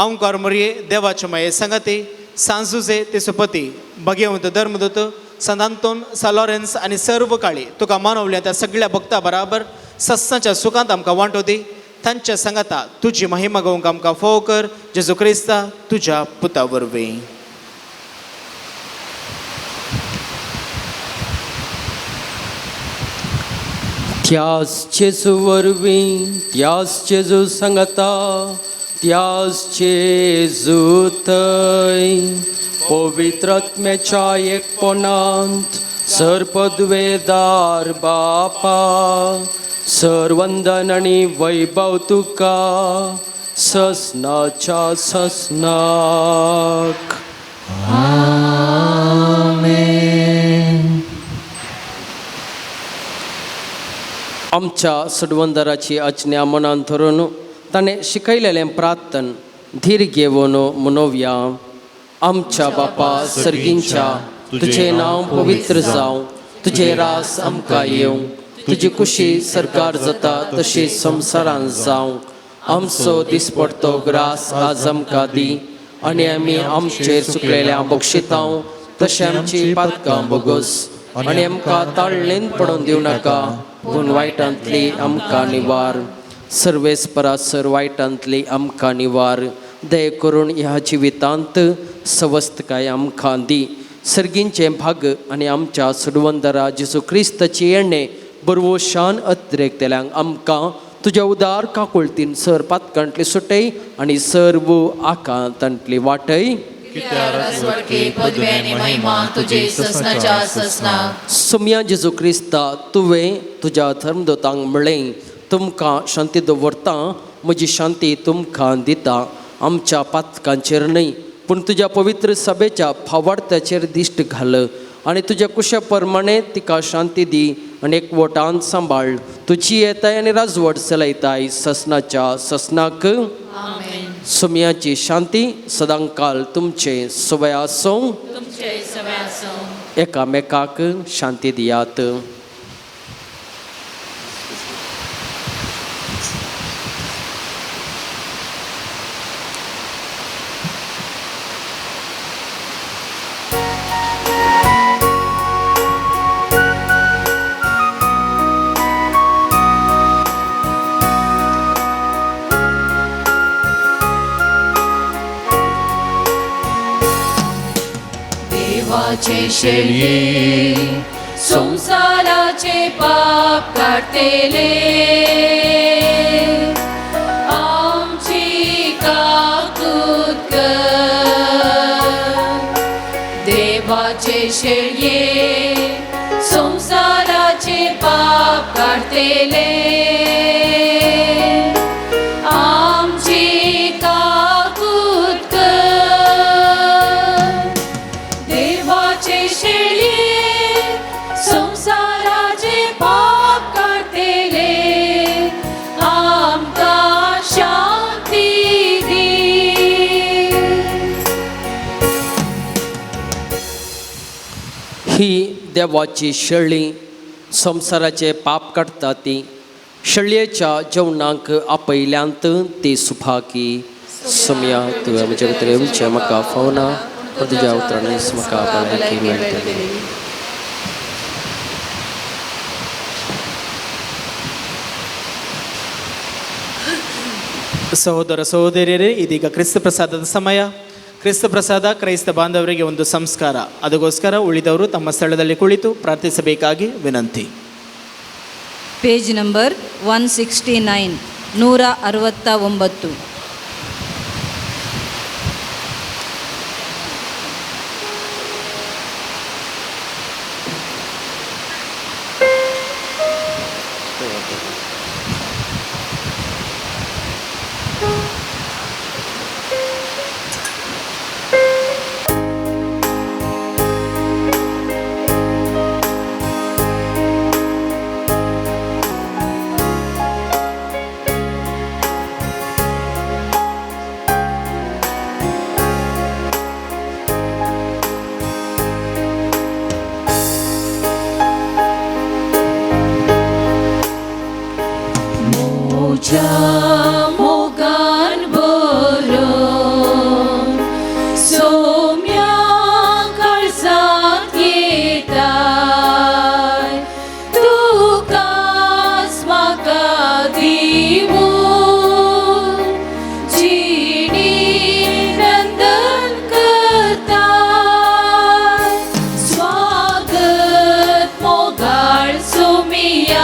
L: आमकार मरये देवाचे माये संगती सांजुजे तेचो पती भगवंत धर्मदूत संत आंतोन सा लॉरेन्स आनी सर्व काळी तुका मानवल्या त्या सगळ्या भक्तां बराबर सत्साच्या सुखांत आमकां वांटो दी तांच्या संगता तुजी महिमा घेवंक आमकां फावो कर जेजू क्रिस्ता तुज्या पुता वरवीं
G: त्याच जेजू वरवीं त्याच जेजू संगता त्याच जेजू थंय पवित्र आत्म्याच्या एकपणांत सरपदवेदार बापा सर्वंदन आणि वैभव तुका ससनाच्या ससनाक आमेन. आमच्या सडवंदराची आज्ञा मनान धरून ताणें शिकयलेलें प्रार्थन धीर घेवन मनोवया. आमच्या बापा सर्गींच्या तुझे नांव पवित्र जावं तुझे रास आमकां येवं तुजी कुशी सरकार जाता तशी संवसारांत जावं. आमचो दिसपडटो ग्रास आज आमकां दी आनी आमी आमचेर चुकलेल्या बक्षितांव तशें आमची पातकां बोगोस आनी आमकां ताळणेंत पडोवन दिवं नाका पूण वायटांतली आमकां निवार. सर्वेस्परासर वायटांतली आमकां निवार. दय करून ह्या जिवितांत सवस्तकाय आमकां दी. सर्गींचे भाग आनी आमच्या सुडवंदरा जेजू क्रिस्ताची येणे बरवोशान अतिरेकतेल्यांक आमकां तुज्या उदार काकुळतीन सर पातकांतली सुटय आनी सर्व आकांतांतली वाटय. सोम्या जेजू क्रिस्ता तुवें तुज्या धर्मदूतांक म्हळें तुमकां शांती दवरता म्हजी शांती तुमकां दिता. आमच्या पातकांचेर न्हय पूण तुज्या पवित्र सभेच्या फावार्थ्याचेर दिश्ट घाल आनी तुज्या कुशा प्रमाणे तिका शांती दी आनी एकवटान सांबाळ. तुजी येताय आनी राजवट चलयताय ससनाच्या ससनाक. सोम्याची शांती सदांकाल तुमचे सवय आसूं. एकामेकाक शांती दियात.
K: देवाचे शेळये संसाराचे पाप काढतेले आमची काकूत कर. देवाचे शेळये संसाराचे पाप काढतेले आमची काकूत कर. देवाचे शेळये संसाराचे पाप काढते
G: देवाची शेळी संसाराचे पाप काडटा ती शेळयेच्या जेवणाक आपयल्यांत ती सुभागी समया तुवें म्हजे भितर येवचें म्हाका फावना तुज्या उतरांनीच म्हाका भलायकी मेळटली.
L: ಸಹೋದರ ಸಹೋದರಿಯರೇ, ಇದೀಗ ಕ್ರಿಸ್ತ ಪ್ರಸಾದದ ಸಮಯ. ಕ್ರಿಸ್ತ ಪ್ರಸಾದ ಕ್ರೈಸ್ತ ಬಾಂಧವರಿಗೆ ಒಂದು ಸಂಸ್ಕಾರ. ಅದಕ್ಕೋಸ್ಕರ ಉಳಿದವರು ತಮ್ಮ ಸ್ಥಳದಲ್ಲಿ ಕುಳಿತು ಪ್ರಾರ್ಥಿಸಬೇಕಾಗಿ ವಿನಂತಿ.
K: Page number 169 169.
F: मोगान बरो सोम्या कळसात येताय तुकाच म्हाका दिवून जिणी नंदन करताय स्वागत मोगाळ सोमिया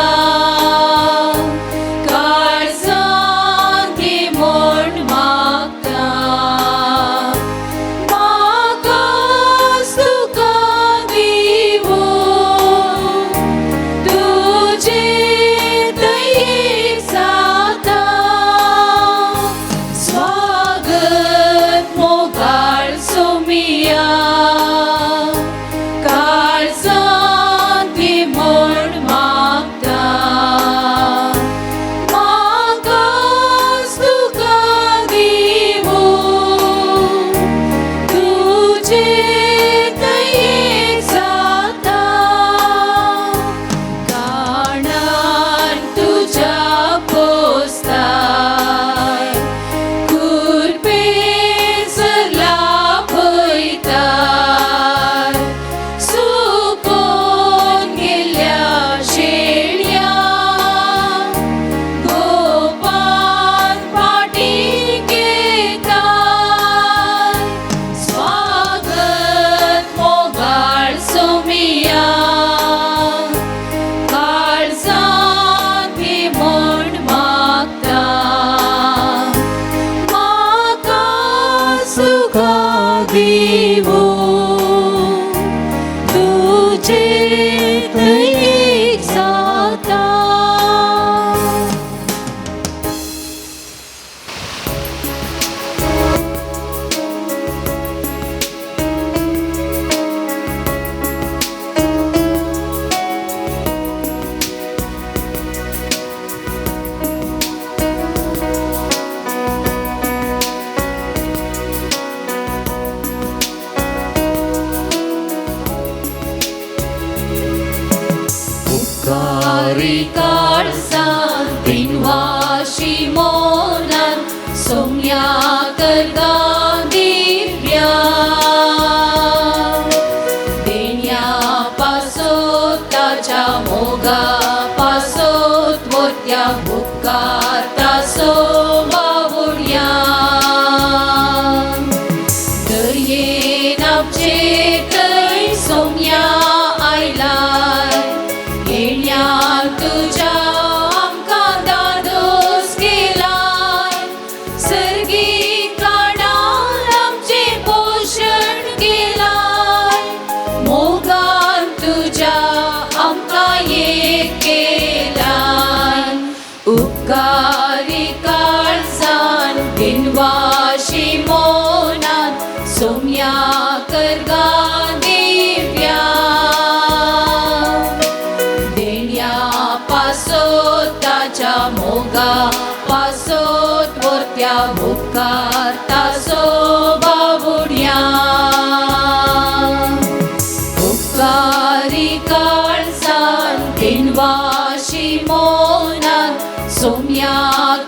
F: दिनवाशी मोनात सोम्या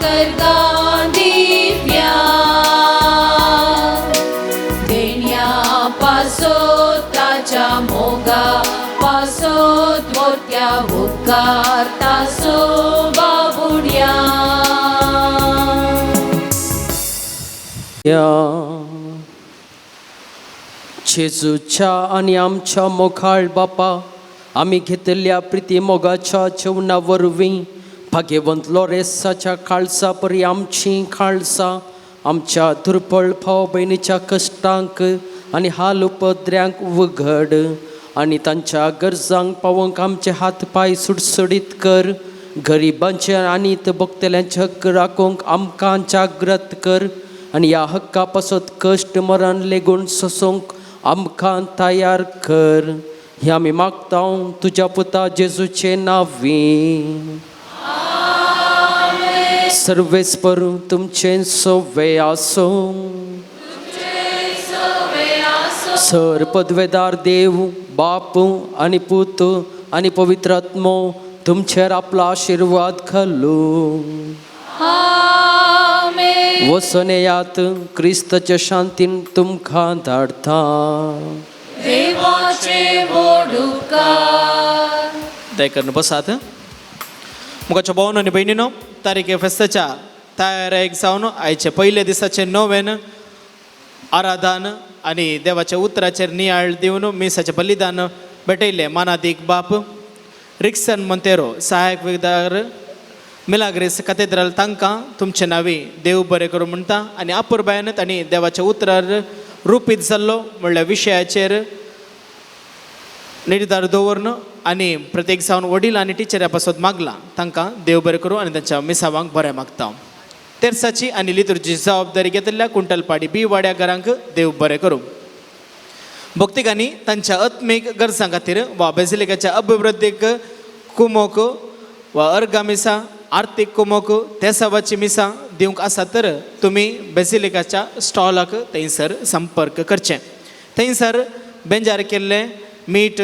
F: करगां दिव्या देण्या पासोत ताच्या मोगा पासोत मोत्या उपकार तासो बाबुड्या
G: जेजूच्या आणि आमच्या मोखाळ बापा आम्ही घेतलेल्या प्रिती मोगाच्या जेवणा वरवीं भाग्यवंत लॉरेसाच्या खाळसा परी आमची खाळसा आमच्या दुर्बळ भाव बहिणीच्या कश्टांक आणि हाल उपद्र्यांक उघड आणि तांच्या गरजांक पावोवंक आमचे हात पाय सुटसुडीत कर गरिबांचे आनी भोगतेल्यांचे हक्क राखूंक आमकां जागृत कर आणि या हक्का पासत कश्ट मरण लेगून सोसूंक आमकां तयार कर हे आमी मागता तुज्या पुता जेजूचे नांवी. सर्वेस्पर तुमचे सोवे आसो. सर पदवेदार देव बाप आणि पूत आणि पवित्र आत्मो तुमचेर आपला आशीर्वाद घालूं. वसनेयात क्रिस्ताच्या शांतीन तुमकां धाडटा.
F: देवाचे व्हड उपकार.
L: दयकन बसात. मुखाच्या भावन आनी भयणीनो तारीखे फेस्ताच्या तयारेक जावन आयचे पयले दिसाचे नोवेन आराधन आनी देवाच्या उतराचेर नियाळ दिवन मिसाचें बलिदान भेटयले मानादीक बाप रिक्सन मोंतेरो सहायक विदार मिलाग्रेस कॅथेड्रल तांकां तुमचे नांवी देव बरें करूं म्हणटा आनी अपुरबायन तांणी देवाच्या उतरार रुपीत जाल्लो म्हणल्यार विशयाचेर निर्धार दवरून आनी प्रत्येक जावन वडील आनी टिचऱ्या पासत मागला तांकां देव बरें करूं आनी तांच्या मिसावांक बरें मागता. तेर्साची आनी लितुर्ची जबाबदारी घेतिल्ल्या कुंटलपाडी बी वाड्या घरांक देव बरें करूं. भक्तिकांनी तांच्या आत्मीक गरजां खातीर वा बेजिलिकाच्या अभिवृद्धीक कुमोक वा अर्गा मिसा आर्थीक कुमोक तेसावाची मिसा दिवंक आसा तर तुमी बेजिलिकाच्या स्टॉलाक थंयसर संपर्क करचे. थंयसर बेंजार केल्ले मीठ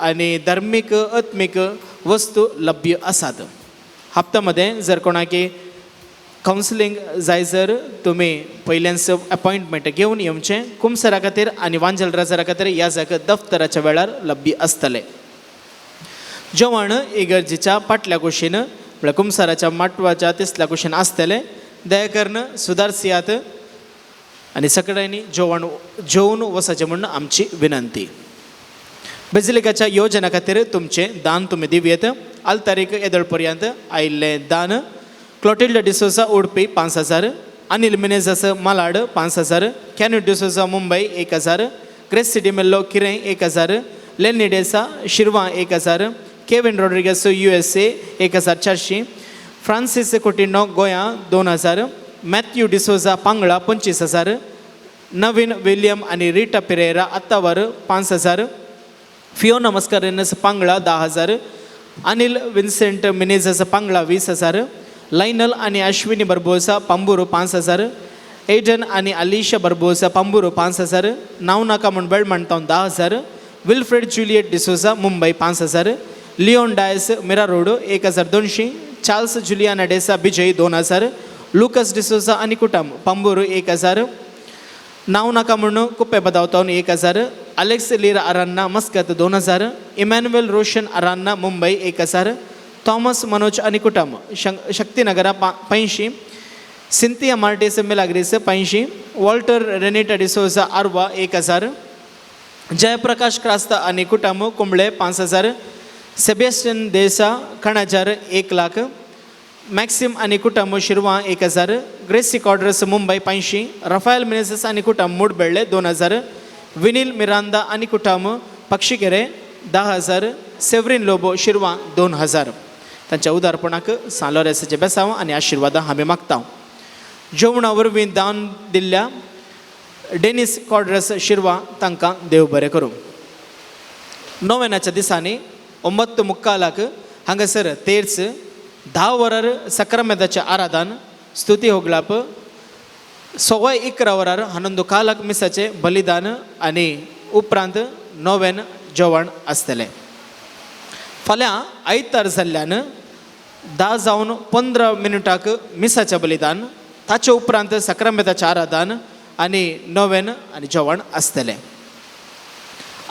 L: आनी धर्मीक आत्मीक वस्तू लभ्य आसात. हप्त्यामध्ये जर कोणाकी कावन्सिलींग जाय जर तुमी पयल्याच अपॉइंटमेंट घेवन येवचें. कुमसरा खातीर आनी वांजल राजारा खातीर ह्या जागा दफ्तराच्या वेळार लभ्य आसतले. जेवण इगर्जेच्या फाटल्या कुशीन म्हळ्यार कुमसाराच्या माटवाच्या तिसऱ्या कुशीन आसतलें. दयाकरून सुदारसियात आनी सगळ्यांनी जेवून वचचें म्हणून आमची विनंती. बेजिलिकाच्या योजना खातीर तुमचें दान तुमी दिवयेत. आल्तारीक येदळ पर्यंत आयिल्लें दान Clotilda D'Souza Udupi 5,000, Anil Menezes Malad 5,000, कॅन्यू डिसोजा मुंबई 1,000, ग्रेस सिटी मेल्लो किरें 1,000, Lenny D'Sa Shirva 1,000, Kevin Rodrigues USA 1,400, Francis Coutinho गोंया 2,000, Matthew D'Souza Pangala 25,000, Naveen William आनी Rita Pereira Attavar 5,000, Fiona Mascarenhas Pangala 10,000, Anil Vincent Menezes Pangala 20,000, Lionel आनी अश्विनी बर्बोसा पांबुरो 5,000, एडन आनी अलिशा बर्बोसा पांबुरो 5,000, नाव नाका म्हूण बेळ म्हणटा 10,000, Wilfred Juliet D'Souza Mumbai 5,000, Leon Dias Mira Road 1,200, Charles Juliana D'Sa Bijai 2,000, Lucas D'Souza आनी कुटुंब पांबुरो 1,000, नाव नाका म्हणून कुप्पे बदावतावन 1,000, Alex Lira Aranha Muscat 2,000, Emmanuel Roshan Aranha Mumbai 1,000, Thomas Manoj आनी कुटुंब शक्तिनगरा 85, Cynthia Martis Milagres 85, Walter Renita D'Souza Arva 1,000, Jayaprakash Crasta आनी कुटुंब कुंबळे 5,000, सेबेस्टियन देसा खणाजार 1,00,000, मॅक्सिम आनी कुटुंब शिरवा 1,000, ग्रेसी कॉड्रस मुंबई 85, रफायल मिनेझस आनी कुटुंब मुडबेळ्ळे 2,000, विनील मिरांदा आनी कुटुंब पक्षिकेरे 10,000, सेवरीन लोबो शिरवा 2,000. तांच्या उदारपणाक सालोरेसाचे बेसांव आनी आशिर्वादां आमी मागता. जेवणा वरवीं दान दिल्ल्या डेनिस कॉड्रस शिरवा तांकां देव बरें करूं. नोवेनाच्या दिसांनी 9:45 हांगासर तेर्स 10 वरार सक्रामेदाचें आराधन स्तुती होगलाप 11 वरार 11:15 मिसाचें बलिदान आनी उपरांत नोवेन जेवण आसतलें. फाल्यां आयतार जाल्ल्यान 10:15 मिसाचें बलिदान, ताचे उपरांत सक्रामेताचें आराधन आनी नोवेन आनी जेवण आसतलें.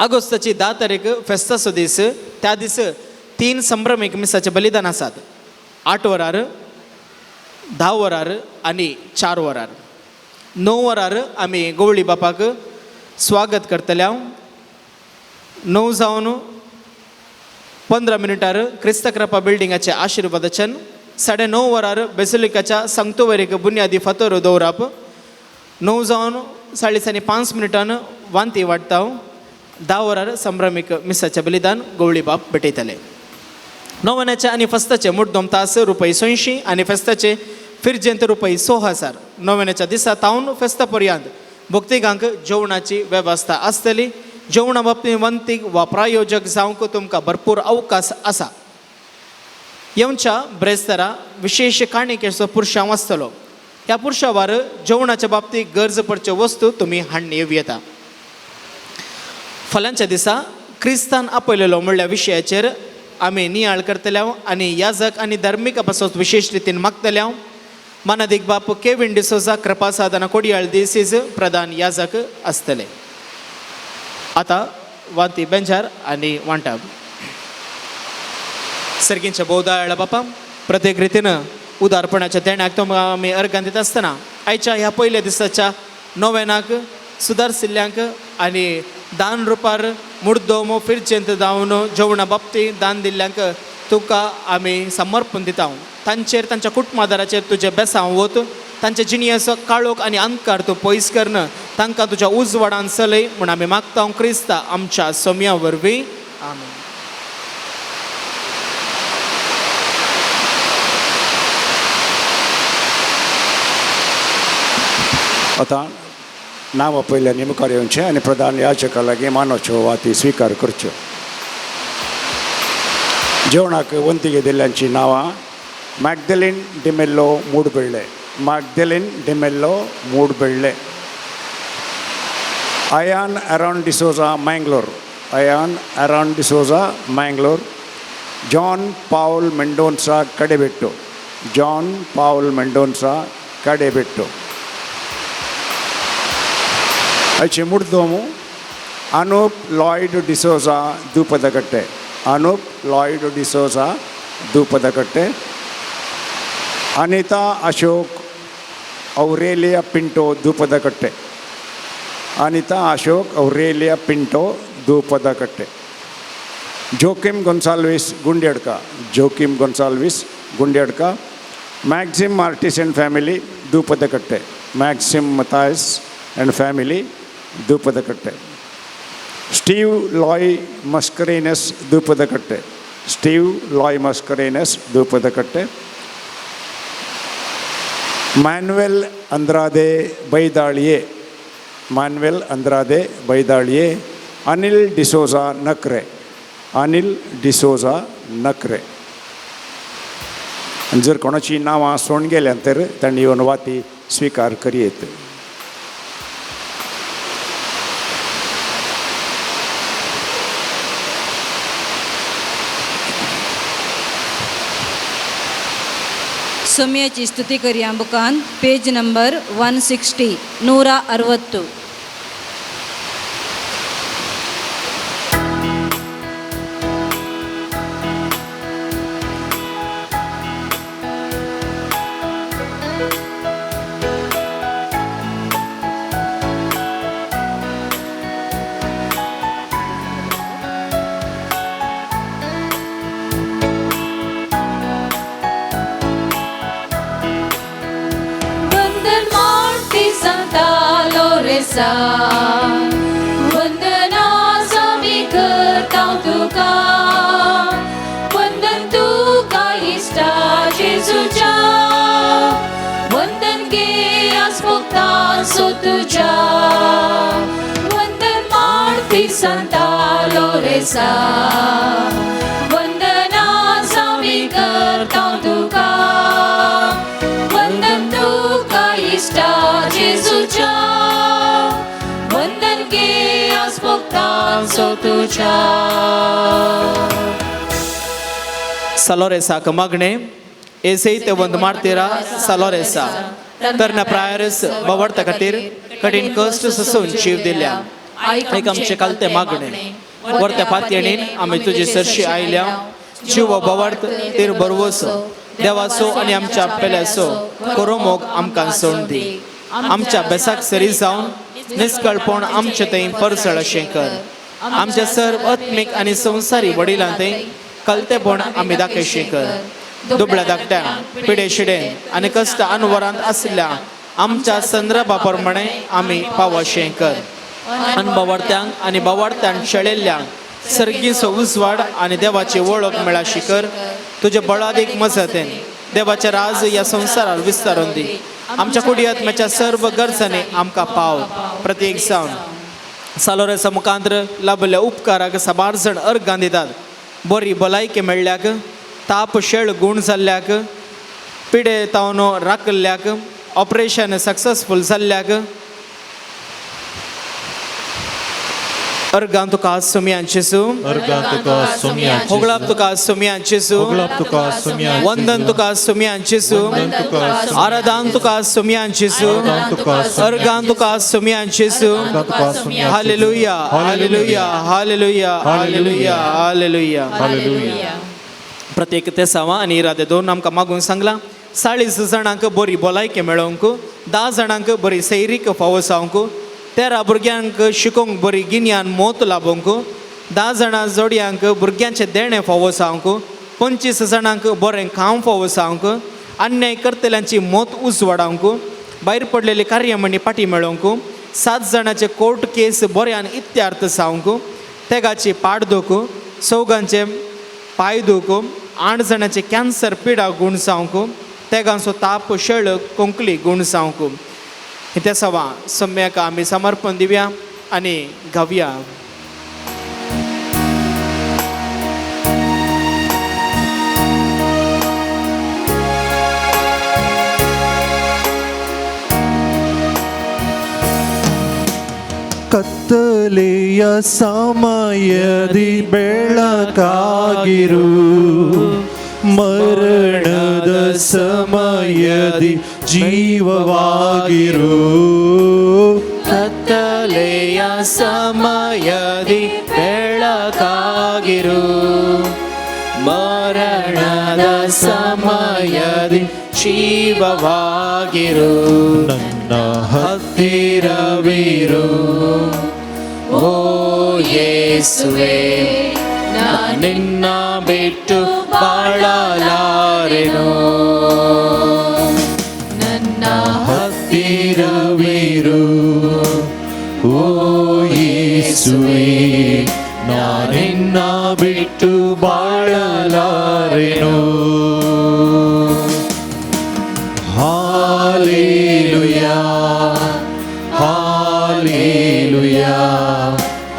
L: ऑगस्टाची 10 तारीख फेस्ताचो दीस, त्या दीस 3 संभ्रमीक मिसाचें बलिदान आसात. 8 वरार, 10 वरार आनी 4 वरार. 9 वरार आमी गवळी बापाक स्वागत करतले. 9:15 क्रिस्त कृपा बिल्डिंगाचे आशिर्वादचन. 9:30 वरार बेसिलिकाच्या संक्तोवरीक बुन्यादी फातर दवरप. 9:05 वांती वाडटा. 10 वरार संभ्रमीक मिसाचें बलिदान गवळी बाप भेटयतले. नोवेनाचे आनी फेस्ताचे मुद्दम तास ₹80 आनी फेस्ताचे फिरजेंत ₹6000. नोवेनाच्या दिसा तावन फेस्ता पर्यंत भक्तिकांक जेवणाची वेवस्था आसतली. जेवणा बाबतींत वंतीक वा प्रायोजक जावंक तुमकां भरपूर अवकाश आसा. येवच्या ब्रेस्तारा विशेष काणिकेचो पुरशांव आसतलो. ह्या पुरशावार जेवणाच्या बाबतींत गरज पडच्यो वस्तू तुमी हाडून येता. फाल्यांच्या दिसा क्रिस्तान आपयलेलो म्हणल्या विशयाचेर आमी नियाळ करतले आनी याजक आनी धार्मीक पासत विशेष रितीन मागतले. मानादीक बाप केविन डिसोजा कृपा साधना कोडयाळ दिसीज प्रधान याजक आसतले. आतां वाती बेंजार आनी वांटप. सर्गींच्या भोवदाळ बापा, प्रत्येक रितीन उदारपणाच्या देण्याक तुमकां आमी अर्गां दिता आसतना आयच्या ह्या पयल्या दिसाच्या नोवेनाक सुदारशिल्ल्यांक आनी दान रुपार मुर्दोम फिरचेंत जावन जेवणा बाबतींत दान दिल्ल्यांक तुका आमी समर्पण दिता. तांचेर तांच्या कुटुंबादाराचेर तुजें बेसांव वत. तांचे जिणयेचो काळोख आनी अंधकार तूं पयस करन. तांकां तुज्या उजवाडान चलय म्हूण आमी मागता क्रिस्ता आमच्या सोम्या वरवीं. आमेन.
M: आतां नांवां पयल्या नेमकार येवचें आनी प्रधान याचका लागीं मानवच्यो वाती स्विकार करच्यो. जेवणाक वंतिगे दिल्ल्यांची नांवां: Magdalene D'Mello Moodbelle, Magdalene D'Mello Moodbelle. Ayaan Aaron D'Souza Mangalore, Ayaan Aaron D'Souza Mangalore. John Paul Mendonca Kadebettu, John Paul Mendonca Kadebettu. आयचे मुर्दोमू: Anoop Lloyd D'Souza Dupadkatte, Anoop Lloyd D'Souza Dupadkatte. Anitha Ashok Aurelia Pinto Dupadkatte, Anitha Ashok Aurelia Pinto Dupadkatte. Joachim Gonsalves Gundedka, Joachim Gonsalves Gundedka. Maxim Martis and family Dupadkatte, Maxim Mathias and family Dupadkatte. Steve Loy Mascarenhas Dupadkatte, Steve Loy Mascarenhas दूपदकट्टे. Manuel Andrade बैदाळिये, Manuel Andrade बैदाळिये. Anil D'Souza Nakre, Anil D'Souza Nakre. जर कोणाची नांवां सोडून गेल्या तर तांणी येवन वाती स्विकार करीत.
N: सोम्याची स्तुती करया बुकान पेज नंबर 160 160.
F: वंदना स्वामी करता तुका, वंदन तुका इष्टा जेजूच्या, वंदन गे आस्पोक्तांचो तुज्या, वंदन मारती सांता लोरेसा, वंदना स्वामी करता तुका, वंदन तुका इष्टा जेजूच्या, वंदन गे आस्पोक्तांचो तुज्या.
L: ಸಲೋರೆಸಾಕ ಮಗಣೆ ಏಸೈತೆ ಒಂದು ಮಾಡ್ತೀರಾ ಸಲೋರೆಸಾ तरना प्रायरस बवडता खातीर कठीण कश्ट ससून जीव दिल्या एक आमचे कालते मागणे वरत्या पातयेणीन आमी तुजी सरशी आयल्या जीव बवडत तिर बरवसो देवासो आनी आमच्या पेल्यासो करो मोग आमकां सोड दी आमच्या अभ्यासाक सरी जावन निस्कळपण आमचे थंय परसळ अशें कर आमच्या सर्व आत्मीक आनी संवसारी वडिलां थंय कलतेपण आमी दाखयशें कर दुबळ्या धाकट्या पिडे शिडे आनी कश्ट अनवरांत आसल्या आमच्या संदर्भा प्रमाणे आमी पावशें कर अनबवडत्यांक आनी बवडत्यांक शेळिल्ल्यांक सर्गीचो उजवाड आनी देवाची वळख मेळाशी कर तुजे बळादीक मजतेन देवाचें राज ह्या संवसारार विस्तारून दी आमच्या कुडी आत्म्याच्या सर्व गरजांनी आमकां पाव प्रत्येक जावन सालोरेसा मुखांतर लाभल्या उपकाराक साबार जण अर्गां दितात बरी भलायकी मेळ्ळ्याक ताप शेळ गुण जाल्ल्याक पिडे तावनो राखल्ल्याक ऑपरेशन सक्सेसफूल जाल्ल्याक अर्गां तुका सुमयांचेसू होगळाप तुका सुमयांचेसू वंदन तुका सुमयांचेसू आराधान तुका सुमयांचेसू अर्गां तुका सुमयांचेसू hallelujah hallelujah hallelujah hallelujah hallelujah प्रत्येक तेसावा आनी इरादे दोन आमकां मागून सांगला 40 जाणांक बरी भलायकी मेळोवंक 10 जाणांक बरी सैरीक फावो जावंक 13 भुरग्यांक शिकोवंक बरी गिन्यान मोत लाभोवंक 10 जाणां जोडयांक भुरग्यांचे देणे फावो जावंक 25 जाणांक बरें काम फावो जावंक अन्याय करतल्यांची मोत उजवाडावंक भायर पडलेली कार्यमणी पाटी मेळोवंक 7 जाणांचे कोर्ट केस बऱ्यान इत्यार्थ जावंक तेगाची पाड दोक सौगांचे पाय दोक 8 जाणांचे कॅन्सर पिडा गुण जावंक तेगांचो ताप शेळ कोंकली गुण जावंक त्या सवा सम्याक आमी समर्पण दिवया आनी गावया
E: ಕತ್ತಲೆಯ ಸಮಯದಿ ಬೆಳಕಾಗಿರು ಮರಣದ ಸಮಯದಿ ಜೀವವಾಗಿರು
L: ಕತ್ತಲೆಯ ಸಮಯದಿ ಬೆಳಕಾಗಿರು ಮರಣದ ಸಮಯದಿ ಜೀವವಾಗಿರು
E: ನನ್ನ
L: ಹತ್ತಿರವಿರು ಓ ಯೇಸುವೆ ನಿನ್ನ ಬಿಟ್ಟು ಬಾಳಲಾರೆನು ನನ್ನ
E: ಹತ್ತಿರವಿರು ಓ ಯೇಸುವೆ ನಾನಿನ್ನ ಬಿಟ್ಟು ಬಾಳಲಾರೆನು hallelujah hallelujah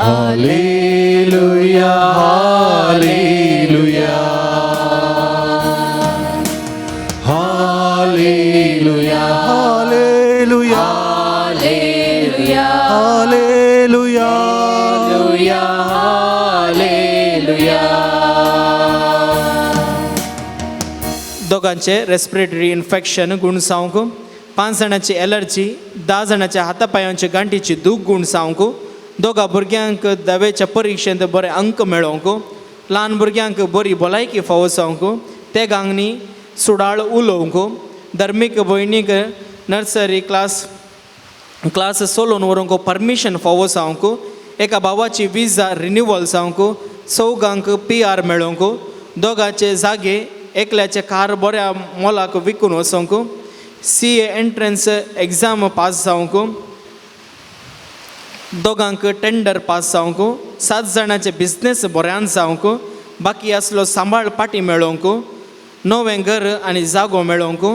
E: hallelujah hallelujah hallelujah hallelujah hallelujah
L: hallelujah दोघांचे रेस्पिरेटरी इन्फेक्शन गुण जावंक 5 जाणांची एलर्जी 10 जाणांच्या हातापायांची गांठीची दूख गुण जावंक दोगा भुरग्यांक दवेच्या परिक्षेंत बरे अंक मेळोवंक ल्हान भुरग्यांक बरी भलायकी फावो जावंक ते गांगनी सुडाळ उलोवंक धर्मीक भयणीक नर्सरी क्लास सोलोवन व्हरूंक परमिशन फावो जावंक एका भावाची विजा रिन्यूवल जावंक चौगांक PR मेळोवंक दोगांचे जागे एकल्याचे कार बऱ्या मोलाक विकून वचोवंक CA एंट्रन्स एग्जाम पास जावंक दोगांक टेंडर पास जावंक 7 जाणांचे बिझनेस बऱ्यान जावंक बाकी आसलो सांबाळ पाटी मेळोवंक नवें घर आनी जागो मेळोवंक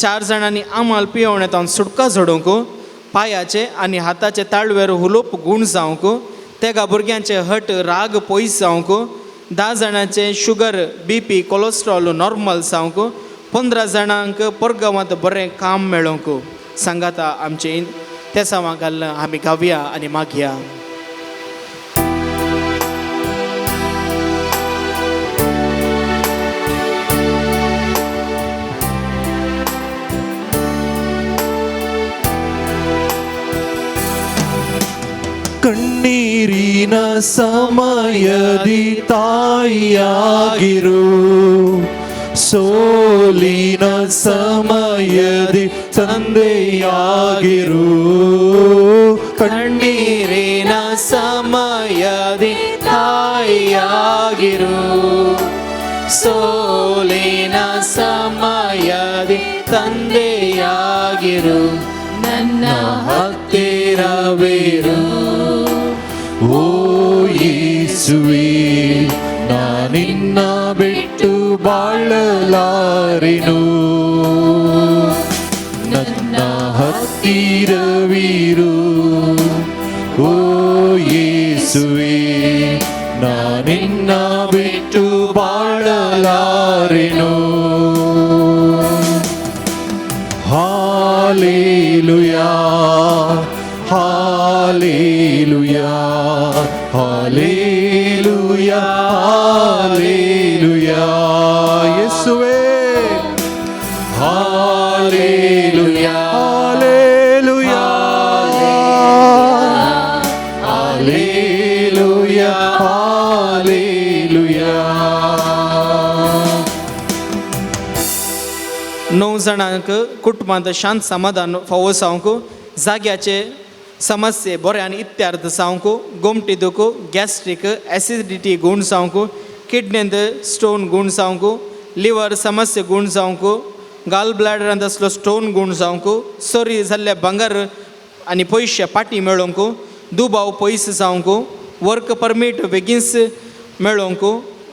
L: 4 जाणांनी आमाल पियोवण्यातून सुटका जोडोवंक पायाचे आनी हाताचे ताळवेर हुलोप गुण जावंक तेगा भुरग्यांचे हट राग पयस जावंक 10 जाणांचे शुगर BP कोलेस्ट्रॉल नॉर्मल जावंक 15 जाणांक परगांवांत बरें काम मेळोवंक सांगाता आमचे त्या सावा घालना आमी गावया आनी मागया
E: ಕಣ್ಣೀರಿನ ಸಮಯದಿ ತಾಯಿಯಾಗಿರು, ಸೋಲಿನ ಸಮಯದಿ ತಂದೆಯಾಗಿರು.
L: ಕಣ್ಣೀರಿನ ಸಮಯದಿ ತಾಯಿಯಾಗಿರು, ಸೋಲಿನ ಸಮಯದಿ ತಂದೆಯಾಗಿರು. ನನ್ನ ಹತ್ತಿರವಿರು
E: ಓ ಯೇಸುವೇ, ನಾನಿನ್ನ ಬಿಟ್ಟು ಬಾಳಲಾರೆನು. ನನ್ನ ಹತ್ತಿರವಿರು ಓ ಯೇಸುವೇ, ನಾನಿನ್ನ ಬಿಟ್ಟು ಬಾಳಲಾರೆನು. Hallelujah hallelujah hallelujah hallelujah. ಯೇಸುವೇ ಹಾಲೇಲುಯಾ ಹಾಲೇಲುಯಾ ಹಾಲೇಲುಯಾ ಹಾಲೇಲುಯಾ.
L: 9 जणांक कुटुंबांत शांत समाधान फावो जावंक, जाग्याचे समस्ये बऱ्यान इत्यार्थ जावंक, गोमटी दुख, गॅस्ट्रीक एसिडिटी गूण जावंक, किडनींत स्टोन गूण जावंक, लिव्हर समस्या गूण जावंक, गाल ब्लॅडरांत असलो स्टोन गूण जावंक, सोरी जाल्ले भांगर आनी पयशे पाटी मेळोवंक, दुबाव पयस जावंक, वर्क परमीट बेगीनच मेळोवंक,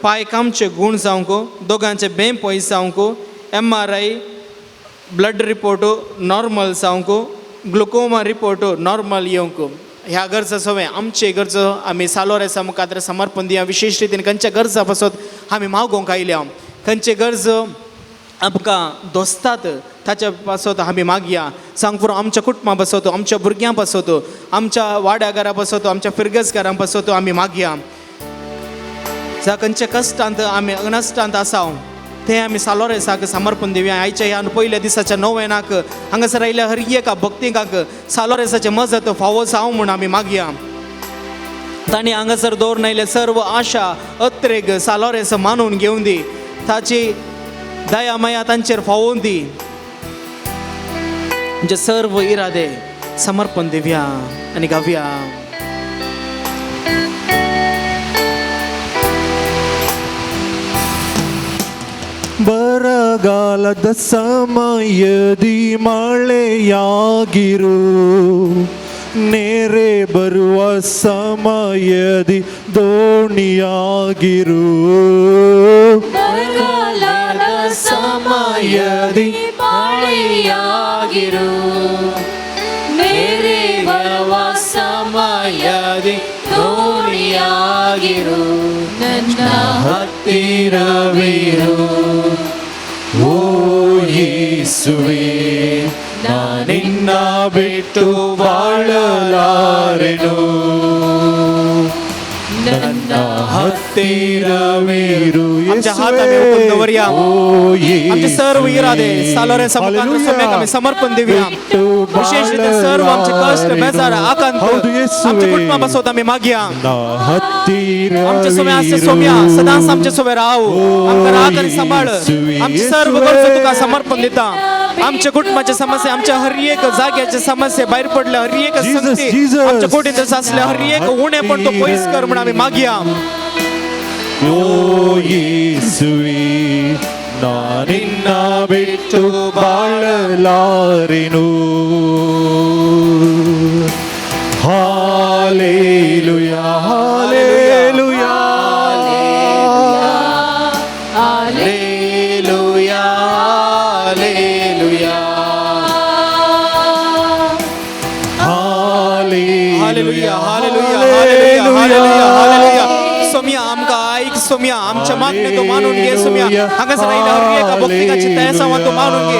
L: पांय कामचे गूण जावंक, दोगांचे बें पयस जावंक, MRI ब्लड रिपोर्ट नॉर्मल जावंक, ग्लुकोमा रिपोर्ट नॉर्मल येवंक. ह्या गरजा सगळे आमचे गरजो आमी सालोरेसा मुखार समर्पण दिया. विशेष रितीन खंयच्या गरजा पासत आमी मागोवंक आयल्या, खंयचे गरज आमकां दोस्तात ताच्या पासत आमी मागया. सांग पुरो आमच्या कुटुंबा पासत, आमच्या भुरग्यां पासत, आमच्या वाड्याघरा पासत, आमच्या फिरगसकारां पासत आमी मागया. जा खंयच्या कश्टांत आमी अनश्टांत आसाव ते आमी सालोरेसाक समर्पण दिवया. आयच्या ह्या पयल्या दिसाच्या नोवेनाक हांगासर आयल्या हर एका भक्तिकाक सालोरेसाचे मजत फावो जावं म्हूण आमी मागया. तांणी हांगासर दवरनायले सर्व आशा अत्रेक सालोरेस मानून घेवन दी, ताची दया माया तांचेर फावोवन दी. म्हणजे सर्व इरादे समर्पण दिवया आनी गावया.
E: ಬರಗಾಲದ ಸಮಯದಿ ಮಳೆಯಾಗಿರು, ನೆರೆ ಬರುವ ಸಮಯದಿ ದೋಣಿಯಾಗಿರು.
K: ಬರಗಾಲದ ಸಮಯದಿ ಮಳೆಯಾಗಿರು, ನೆರೆ ಬರುವ ಸಮಯದಿ ದೋಣಿಯಾಗಿರು. ನನ್ನ
E: ಹತ್ತಿರವಿರು ಓ ಯೇಸುವೇ, ನಾನಿನ್ನ ಬಿಟ್ಟು ಬಾಳಲಾರೆನು. ನನ್ನ ಹತ್ತಿರವಿರು
L: आमच्या हाताने ओपन दवरया. आमचे सर्व इरादे सालोरेसा मुखार सम्यक आमी समर्पण दिवया. विशेष रीतीन सर्व आमचे कष्ट बेजार आकांत आमच्या कुटुंबा पासत आमी मागया. आमचे सोम्या आसचे सोम्या सदांच आमचे सोबे राव, आमकां राख आनी सांबाळ. आमची सर्व गरजो तुका समर्पण दिता. आमच्या कुटुंबाचे समस्या, आमच्या हर एक जाग्याचे समस्या भायर पडल्या, हर एक संगती आमच्या कुडींत आसल्या हर एक उणेपण तो पयस कर म्हूण आमी मागया.
E: ಓ ಯೇಸುವೇ, ನಾನಿನ್ನ ಬಿಟ್ಟು ಬಾಳಲಾರೆನು. Hallelujah hallelujah
L: hallelujah hallelujah hallelujah hallelujah hallelujah hallelujah. सोम्या आमकां आयक, सोम्या आमच्या मागणे तो मानून घे. सोम्या हांगासर आयल्या हर एका भक्तिकाची तयासा तो मानून घे.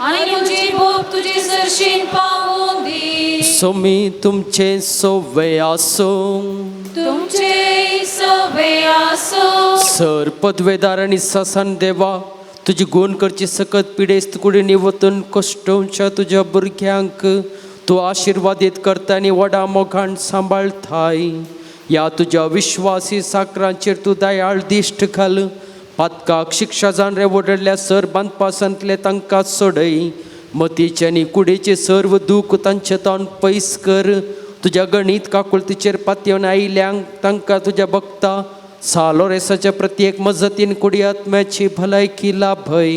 K: आणि तुझी भोग तुझे सरशीन पावून दी.
G: सोमी तुमचे सोवे आसो,
K: तुमचे सवे आसो.
G: सर पदवेदार आणि ससान देवा, तुझी गुण करची सकत पिडेस्त कुडी निवतून कष्टोंच्या तुझ्या भुरग्यांक तू आशीर्वादित करता आणि वडा मोगान सांभाळताय. या तुझ्या विश्वासी साकरांचेर तू दयाळ दिश्ट घाल. पातकाक शिक्षा जाण रे वडल्या सर बांदपासंतले तांकां सोडय. मतीचे आनी कुडीचे सर्व दूख तांचे तावन पयस कर. तुझ्या गणित काकुळतीचेर पातयेवन आयल्यांक तांकां तुझ्या भक्ता सालोरेसाच्या प्रत्येक मजतीन कुडी आत्म्याची भलायकी लाभय.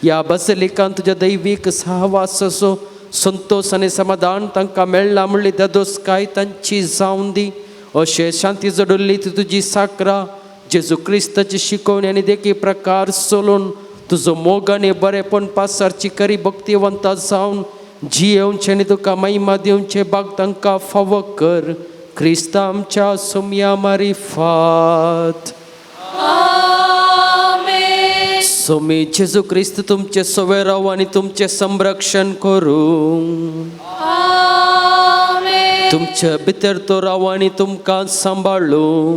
G: या बसलिकान तुझ्या दैवीक सहवास असो, संतोष आनी समाधान तांकां मेळ्ळा म्हणली दादोसकाय तांची जावं दी. अशें शांती जडुल्ली तुजी साकरा जेजू क्रिस्ताची शिकवणी आनी देखी प्रकार चलोवन तुजो मोग आनी बरेपण पासारची करी भक्तिवंता जावन जियेवचे आनी तुका महिमा दिवचे भाग तांकां फावो कर. क्रिस्ता आमच्या सोम्या मारिफात.
K: आमेन.
G: सोमी जेजू क्रिस्त तुमचे सवे राव आनी तुमचे संरक्षण करूं.
K: आमेन.
G: तुमच्या भितर तो राव आनी तुमकां सांबाळूं.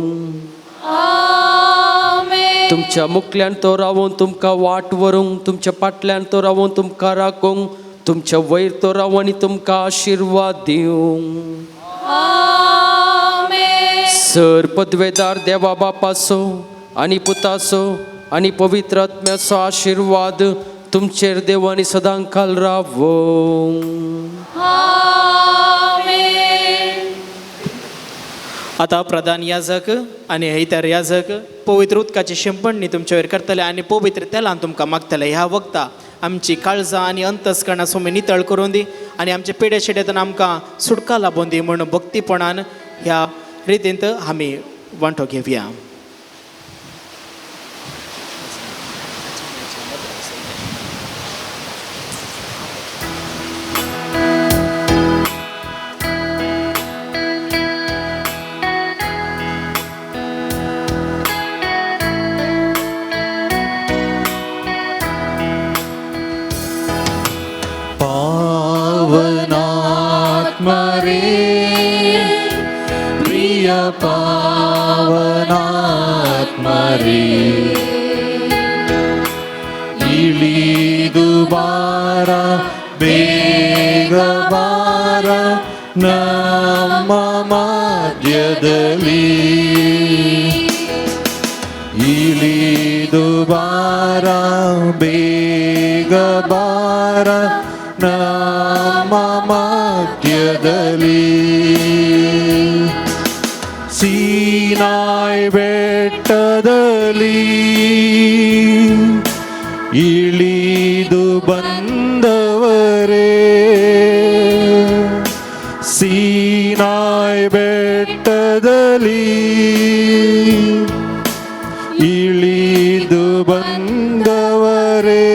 K: आमेन.
G: तुमच्या मुखल्यान तो रावून तुमकां वाट व्हरूंक, तुमच्या फाटल्यान तो रावून तुमकां राखूंक, तुमच्या वयर तो राव आनी तुमकां आशिर्वाद दिवं.
K: आमेन.
G: सर पदवेदार देवा बापाचो आनी पुताचो आनी पवित्र आत्म्याचो आशिर्वाद तुमचेर देव आनी सदांकाल रावो.
K: आमेन.
L: आता प्रधान याजक आनी हेतर याजक पवित्र उदकाची शिंपडणी तुमचे वयर करतले आनी पवित्र तेलान तुमकां मागतले. ह्या वक्ता आमची काळजां आनी अंतस्करणां सोमी नितळ करून दी आनी आमचे पेडे शेडेतून आमकां सुटका लाबोवन दी म्हणून भक्तीपणान ह्या रितींत आमी वांटो घेवया.
E: ಇಳಿದು ಬಾರ ಬೇಗ ಬಾರ ನಮ್ಮ ಮಧ್ಯದಲ್ಲಿ. ಇಳಿದು ಬಾರ ಬೇಗ ಬಾರ ನಮ್ಮ ಮಧ್ಯದಲ್ಲಿ. ಸೀನಾಯ್ ಬೆಟ್ಟದಲ್ಲಿ ಇಳಿದು ಬಂದವರೇ, ಸೀನಾಯ್ ಬೆಟ್ಟದಲ್ಲಿ ಇಳಿದು ಬಂದವರೇ,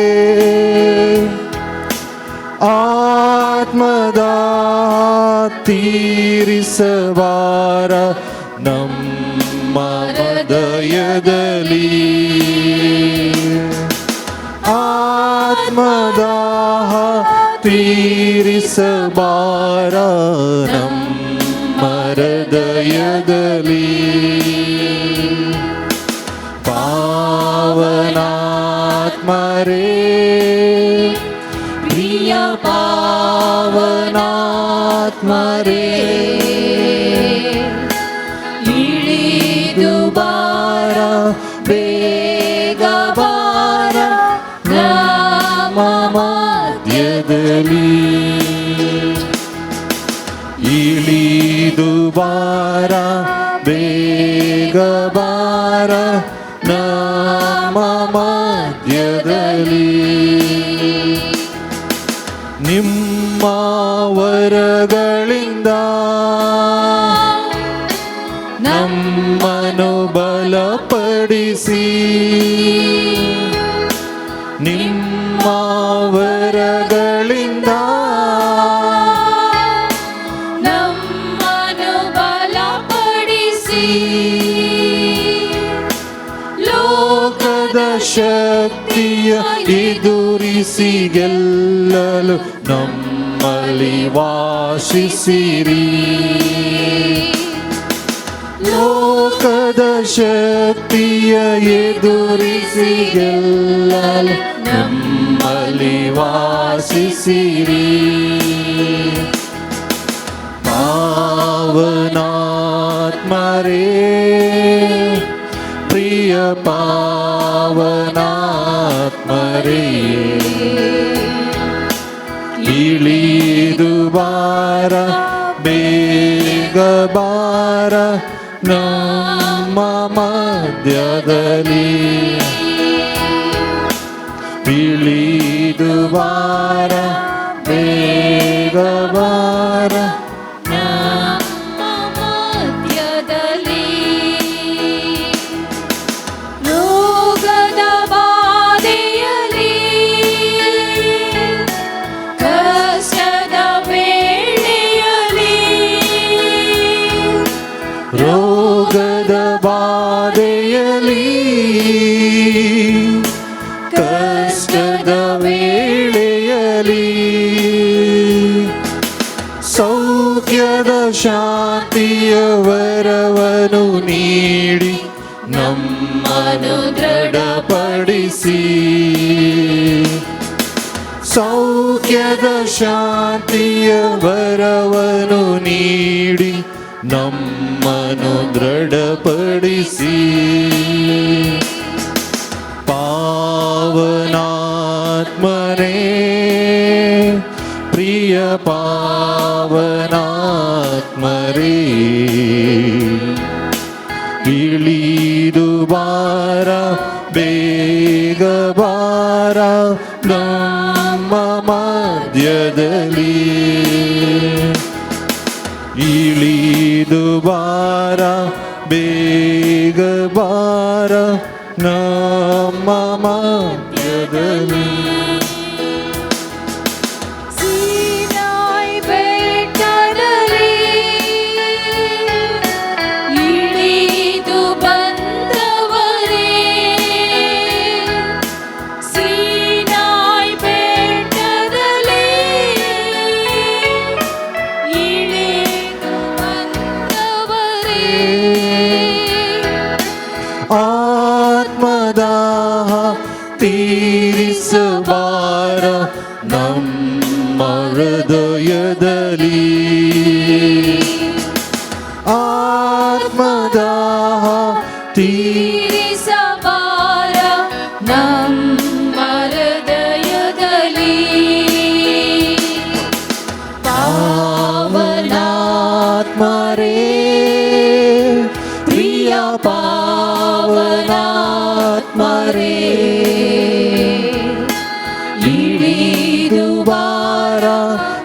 E: ಆತ್ಮದ ತೀರಿಸಬಾರ ನಮ್ಮ ಹೃದಯದಲ್ಲಿ. ಆತ್ಮದಾಹ ತೀರಿಸಬಾರ ನಮ್ಮ ಹೃದಯದಲ್ಲಿ. ಪಾವನಾತ್ಮರೇ, ಪ್ರಿಯ ಪಾವನಾತ್ಮರೇ, ಇಳಿದು ಬಾರ ಬೇಗ ಬಾರ ನಮ್ಮ ಮಧ್ಯದಲ್ಲಿ. ಇಳಿದು ಬಾರ ಬೇಗ ಬಾರ ನಮ್ಮ ಮಧ್ಯದಲ್ಲಿ. ನಿಮ್ಮ ವರಗಳಿಂದ ನಮ್ಮನ್ನು ಬಲಪಡಿಸಿ, ನಿಮ್ಮ ವರಗಳಿಂದ
K: ನಮ್ಮನ್ನು ಬಲಪಡಿಸಿ,
E: ಲೋಕದ ಶಕ್ತಿಯ ಎದುರಿಸಿ ಸೋಲಿಸಿ ಗೆಲ್ಲಲು ನಮ್ಮಲ್ಲಿ ವಾಸಿಸಿರಿ. ಲೋಕದ ಶಕ್ತಿಯ ಎದುರಿಸಿ ಗೆಲ್ಲಲು ನಮ್ಮಲ್ಲಿ ವಾಸಿಸಿರಿ. ಪಾವನಾತ್ಮರೇ, ಪ್ರಿಯ ಪಾವನಾತ್ಮರೇ, ಇಳಿದು ಬಾರ, ಬೇಗ ಬಾರ ನಮ್ಮ ಮಧ್ಯದಲ್ಲಿ. ಇಳಿದು ಬಾರ, ಬೇಗ ಬಾರ
F: ನಮ್ಮ ಮಧ್ಯದಲ್ಲಿ. ರೋಗದ ಬಾಧೆಯಲ್ಲಿ, ಕಷ್ಟದ ವೇಳೆಯಲ್ಲಿ,
E: ರೋಗದ ಬಾಧೆಯಲ್ಲಿ, ಕಷ್ಟದ ವೇಳೆಯಲ್ಲಿ, ಸೌಖ್ಯದ ಶಾಂತಿಯ ವರವನ್ನು ನೀಡಿ ನಮ್ಮನ್ನು ದೃಢಪಡಿಸಿ. ಸೌಖ್ಯದ ಶಾಂತಿಯ ವರವನ್ನು ನೀಡಿ ನಮ್ಮನ್ನು ದೃಢಪಡಿಸಿ. ಪಾವನಾತ್ಮರೇ, ಪ್ರಿಯ ಪಾವನಾತ್ಮರೇ, ಇಳಿದು ಬಾರ, ಬೇಗ ಬಾರ ನಮ್ಮ ಮಧ್ಯದಲ್ಲಿ. ಇಳಿದು ಬಾರ, ಬೇಗ ಬಾರ ನಮ್ಮ ಮಧ್ಯದಲ್ಲಿ.
F: ಸೀನಾಯಿ ಬೆಟ್ಟದಲ್ಲಿ ಇಳಿದು ಬಂದವರೇ, ಸೀನಾಯಿ ಬೆಟ್ಟದಲ್ಲಿ ಇಳಿದು ಬಂದವರೇ,
E: ಆತ್ಮದಾಹ ತೀರಿಸಬಾರ ನಮ್ಮ ಹೃದಯದಲ್ಲಿ. ಆತ್ಮದಾಹ
F: ತೀರಿಸಬಾರ ನಮ್ಮ ಹೃದಯದಲ್ಲಿ.
E: ಪಾವನಾತ್ಮರೇ, ಪ್ರಿಯ ಪಾವನಾತ್ಮರೇ, ಇಳಿದು ಬಾರ,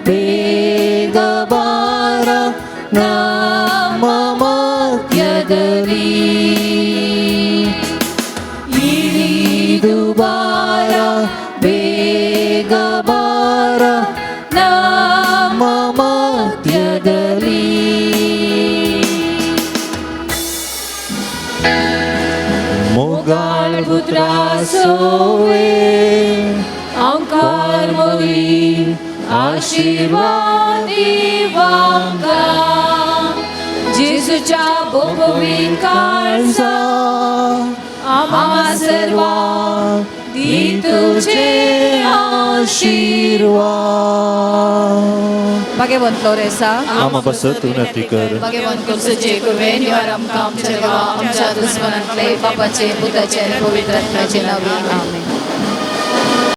E: ಬೇಗ ಬಾರ ನಮ್ಮ ಮಧ್ಯದಲ್ಲಿ. ಇಳಿದು ಬಾರ, ಬೇಗ ಬಾರ ನಮ್ಮ ಮಧ್ಯದಲ್ಲಿ. मुगाल पुत्रा सोवे,
F: अंकार मोई आशीर्वादी वांगा, जेसूच्या बोपविकारचा आम्हा सर्वा दी तुझे आशीर्वाद.
H: भगवान फ्लोरेसा
E: आम्हा बसत उन्नती कर.
H: भगवान कुलसुचे कुर्वे निवार आमकां आमच्या देवा, आमच्या दुश्मनांतले पापाचे, भुताचे आणि पवित्र आत्म्याचे नावे. आमेन.